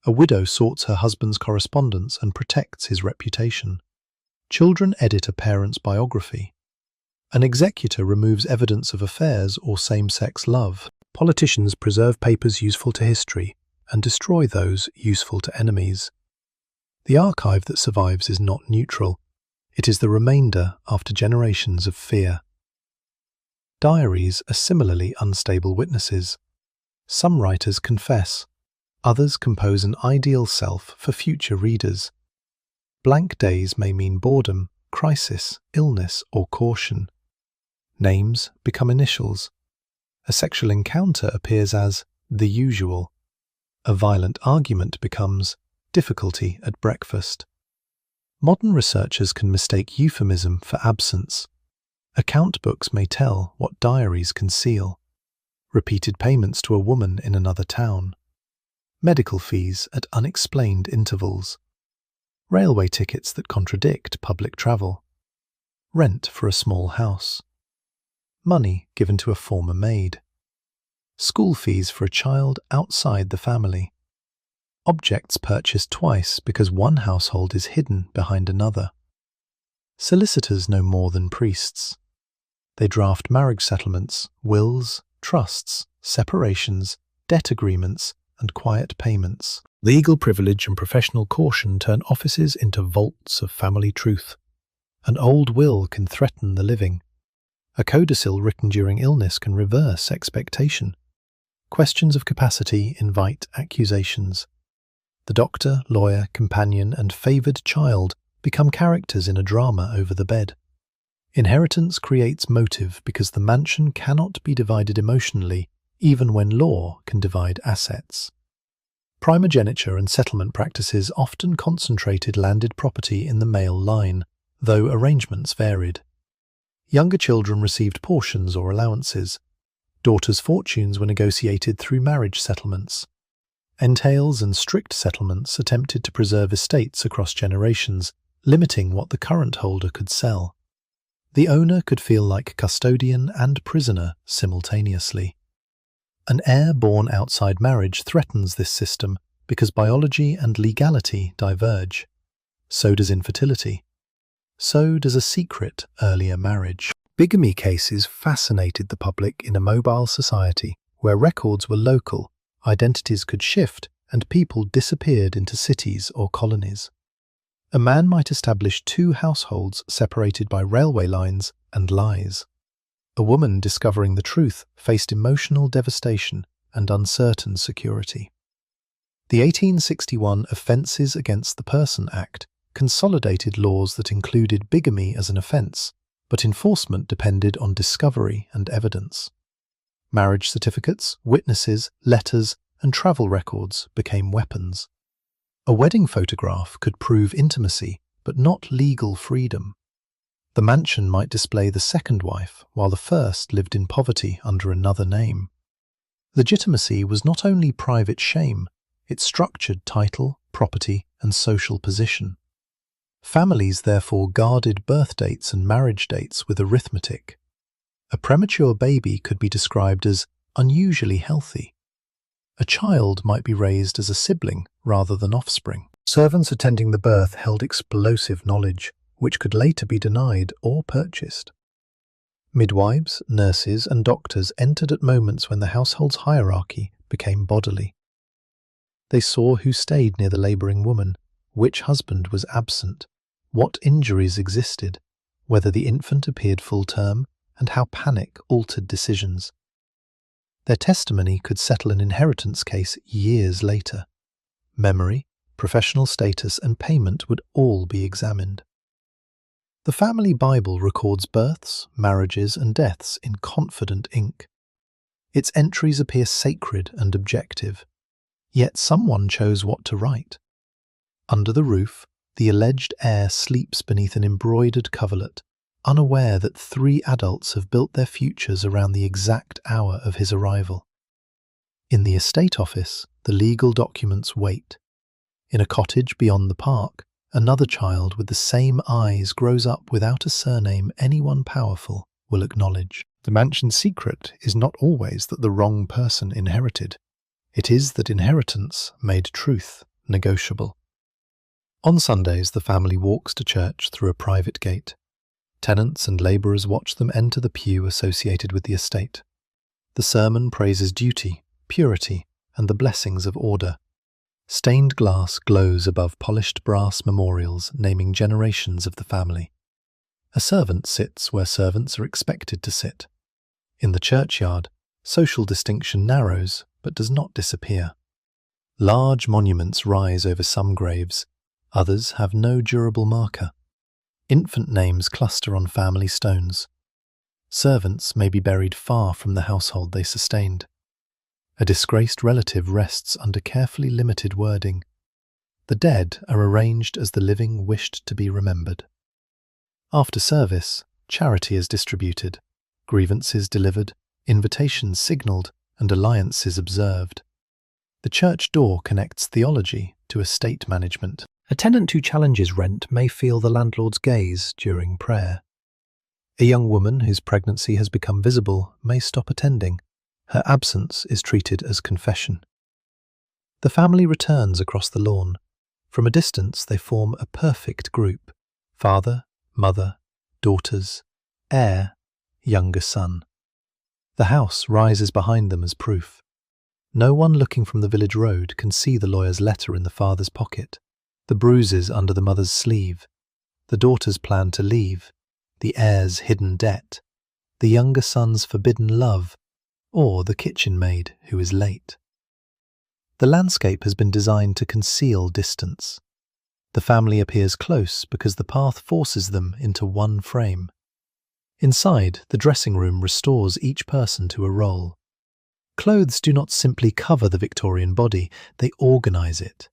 A widow sorts her husband's correspondence and protects his reputation. Children edit a parent's biography. An executor removes evidence of affairs or same-sex love. Politicians preserve papers useful to history and destroy those useful to enemies. The archive that survives is not neutral. It is the remainder after generations of fear. Diaries are similarly unstable witnesses. Some writers confess, others compose an ideal self for future readers. Blank days may mean boredom, crisis, illness, or caution. Names become initials. A sexual encounter appears as the usual. A violent argument becomes difficulty at breakfast. Modern researchers can mistake euphemism for absence. Account books may tell what diaries conceal. Repeated payments to a woman in another town. Medical fees at unexplained intervals. Railway tickets that contradict public travel. Rent for a small house. Money given to a former maid. School fees for a child outside the family. Objects purchased twice because one household is hidden behind another. Solicitors know more than priests. They draft marriage settlements, wills, trusts, separations, debt agreements, and quiet payments. Legal privilege and professional caution turn offices into vaults of family truth. An old will can threaten the living. A codicil written during illness can reverse expectation. Questions of capacity invite accusations. The doctor, lawyer, companion, and favoured child become characters in a drama over the bed. Inheritance creates motive because the mansion cannot be divided emotionally, even when law can divide assets. Primogeniture and settlement practices often concentrated landed property in the male line, though arrangements varied. Younger children received portions or allowances. Daughters' fortunes were negotiated through marriage settlements. Entails and strict settlements attempted to preserve estates across generations, limiting what the current holder could sell. The owner could feel like custodian and prisoner simultaneously. An heir born outside marriage threatens this system because biology and legality diverge. So does infertility. So does a secret earlier marriage. Bigamy cases fascinated the public in a mobile society where records were local, identities could shift, and people disappeared into cities or colonies. A man might establish two households separated by railway lines and lies. A woman discovering the truth faced emotional devastation and uncertain security. The 1861 Offences Against the Person Act consolidated laws that included bigamy as an offence, but enforcement depended on discovery and evidence. Marriage certificates, witnesses, letters, and travel records became weapons. A wedding photograph could prove intimacy, but not legal freedom. The mansion might display the second wife, while the first lived in poverty under another name. Legitimacy was not only private shame, it structured title, property, and social position. Families therefore guarded birth dates and marriage dates with arithmetic. A premature baby could be described as unusually healthy. A child might be raised as a sibling rather than offspring. Servants attending the birth held explosive knowledge, which could later be denied or purchased. Midwives, nurses, and doctors entered at moments when the household's hierarchy became bodily. They saw who stayed near the labouring woman, which husband was absent, what injuries existed, whether the infant appeared full term, and how panic altered decisions. Their testimony could settle an inheritance case years later. Memory, professional status, and payment would all be examined. The family Bible records births, marriages, and deaths in confident ink. Its entries appear sacred and objective, yet someone chose what to write. Under the roof, the alleged heir sleeps beneath an embroidered coverlet, unaware that 3 adults have built their futures around the exact hour of his arrival. In the estate office, the legal documents wait. In a cottage beyond the park, another child with the same eyes grows up without a surname anyone powerful will acknowledge. The mansion's secret is not always that the wrong person inherited. It is that inheritance made truth negotiable. On Sundays, the family walks to church through a private gate. Tenants and labourers watch them enter the pew associated with the estate. The sermon praises duty, purity, and the blessings of order. Stained glass glows above polished brass memorials naming generations of the family. A servant sits where servants are expected to sit. In the churchyard, social distinction narrows but does not disappear. Large monuments rise over some graves, others have no durable marker. Infant names cluster on family stones. Servants may be buried far from the household they sustained. A disgraced relative rests under carefully limited wording. The dead are arranged as the living wished to be remembered. After service, charity is distributed, grievances delivered, invitations signalled, and alliances observed. The church door connects theology to estate management. A tenant who challenges rent may feel the landlord's gaze during prayer. A young woman whose pregnancy has become visible may stop attending. Her absence is treated as confession. The family returns across the lawn. From a distance, they form a perfect group: father, mother, daughters, heir, younger son. The house rises behind them as proof. No one looking from the village road can see the lawyer's letter in the father's pocket, the bruises under the mother's sleeve, the daughter's plan to leave, the heir's hidden debt, the younger son's forbidden love, or the kitchen maid who is late. The landscape has been designed to conceal distance. The family appears close because the path forces them into one frame. Inside, the dressing room restores each person to a role. Clothes do not simply cover the Victorian body, they organise it.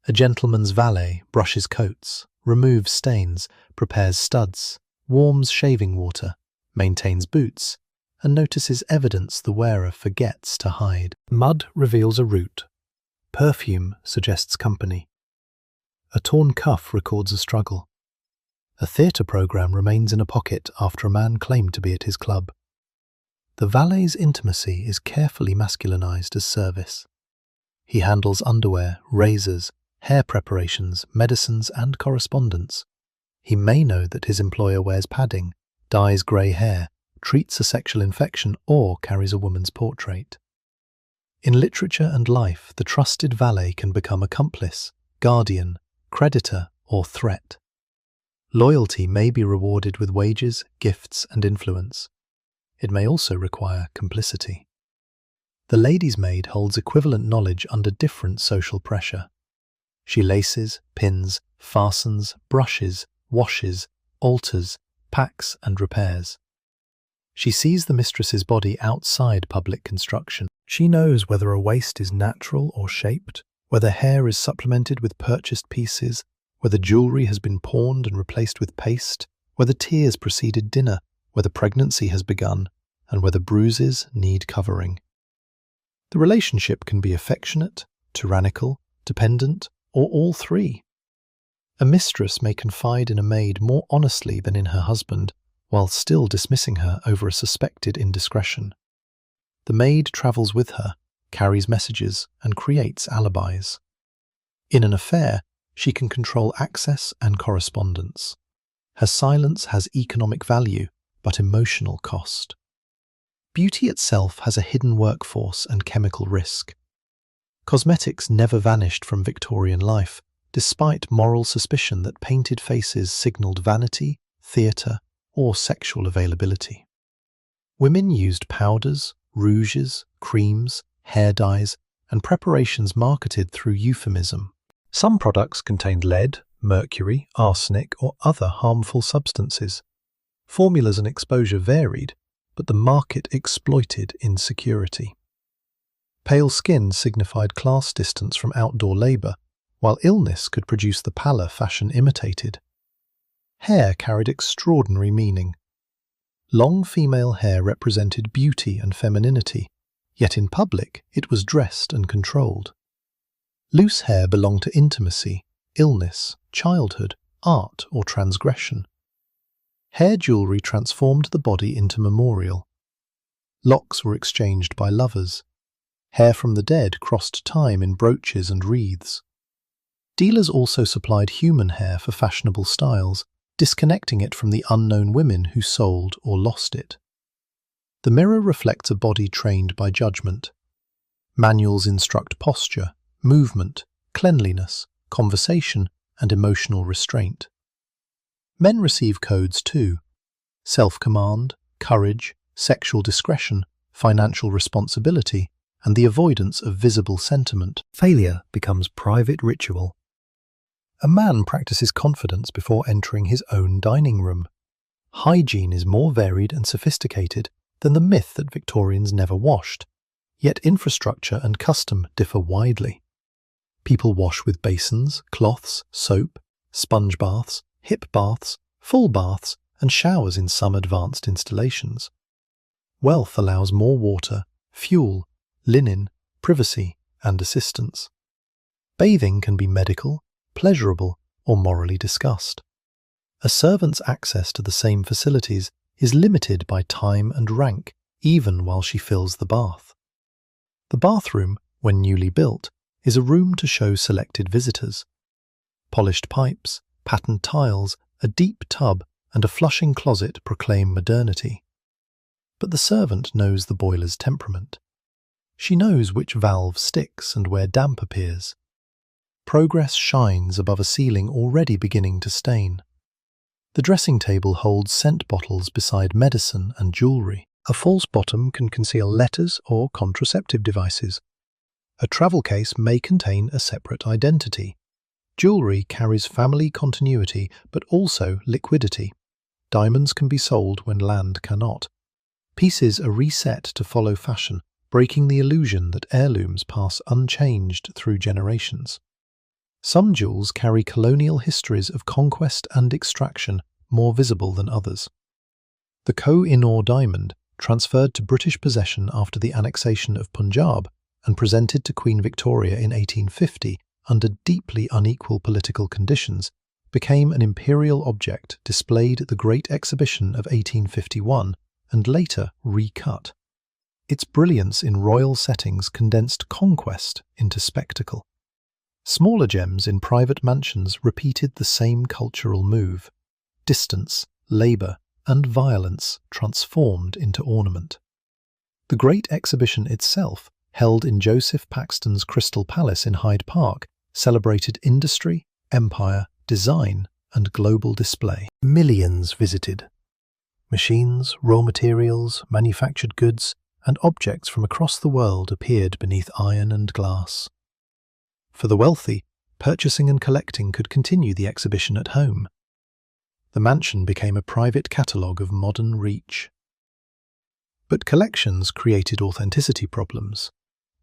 A gentleman's valet brushes coats, removes stains, prepares studs, warms shaving water, maintains boots, and notices evidence the wearer forgets to hide. Mud reveals a root. Perfume suggests company. A torn cuff records a struggle. A theatre programme remains in a pocket after a man claimed to be at his club. The valet's intimacy is carefully masculinized as service. He handles underwear, razors, hair preparations, medicines, and correspondence. He may know that his employer wears padding, dyes grey hair, treats a sexual infection, or carries a woman's portrait. In literature and life, the trusted valet can become accomplice, guardian, creditor, or threat. Loyalty may be rewarded with wages, gifts, and influence. It may also require complicity. The lady's maid holds equivalent knowledge under different social pressure. She laces, pins, fastens, brushes, washes, alters, packs, and repairs. She sees the mistress's body outside public construction. She knows whether a waist is natural or shaped, whether hair is supplemented with purchased pieces, whether jewellery has been pawned and replaced with paste, whether tears preceded dinner, whether pregnancy has begun, and whether bruises need covering. The relationship can be affectionate, tyrannical, dependent, or all three. A mistress may confide in a maid more honestly than in her husband, while still dismissing her over a suspected indiscretion. The maid travels with her, carries messages, and creates alibis. In an affair, she can control access and correspondence. Her silence has economic value, but emotional cost. Beauty itself has a hidden workforce and chemical risk. Cosmetics never vanished from Victorian life, despite moral suspicion that painted faces signalled vanity, theatre, or sexual availability. Women used powders, rouges, creams, hair dyes, and preparations marketed through euphemism. Some products contained lead, mercury, arsenic, or other harmful substances. Formulas and exposure varied, but the market exploited insecurity. Pale skin signified class distance from outdoor labour, while illness could produce the pallor fashion imitated. Hair carried extraordinary meaning. Long female hair represented beauty and femininity, yet in public it was dressed and controlled. Loose hair belonged to intimacy, illness, childhood, art, or transgression. Hair jewellery transformed the body into memorial. Locks were exchanged by lovers. Hair from the dead crossed time in brooches and wreaths. Dealers also supplied human hair for fashionable styles, disconnecting it from the unknown women who sold or lost it. The mirror reflects a body trained by judgment. Manuals instruct posture, movement, cleanliness, conversation, and emotional restraint. Men receive codes too: self-command, courage, sexual discretion, financial responsibility, and the avoidance of visible sentiment. Failure becomes private ritual. A man practices confidence before entering his own dining room. Hygiene is more varied and sophisticated than the myth that Victorians never washed, yet infrastructure and custom differ widely. People wash with basins, cloths, soap, sponge baths, hip baths, full baths, and showers in some advanced installations. Wealth allows more water, fuel, linen, privacy, and assistance. Bathing can be medical, pleasurable, or morally discussed. A servant's access to the same facilities is limited by time and rank, even while she fills the bath. The bathroom, when newly built, is a room to show selected visitors. Polished pipes, patterned tiles, a deep tub, and a flushing closet proclaim modernity. But the servant knows the boiler's temperament. She knows which valve sticks and where damp appears. Progress shines above a ceiling already beginning to stain. The dressing table holds scent bottles beside medicine and jewellery. A false bottom can conceal letters or contraceptive devices. A travel case may contain a separate identity. Jewellery carries family continuity but also liquidity. Diamonds can be sold when land cannot. Pieces are reset to follow fashion, breaking the illusion that heirlooms pass unchanged through generations. Some jewels carry colonial histories of conquest and extraction more visible than others. The Koh-i-Noor diamond, transferred to British possession after the annexation of Punjab and presented to Queen Victoria in 1850 under deeply unequal political conditions, became an imperial object displayed at the Great Exhibition of 1851 and later recut. Its brilliance in royal settings condensed conquest into spectacle. Smaller gems in private mansions repeated the same cultural move. Distance, labour, and violence transformed into ornament. The Great Exhibition itself, held in Joseph Paxton's Crystal Palace in Hyde Park, celebrated industry, empire, design, and global display. Millions visited. Machines, raw materials, manufactured goods, and objects from across the world appeared beneath iron and glass. For the wealthy, purchasing and collecting could continue the exhibition at home. The mansion became a private catalogue of modern reach. But collections created authenticity problems.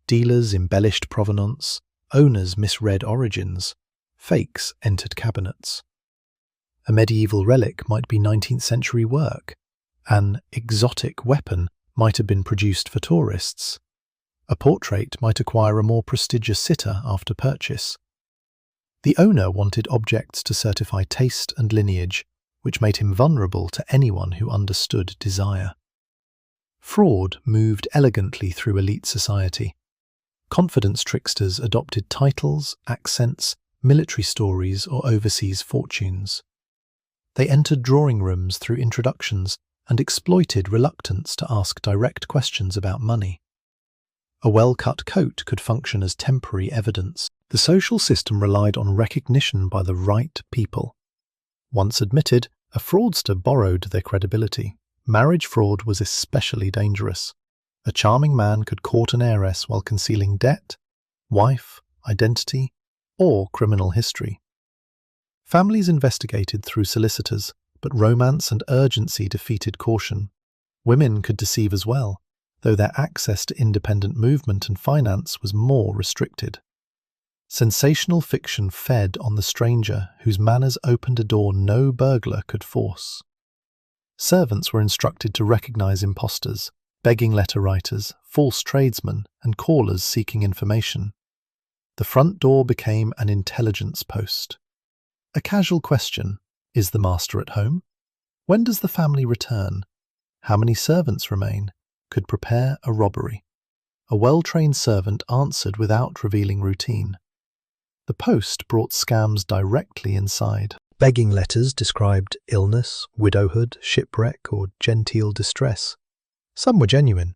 Dealers embellished provenance, owners misread origins, fakes entered cabinets. A medieval relic might be 19th century work. An exotic weapon might have been produced for tourists. A portrait might acquire a more prestigious sitter after purchase. The owner wanted objects to certify taste and lineage, which made him vulnerable to anyone who understood desire. Fraud moved elegantly through elite society. Confidence tricksters adopted titles, accents, military stories, or overseas fortunes. They entered drawing rooms through introductions and exploited reluctance to ask direct questions about money. A well-cut coat could function as temporary evidence. The social system relied on recognition by the right people. Once admitted, a fraudster borrowed their credibility. Marriage fraud was especially dangerous. A charming man could court an heiress while concealing debt, wife, identity, or criminal history. Families investigated through solicitors, but romance and urgency defeated caution. Women could deceive as well, though their access to independent movement and finance was more restricted. Sensational fiction fed on the stranger whose manners opened a door no burglar could force. Servants were instructed to recognize impostors, begging letter writers, false tradesmen, and callers seeking information. The front door became an intelligence post. A casual question: is the master at home? When does the family return? How many servants remain? Could prepare a robbery. A well-trained servant answered without revealing routine. The post brought scams directly inside. Begging letters described illness, widowhood, shipwreck, or genteel distress. Some were genuine,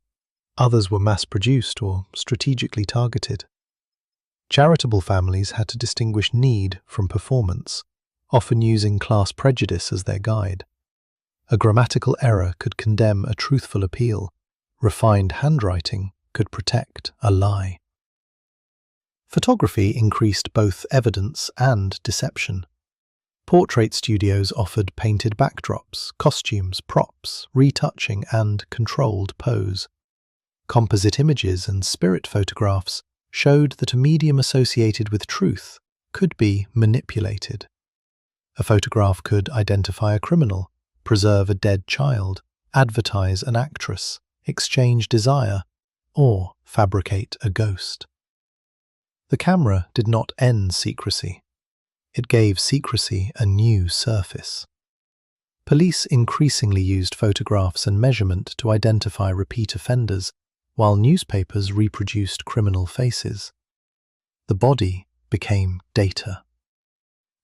others were mass-produced or strategically targeted. Charitable families had to distinguish need from performance, often using class prejudice as their guide. A grammatical error could condemn a truthful appeal. Refined handwriting could protect a lie. Photography increased both evidence and deception. Portrait studios offered painted backdrops, costumes, props, retouching, and controlled pose. Composite images and spirit photographs showed that a medium associated with truth could be manipulated. A photograph could identify a criminal, preserve a dead child, advertise an actress, exchange desire, or fabricate a ghost. The camera did not end secrecy. It gave secrecy a new surface. Police increasingly used photographs and measurement to identify repeat offenders, while newspapers reproduced criminal faces. The body became data.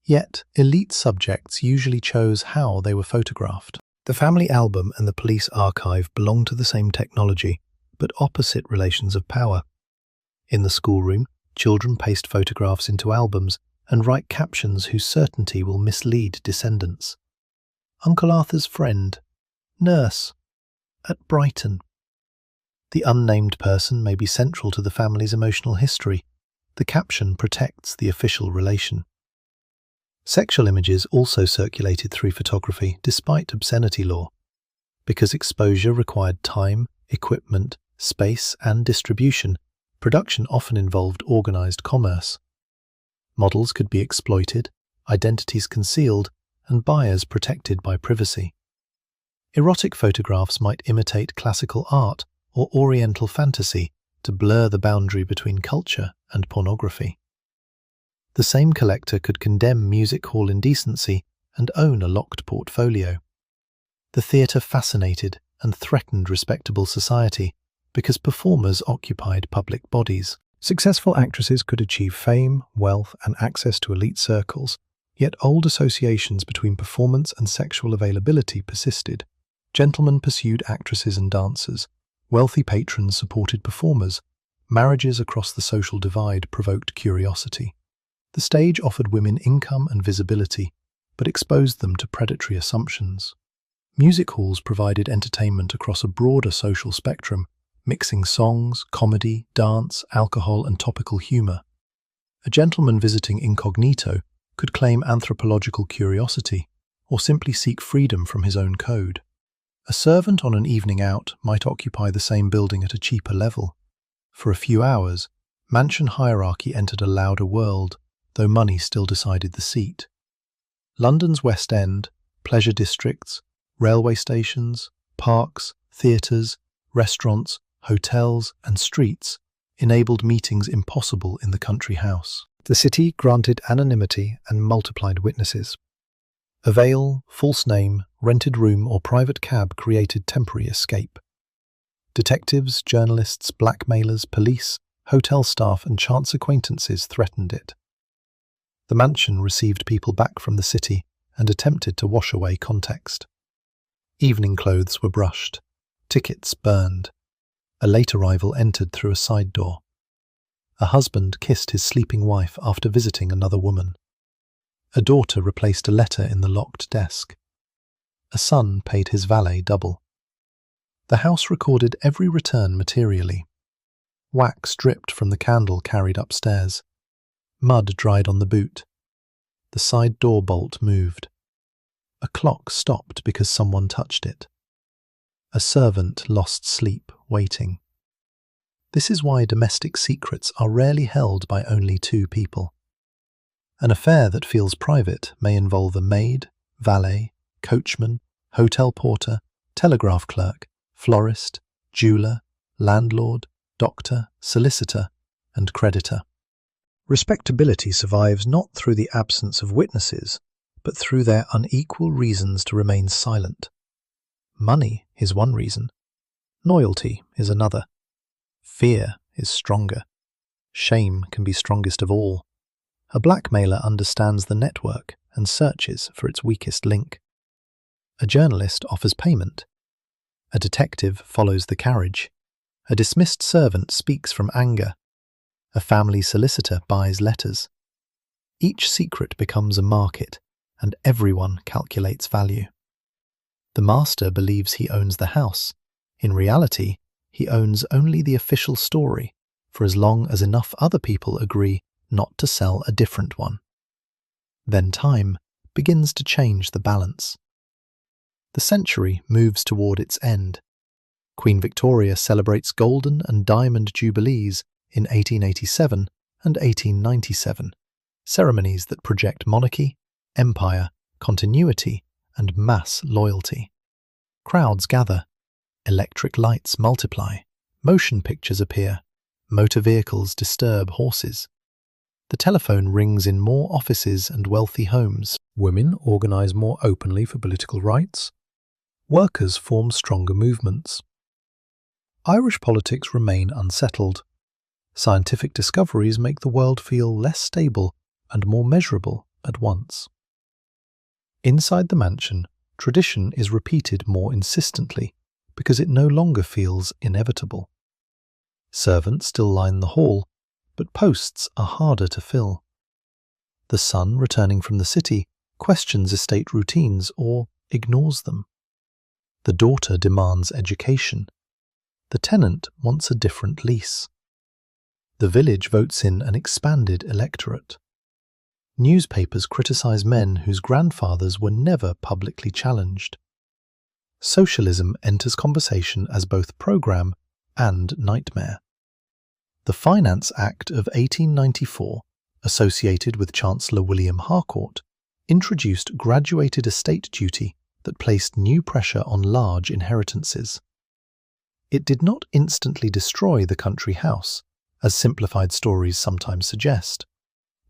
Yet, elite subjects usually chose how they were photographed. The family album and the police archive belonged to the same technology, but opposite relations of power. In the schoolroom, children paste photographs into albums and write captions whose certainty will mislead descendants. Uncle Arthur's friend, nurse, at Brighton. The unnamed person may be central to the family's emotional history. The caption protects the official relation. Sexual images also circulated through photography despite obscenity law. Because exposure required time, equipment, space, and distribution, production often involved organized commerce. Models could be exploited, identities concealed, and buyers protected by privacy. Erotic photographs might imitate classical art or Oriental fantasy to blur the boundary between culture and pornography. The same collector could condemn music hall indecency and own a locked portfolio. The theatre fascinated and threatened respectable society because performers occupied public bodies. Successful actresses could achieve fame, wealth, and access to elite circles, yet old associations between performance and sexual availability persisted. Gentlemen pursued actresses and dancers. Wealthy patrons supported performers. Marriages across the social divide provoked curiosity. The stage offered women income and visibility, but exposed them to predatory assumptions. Music halls provided entertainment across a broader social spectrum, mixing songs, comedy, dance, alcohol, and topical humor. A gentleman visiting incognito could claim anthropological curiosity, or simply seek freedom from his own code. A servant on an evening out might occupy the same building at a cheaper level. For a few hours, mansion hierarchy entered a louder world, though money still decided the seat. London's West End, pleasure districts, railway stations, parks, theatres, restaurants, hotels, and streets enabled meetings impossible in the country house. The city granted anonymity and multiplied witnesses. A veil, false name, rented room, or private cab created temporary escape. Detectives, journalists, blackmailers, police, hotel staff, and chance acquaintances threatened it. The mansion received people back from the city and attempted to wash away context. Evening clothes were brushed, tickets burned. A late arrival entered through a side door. A husband kissed his sleeping wife after visiting another woman. A daughter replaced a letter in the locked desk. A son paid his valet double. The house recorded every return materially. Wax dripped from the candle carried upstairs. Mud dried on the boot. The side door bolt moved. A clock stopped because someone touched it. A servant lost sleep waiting. This is why domestic secrets are rarely held by only two people. An affair that feels private may involve a maid, valet, coachman, hotel porter, telegraph clerk, florist, jeweller, landlord, doctor, solicitor, and creditor. Respectability survives not through the absence of witnesses, but through their unequal reasons to remain silent. Money is one reason. Loyalty is another. Fear is stronger. Shame can be strongest of all. A blackmailer understands the network and searches for its weakest link. A journalist offers payment. A detective follows the carriage. A dismissed servant speaks from anger. A family solicitor buys letters. Each secret becomes a market, and everyone calculates value. The master believes he owns the house. In reality, he owns only the official story, for as long as enough other people agree not to sell a different one. Then time begins to change the balance. The century moves toward its end. Queen Victoria celebrates Golden and Diamond Jubilees in 1887 and 1897, ceremonies that project monarchy, empire, continuity, and mass loyalty. Crowds gather. Electric lights multiply. Motion pictures appear. Motor vehicles disturb horses. The telephone rings in more offices and wealthy homes. Women organize more openly for political rights. Workers form stronger movements. Irish politics remain unsettled. Scientific discoveries make the world feel less stable and more measurable at once. Inside the mansion, tradition is repeated more insistently because it no longer feels inevitable. Servants still line the hall, but posts are harder to fill. The son, returning from the city, questions estate routines or ignores them. The daughter demands education. The tenant wants a different lease. The village votes in an expanded electorate. Newspapers criticize men whose grandfathers were never publicly challenged. Socialism enters conversation as both program and nightmare. The Finance Act of 1894, associated with Chancellor William Harcourt, introduced graduated estate duty that placed new pressure on large inheritances. It did not instantly destroy the country house, as simplified stories sometimes suggest,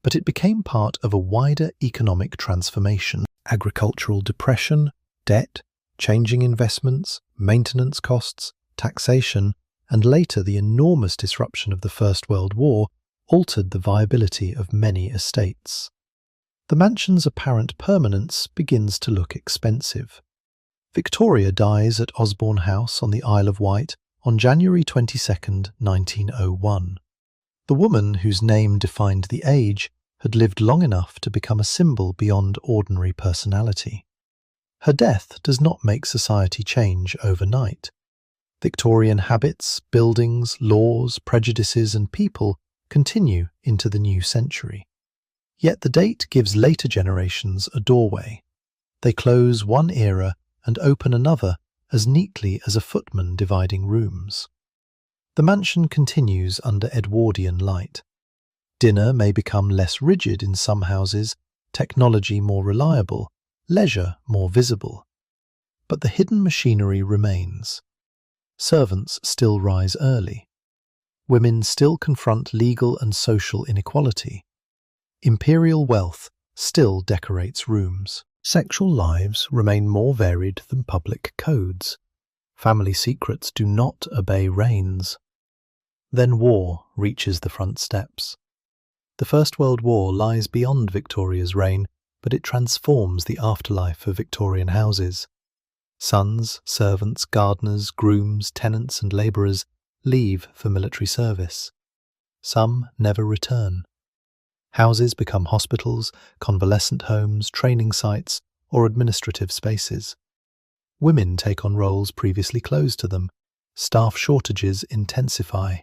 but it became part of a wider economic transformation. Agricultural depression, debt, changing investments, maintenance costs, taxation, and later the enormous disruption of the First World War altered the viability of many estates. The mansion's apparent permanence begins to look expensive. Victoria dies at Osborne House on the Isle of Wight on January 22, 1901. The woman whose name defined the age had lived long enough to become a symbol beyond ordinary personality. Her death does not make society change overnight. Victorian habits, buildings, laws, prejudices, and people continue into the new century. Yet the date gives later generations a doorway. They close one era and open another as neatly as a footman dividing rooms. The mansion continues under Edwardian light. Dinner may become less rigid in some houses, technology more reliable, leisure more visible. But the hidden machinery remains. Servants still rise early. Women still confront legal and social inequality. Imperial wealth still decorates rooms. Sexual lives remain more varied than public codes. Family secrets do not obey reigns. Then war reaches the front steps. The First World War lies beyond Victoria's reign, but it transforms the afterlife of Victorian houses. Sons, servants, gardeners, grooms, tenants and labourers leave for military service. Some never return. Houses become hospitals, convalescent homes, training sites, or administrative spaces. Women take on roles previously closed to them. Staff shortages intensify.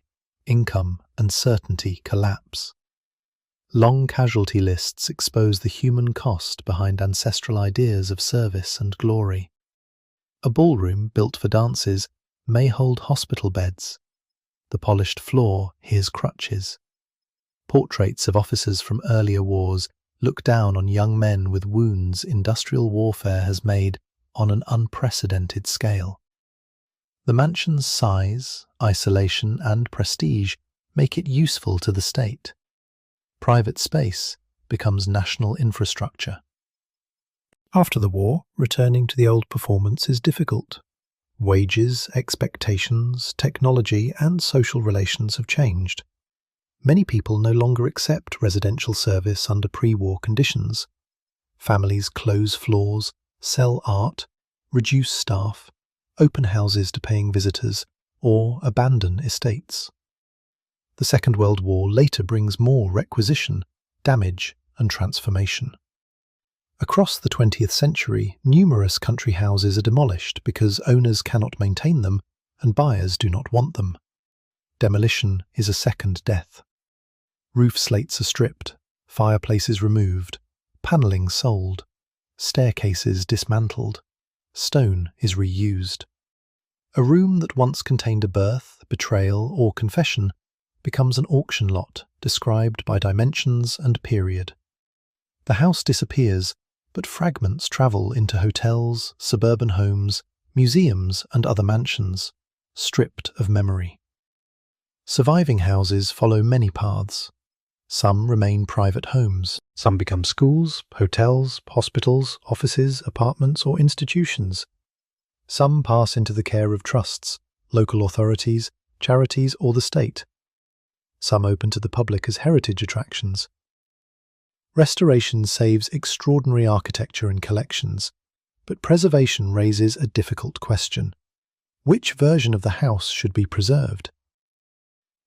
Income and certainty collapse. Long casualty lists expose the human cost behind ancestral ideas of service and glory. A ballroom built for dances may hold hospital beds. The polished floor hears crutches. Portraits of officers from earlier wars look down on young men with wounds industrial warfare has made on an unprecedented scale. The mansion's size, isolation, and prestige make it useful to the state. Private space becomes national infrastructure. After the war, returning to the old performance is difficult. Wages, expectations, technology, and social relations have changed. Many people no longer accept residential service under pre-war conditions. Families close floors, sell art, reduce staff, open houses to paying visitors, or abandon estates. The Second World War later brings more requisition, damage, and transformation. Across the 20th century, numerous country houses are demolished because owners cannot maintain them and buyers do not want them. Demolition is a second death. Roof slates are stripped, fireplaces removed, panelling sold, staircases dismantled, stone is reused. A room that once contained a birth, betrayal, or confession becomes an auction lot described by dimensions and period. The house disappears, but fragments travel into hotels, suburban homes, museums, and other mansions, stripped of memory. Surviving houses follow many paths. Some remain private homes. Some become schools, hotels, hospitals, offices, apartments, or institutions. Some pass into the care of trusts, local authorities, charities, or the state. Some open to the public as heritage attractions. Restoration saves extraordinary architecture and collections, but preservation raises a difficult question. Which version of the house should be preserved?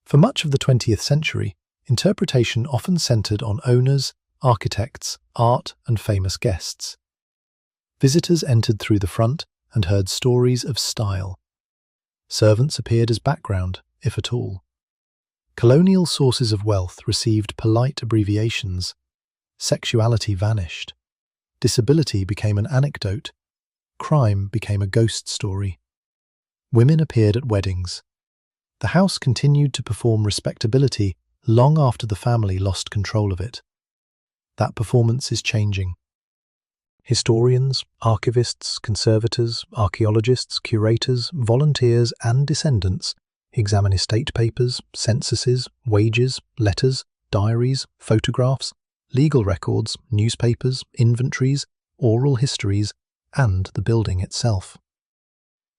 For much of the 20th century, interpretation often centered on owners, architects, art, and famous guests. Visitors entered through the front and heard stories of style. Servants appeared as background, if at all. Colonial sources of wealth received polite abbreviations. Sexuality vanished. Disability became an anecdote. Crime became a ghost story. Women appeared at weddings. The house continued to perform respectability long after the family lost control of it. That performance is changing. Historians, archivists, conservators, archaeologists, curators, volunteers, and descendants examine estate papers, censuses, wages, letters, diaries, photographs, legal records, newspapers, inventories, oral histories, and the building itself.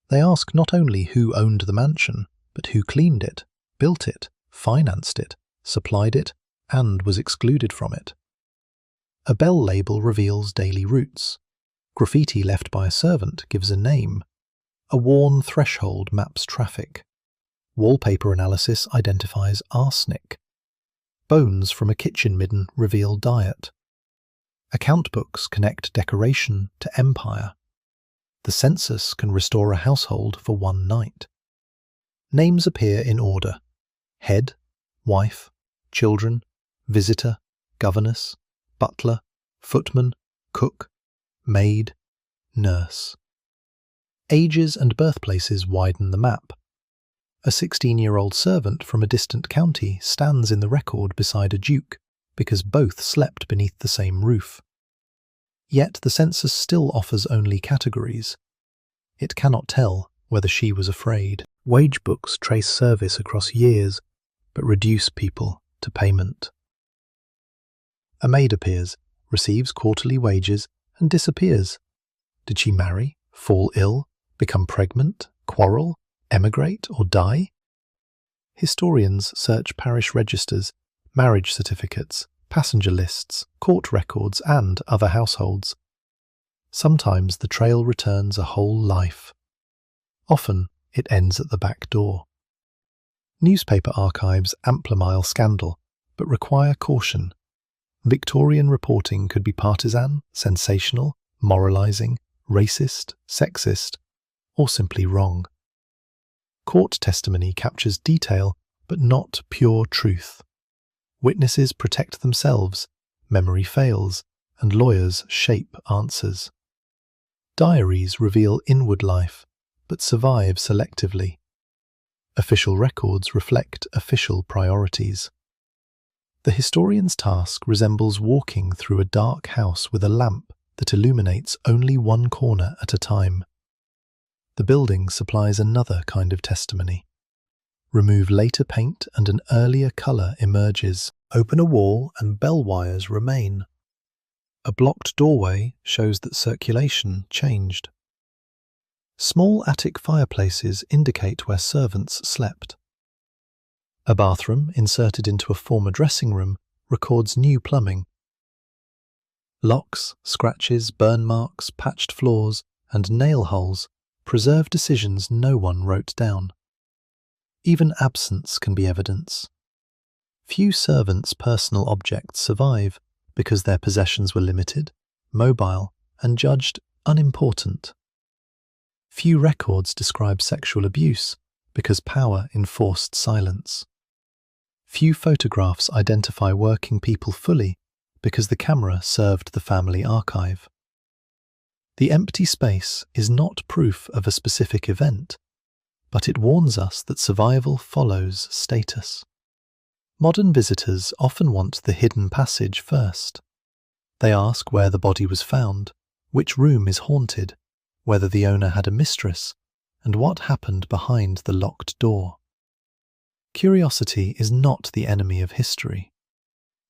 They ask not only who owned the mansion, but who cleaned it, built it, financed it, supplied it, and was excluded from it. A bell label reveals daily routes. Graffiti left by a servant gives a name. A worn threshold maps traffic. Wallpaper analysis identifies arsenic. Bones from a kitchen midden reveal diet. Account books connect decoration to empire. The census can restore a household for one night. Names appear in order: head, wife, children, visitor, governess, butler, footman, cook, maid, nurse. Ages and birthplaces widen the map. A 16-year-old servant from a distant county stands in the record beside a duke because both slept beneath the same roof. Yet the census still offers only categories. It cannot tell whether she was afraid. Wage books trace service across years, but reduce people to payment. A maid appears, receives quarterly wages, and disappears. Did she marry, fall ill, become pregnant, quarrel, emigrate, or die? Historians search parish registers, marriage certificates, passenger lists, court records, and other households. Sometimes the trail returns a whole life. Often it ends at the back door. Newspaper archives amplify scandal, but require caution. Victorian reporting could be partisan, sensational, moralizing, racist, sexist, or simply wrong. Court testimony captures detail, but not pure truth. Witnesses protect themselves, memory fails, and lawyers shape answers. Diaries reveal inward life, but survive selectively. Official records reflect official priorities. The historian's task resembles walking through a dark house with a lamp that illuminates only one corner at a time. The building supplies another kind of testimony. Remove later paint and an earlier colour emerges. Open a wall and bell wires remain. A blocked doorway shows that circulation changed. Small attic fireplaces indicate where servants slept. A bathroom inserted into a former dressing room records new plumbing. Locks, scratches, burn marks, patched floors, and nail holes preserve decisions no one wrote down. Even absence can be evidence. Few servants' personal objects survive because their possessions were limited, mobile, and judged unimportant. Few records describe sexual abuse because power enforced silence. Few photographs identify working people fully because the camera served the family archive. The empty space is not proof of a specific event, but it warns us that survival follows status. Modern visitors often want the hidden passage first. They ask where the body was found, which room is haunted, whether the owner had a mistress, and what happened behind the locked door. Curiosity is not the enemy of history.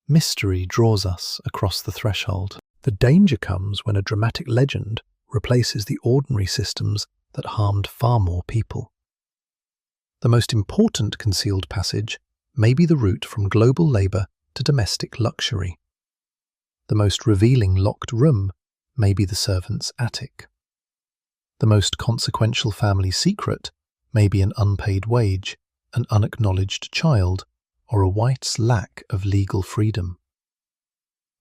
Mystery draws us across the threshold. The danger comes when a dramatic legend replaces the ordinary systems that harmed far more people. The most important concealed passage may be the route from global labour to domestic luxury. The most revealing locked room may be the servant's attic. The most consequential family secret may be an unpaid wage, an unacknowledged child, or a wife's lack of legal freedom.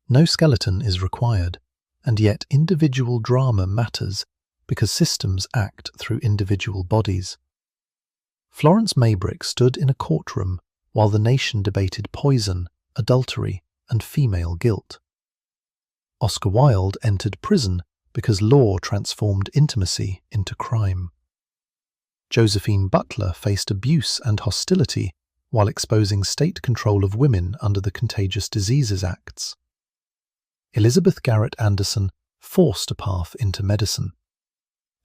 No skeleton is required, and yet individual drama matters because systems act through individual bodies. Florence Maybrick stood in a courtroom while the nation debated poison, adultery, and female guilt. Oscar Wilde entered prison because law transformed intimacy into crime. Josephine Butler faced abuse and hostility while exposing state control of women under the Contagious Diseases Acts. Elizabeth Garrett Anderson forced a path into medicine.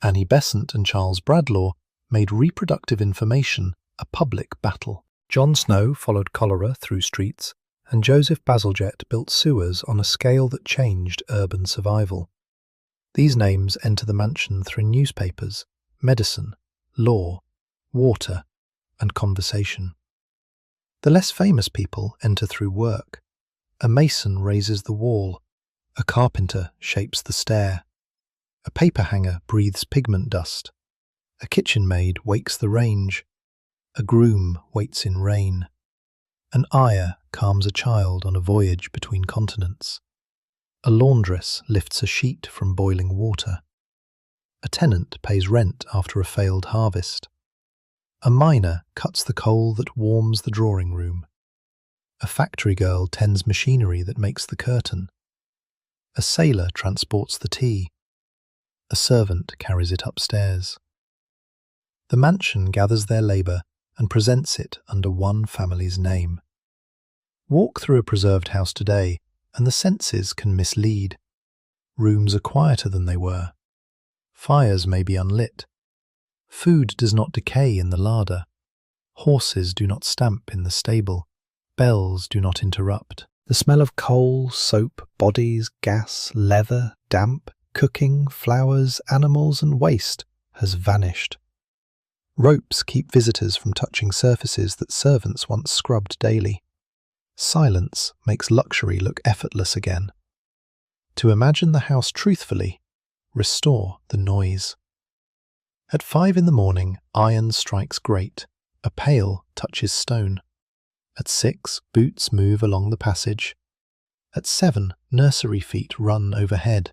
Annie Besant and Charles Bradlaugh made reproductive information a public battle. Jon Snow followed cholera through streets, and Joseph Bazalgette built sewers on a scale that changed urban survival. These names enter the mansion through newspapers, medicine, law, water, and conversation. The less famous people enter through work. A mason raises the wall. A carpenter shapes the stair. A paper hanger breathes pigment dust. A kitchen maid wakes the range. A groom waits in rain. An ayah calms a child on a voyage between continents. A laundress lifts a sheet from boiling water. A tenant pays rent after a failed harvest. A miner cuts the coal that warms the drawing room. A factory girl tends machinery that makes the curtain. A sailor transports the tea. A servant carries it upstairs. The mansion gathers their labour and presents it under one family's name. Walk through a preserved house today, and the senses can mislead. Rooms are quieter than they were. Fires may be unlit. Food does not decay in the larder. Horses do not stamp in the stable. Bells do not interrupt. The smell of coal, soap, bodies, gas, leather, damp, cooking, flowers, animals, and waste has vanished. Ropes keep visitors from touching surfaces that servants once scrubbed daily. Silence makes luxury look effortless again. To imagine the house truthfully, restore the noise. At 5 a.m, iron strikes grate, a pail touches stone. At 6, boots move along the passage. At 7, nursery feet run overhead.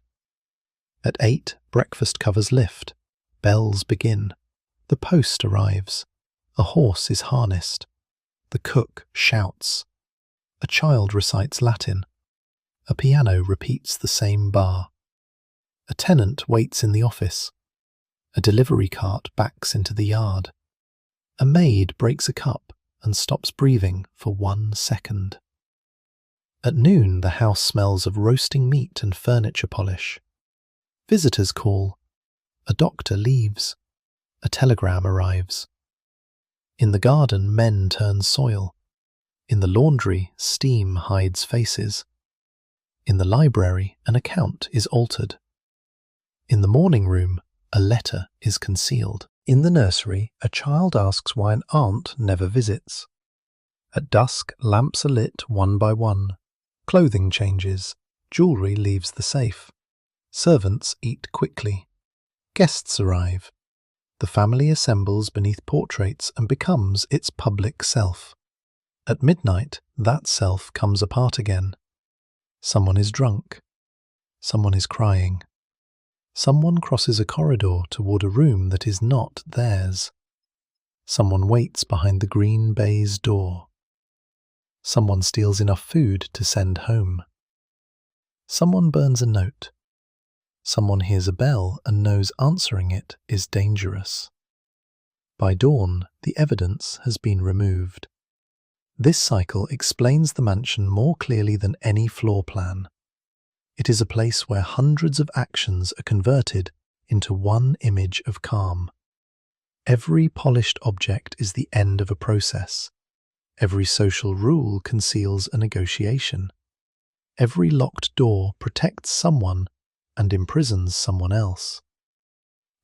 At 8, breakfast covers lift. Bells begin. The post arrives. A horse is harnessed. The cook shouts. A child recites Latin. A piano repeats the same bar. A tenant waits in the office. A delivery cart backs into the yard. A maid breaks a cup and stops breathing for 1 second. At noon, the house smells of roasting meat and furniture polish. Visitors call. A doctor leaves. A telegram arrives. In the garden, men turn soil. In the laundry, steam hides faces. In the library, an account is altered. In the morning room, a letter is concealed. In the nursery, a child asks why an aunt never visits. At dusk, lamps are lit one by one. Clothing changes. Jewellery leaves the safe. Servants eat quickly. Guests arrive. The family assembles beneath portraits and becomes its public self. At midnight, that self comes apart again. Someone is drunk. Someone is crying. Someone crosses a corridor toward a room that is not theirs. Someone waits behind the green baize door. Someone steals enough food to send home. Someone burns a note. Someone hears a bell and knows answering it is dangerous. By dawn, the evidence has been removed. This cycle explains the mansion more clearly than any floor plan. It is a place where hundreds of actions are converted into one image of calm. Every polished object is the end of a process. Every social rule conceals a negotiation. Every locked door protects someone and imprisons someone else.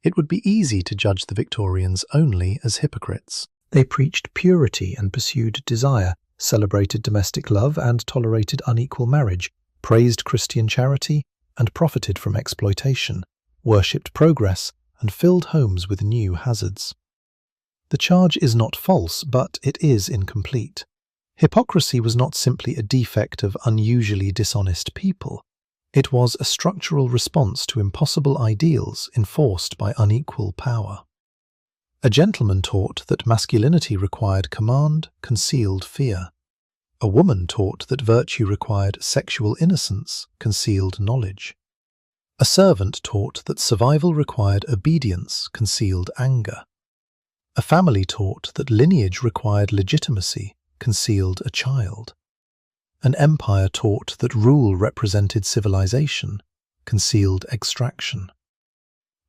It would be easy to judge the Victorians only as hypocrites. They preached purity and pursued desire, celebrated domestic love and tolerated unequal marriage, praised Christian charity and profited from exploitation, worshipped progress and filled homes with new hazards. The charge is not false, but it is incomplete. Hypocrisy was not simply a defect of unusually dishonest people. It was a structural response to impossible ideals enforced by unequal power. A gentleman taught that masculinity required command, concealed fear. A woman taught that virtue required sexual innocence, concealed knowledge. A servant taught that survival required obedience, concealed anger. A family taught that lineage required legitimacy, concealed a child. An empire taught that rule represented civilization, concealed extraction.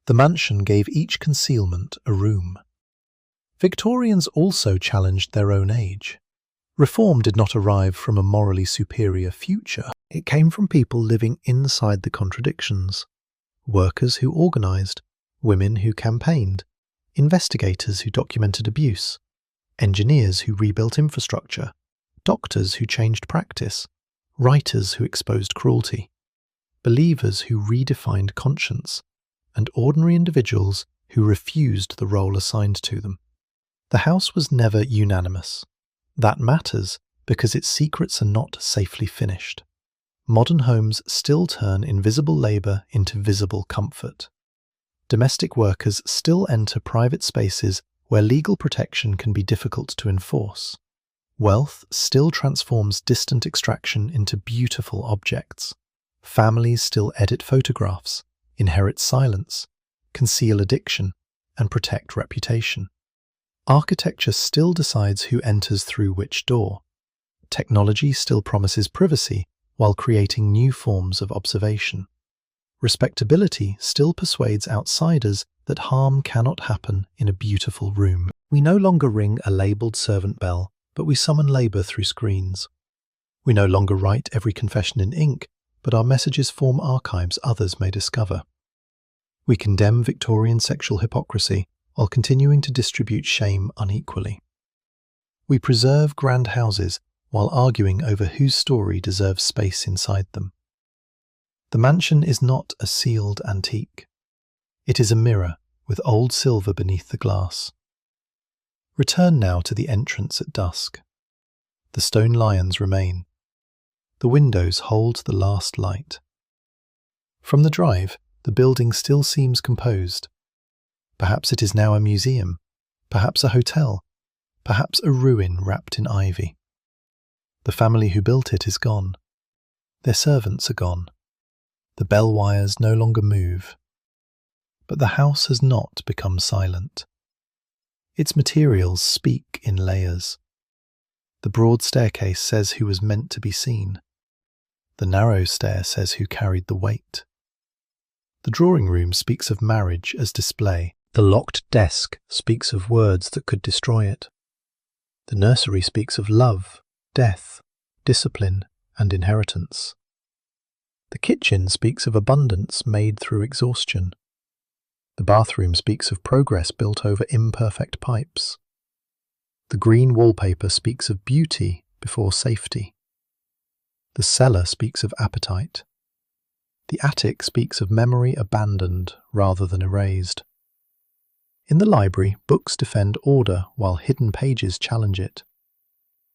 The mansion gave each concealment a room. Victorians also challenged their own age. Reform did not arrive from a morally superior future. It came from people living inside the contradictions. Workers who organized, women who campaigned, investigators who documented abuse, engineers who rebuilt infrastructure, doctors who changed practice, writers who exposed cruelty, believers who redefined conscience, and ordinary individuals who refused the role assigned to them. The house was never unanimous. That matters because its secrets are not safely finished. Modern homes still turn invisible labour into visible comfort. Domestic workers still enter private spaces where legal protection can be difficult to enforce. Wealth still transforms distant extraction into beautiful objects. Families still edit photographs, inherit silence, conceal addiction, and protect reputation. Architecture still decides who enters through which door. Technology still promises privacy while creating new forms of observation. Respectability still persuades outsiders that harm cannot happen in a beautiful room. We no longer ring a labelled servant bell, but we summon labour through screens. We no longer write every confession in ink, but our messages form archives others may discover. We condemn Victorian sexual hypocrisy while continuing to distribute shame unequally. We preserve grand houses while arguing over whose story deserves space inside them. The mansion is not a sealed antique. It is a mirror with old silver beneath the glass. Return now to the entrance at dusk. The stone lions remain. The windows hold the last light. From the drive, the building still seems composed. Perhaps it is now a museum, perhaps a hotel, perhaps a ruin wrapped in ivy. The family who built it is gone. Their servants are gone. The bell wires no longer move. But the house has not become silent. Its materials speak in layers. The broad staircase says who was meant to be seen. The narrow stair says who carried the weight. The drawing room speaks of marriage as display. The locked desk speaks of words that could destroy it. The nursery speaks of love, death, discipline, and inheritance. The kitchen speaks of abundance made through exhaustion. The bathroom speaks of progress built over imperfect pipes. The green wallpaper speaks of beauty before safety. The cellar speaks of appetite. The attic speaks of memory abandoned rather than erased. In the library, books defend order while hidden pages challenge it.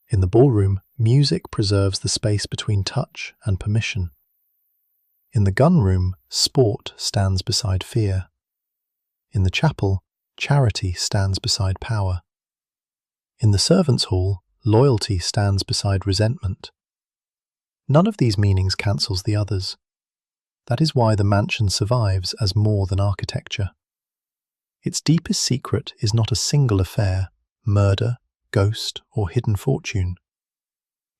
In the ballroom, music preserves the space between touch and permission. In the gun room, sport stands beside fear. In the chapel, charity stands beside power. In the servants' hall, loyalty stands beside resentment. None of these meanings cancels the others. That is why the mansion survives as more than architecture. Its deepest secret is not a single affair, murder, ghost, or hidden fortune.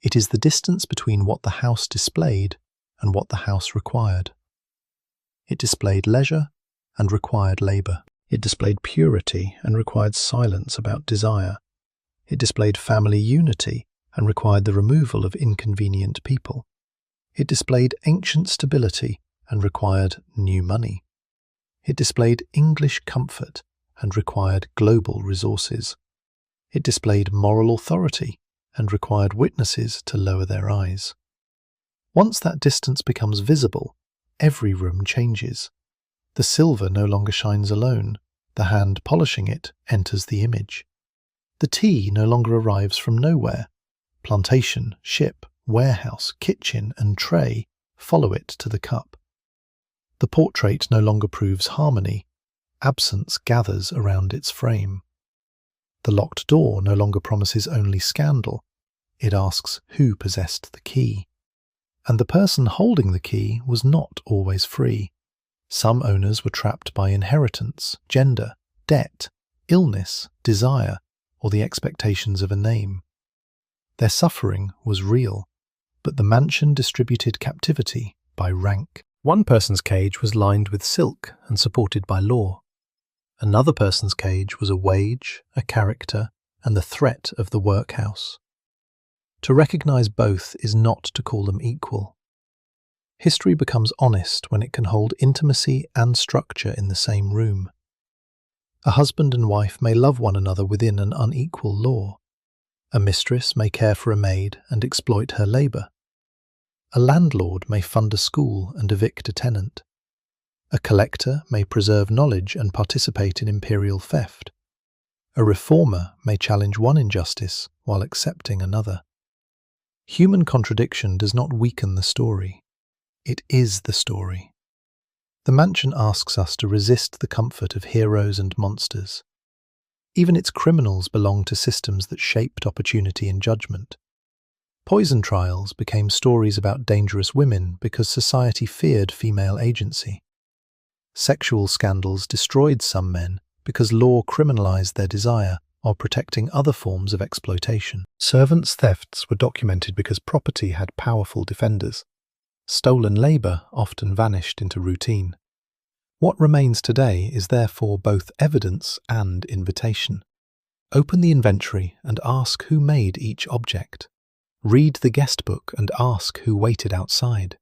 It is the distance between what the house displayed and what the house required. It displayed leisure and required labour. It displayed purity and required silence about desire. It displayed family unity and required the removal of inconvenient people. It displayed ancient stability and required new money. It displayed English comfort and required global resources. It displayed moral authority and required witnesses to lower their eyes. Once that distance becomes visible, every room changes. The silver no longer shines alone. The hand polishing it enters the image. The tea no longer arrives from nowhere. Plantation, ship, warehouse, kitchen, and tray follow it to the cup. The portrait no longer proves harmony. Absence gathers around its frame. The locked door no longer promises only scandal. It asks who possessed the key. And the person holding the key was not always free. Some owners were trapped by inheritance, gender, debt, illness, desire, or the expectations of a name. Their suffering was real, but the mansion distributed captivity by rank. One person's cage was lined with silk and supported by law. Another person's cage was a wage, a character, and the threat of the workhouse. To recognize both is not to call them equal. History becomes honest when it can hold intimacy and structure in the same room. A husband and wife may love one another within an unequal law. A mistress may care for a maid and exploit her labour. A landlord may fund a school and evict a tenant. A collector may preserve knowledge and participate in imperial theft. A reformer may challenge one injustice while accepting another. Human contradiction does not weaken the story. It is the story. The mansion asks us to resist the comfort of heroes and monsters. Even its criminals belong to systems that shaped opportunity and judgment. Poison trials became stories about dangerous women because society feared female agency. Sexual scandals destroyed some men because law criminalized their desire while protecting other forms of exploitation. Servants' thefts were documented because property had powerful defenders. Stolen labor often vanished into routine. What remains today is therefore both evidence and invitation. Open the inventory and ask who made each object. Read the guest book and ask who waited outside.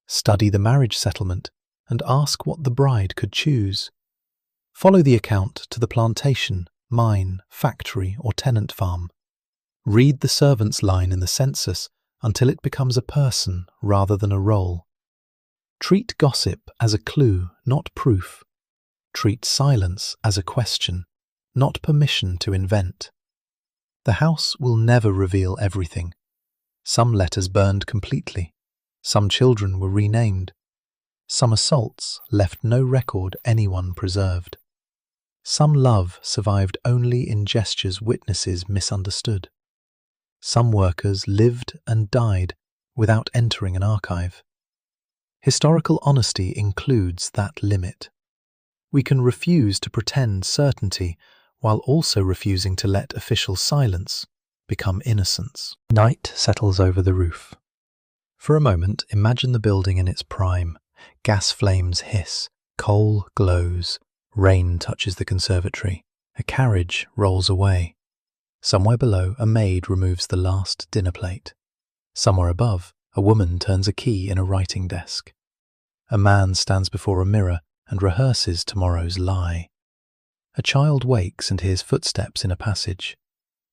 Study the marriage settlement and ask what the bride could choose. Follow the account to the plantation, mine, factory, or tenant farm. Read the servant's line in the census until it becomes a person rather than a role. Treat gossip as a clue, not proof. Treat silence as a question, not permission to invent. The house will never reveal everything. Some letters burned completely. Some children were renamed. Some assaults left no record anyone preserved. Some love survived only in gestures witnesses misunderstood. Some workers lived and died without entering an archive. Historical honesty includes that limit. We can refuse to pretend certainty while also refusing to let official silence become innocence. Night settles over the roof. For a moment, imagine the building in its prime. Gas flames hiss, coal glows, rain touches the conservatory, a carriage rolls away. Somewhere below, a maid removes the last dinner plate. Somewhere above, a woman turns a key in a writing desk. A man stands before a mirror and rehearses tomorrow's lie. A child wakes and hears footsteps in a passage.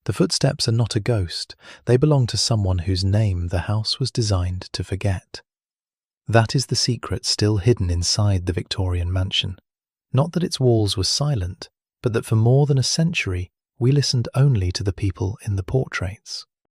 The footsteps are not a ghost, they belong to someone whose name the house was designed to forget. That is the secret still hidden inside the Victorian mansion. Not that its walls were silent, but that for more than a century we listened only to the people in the portraits.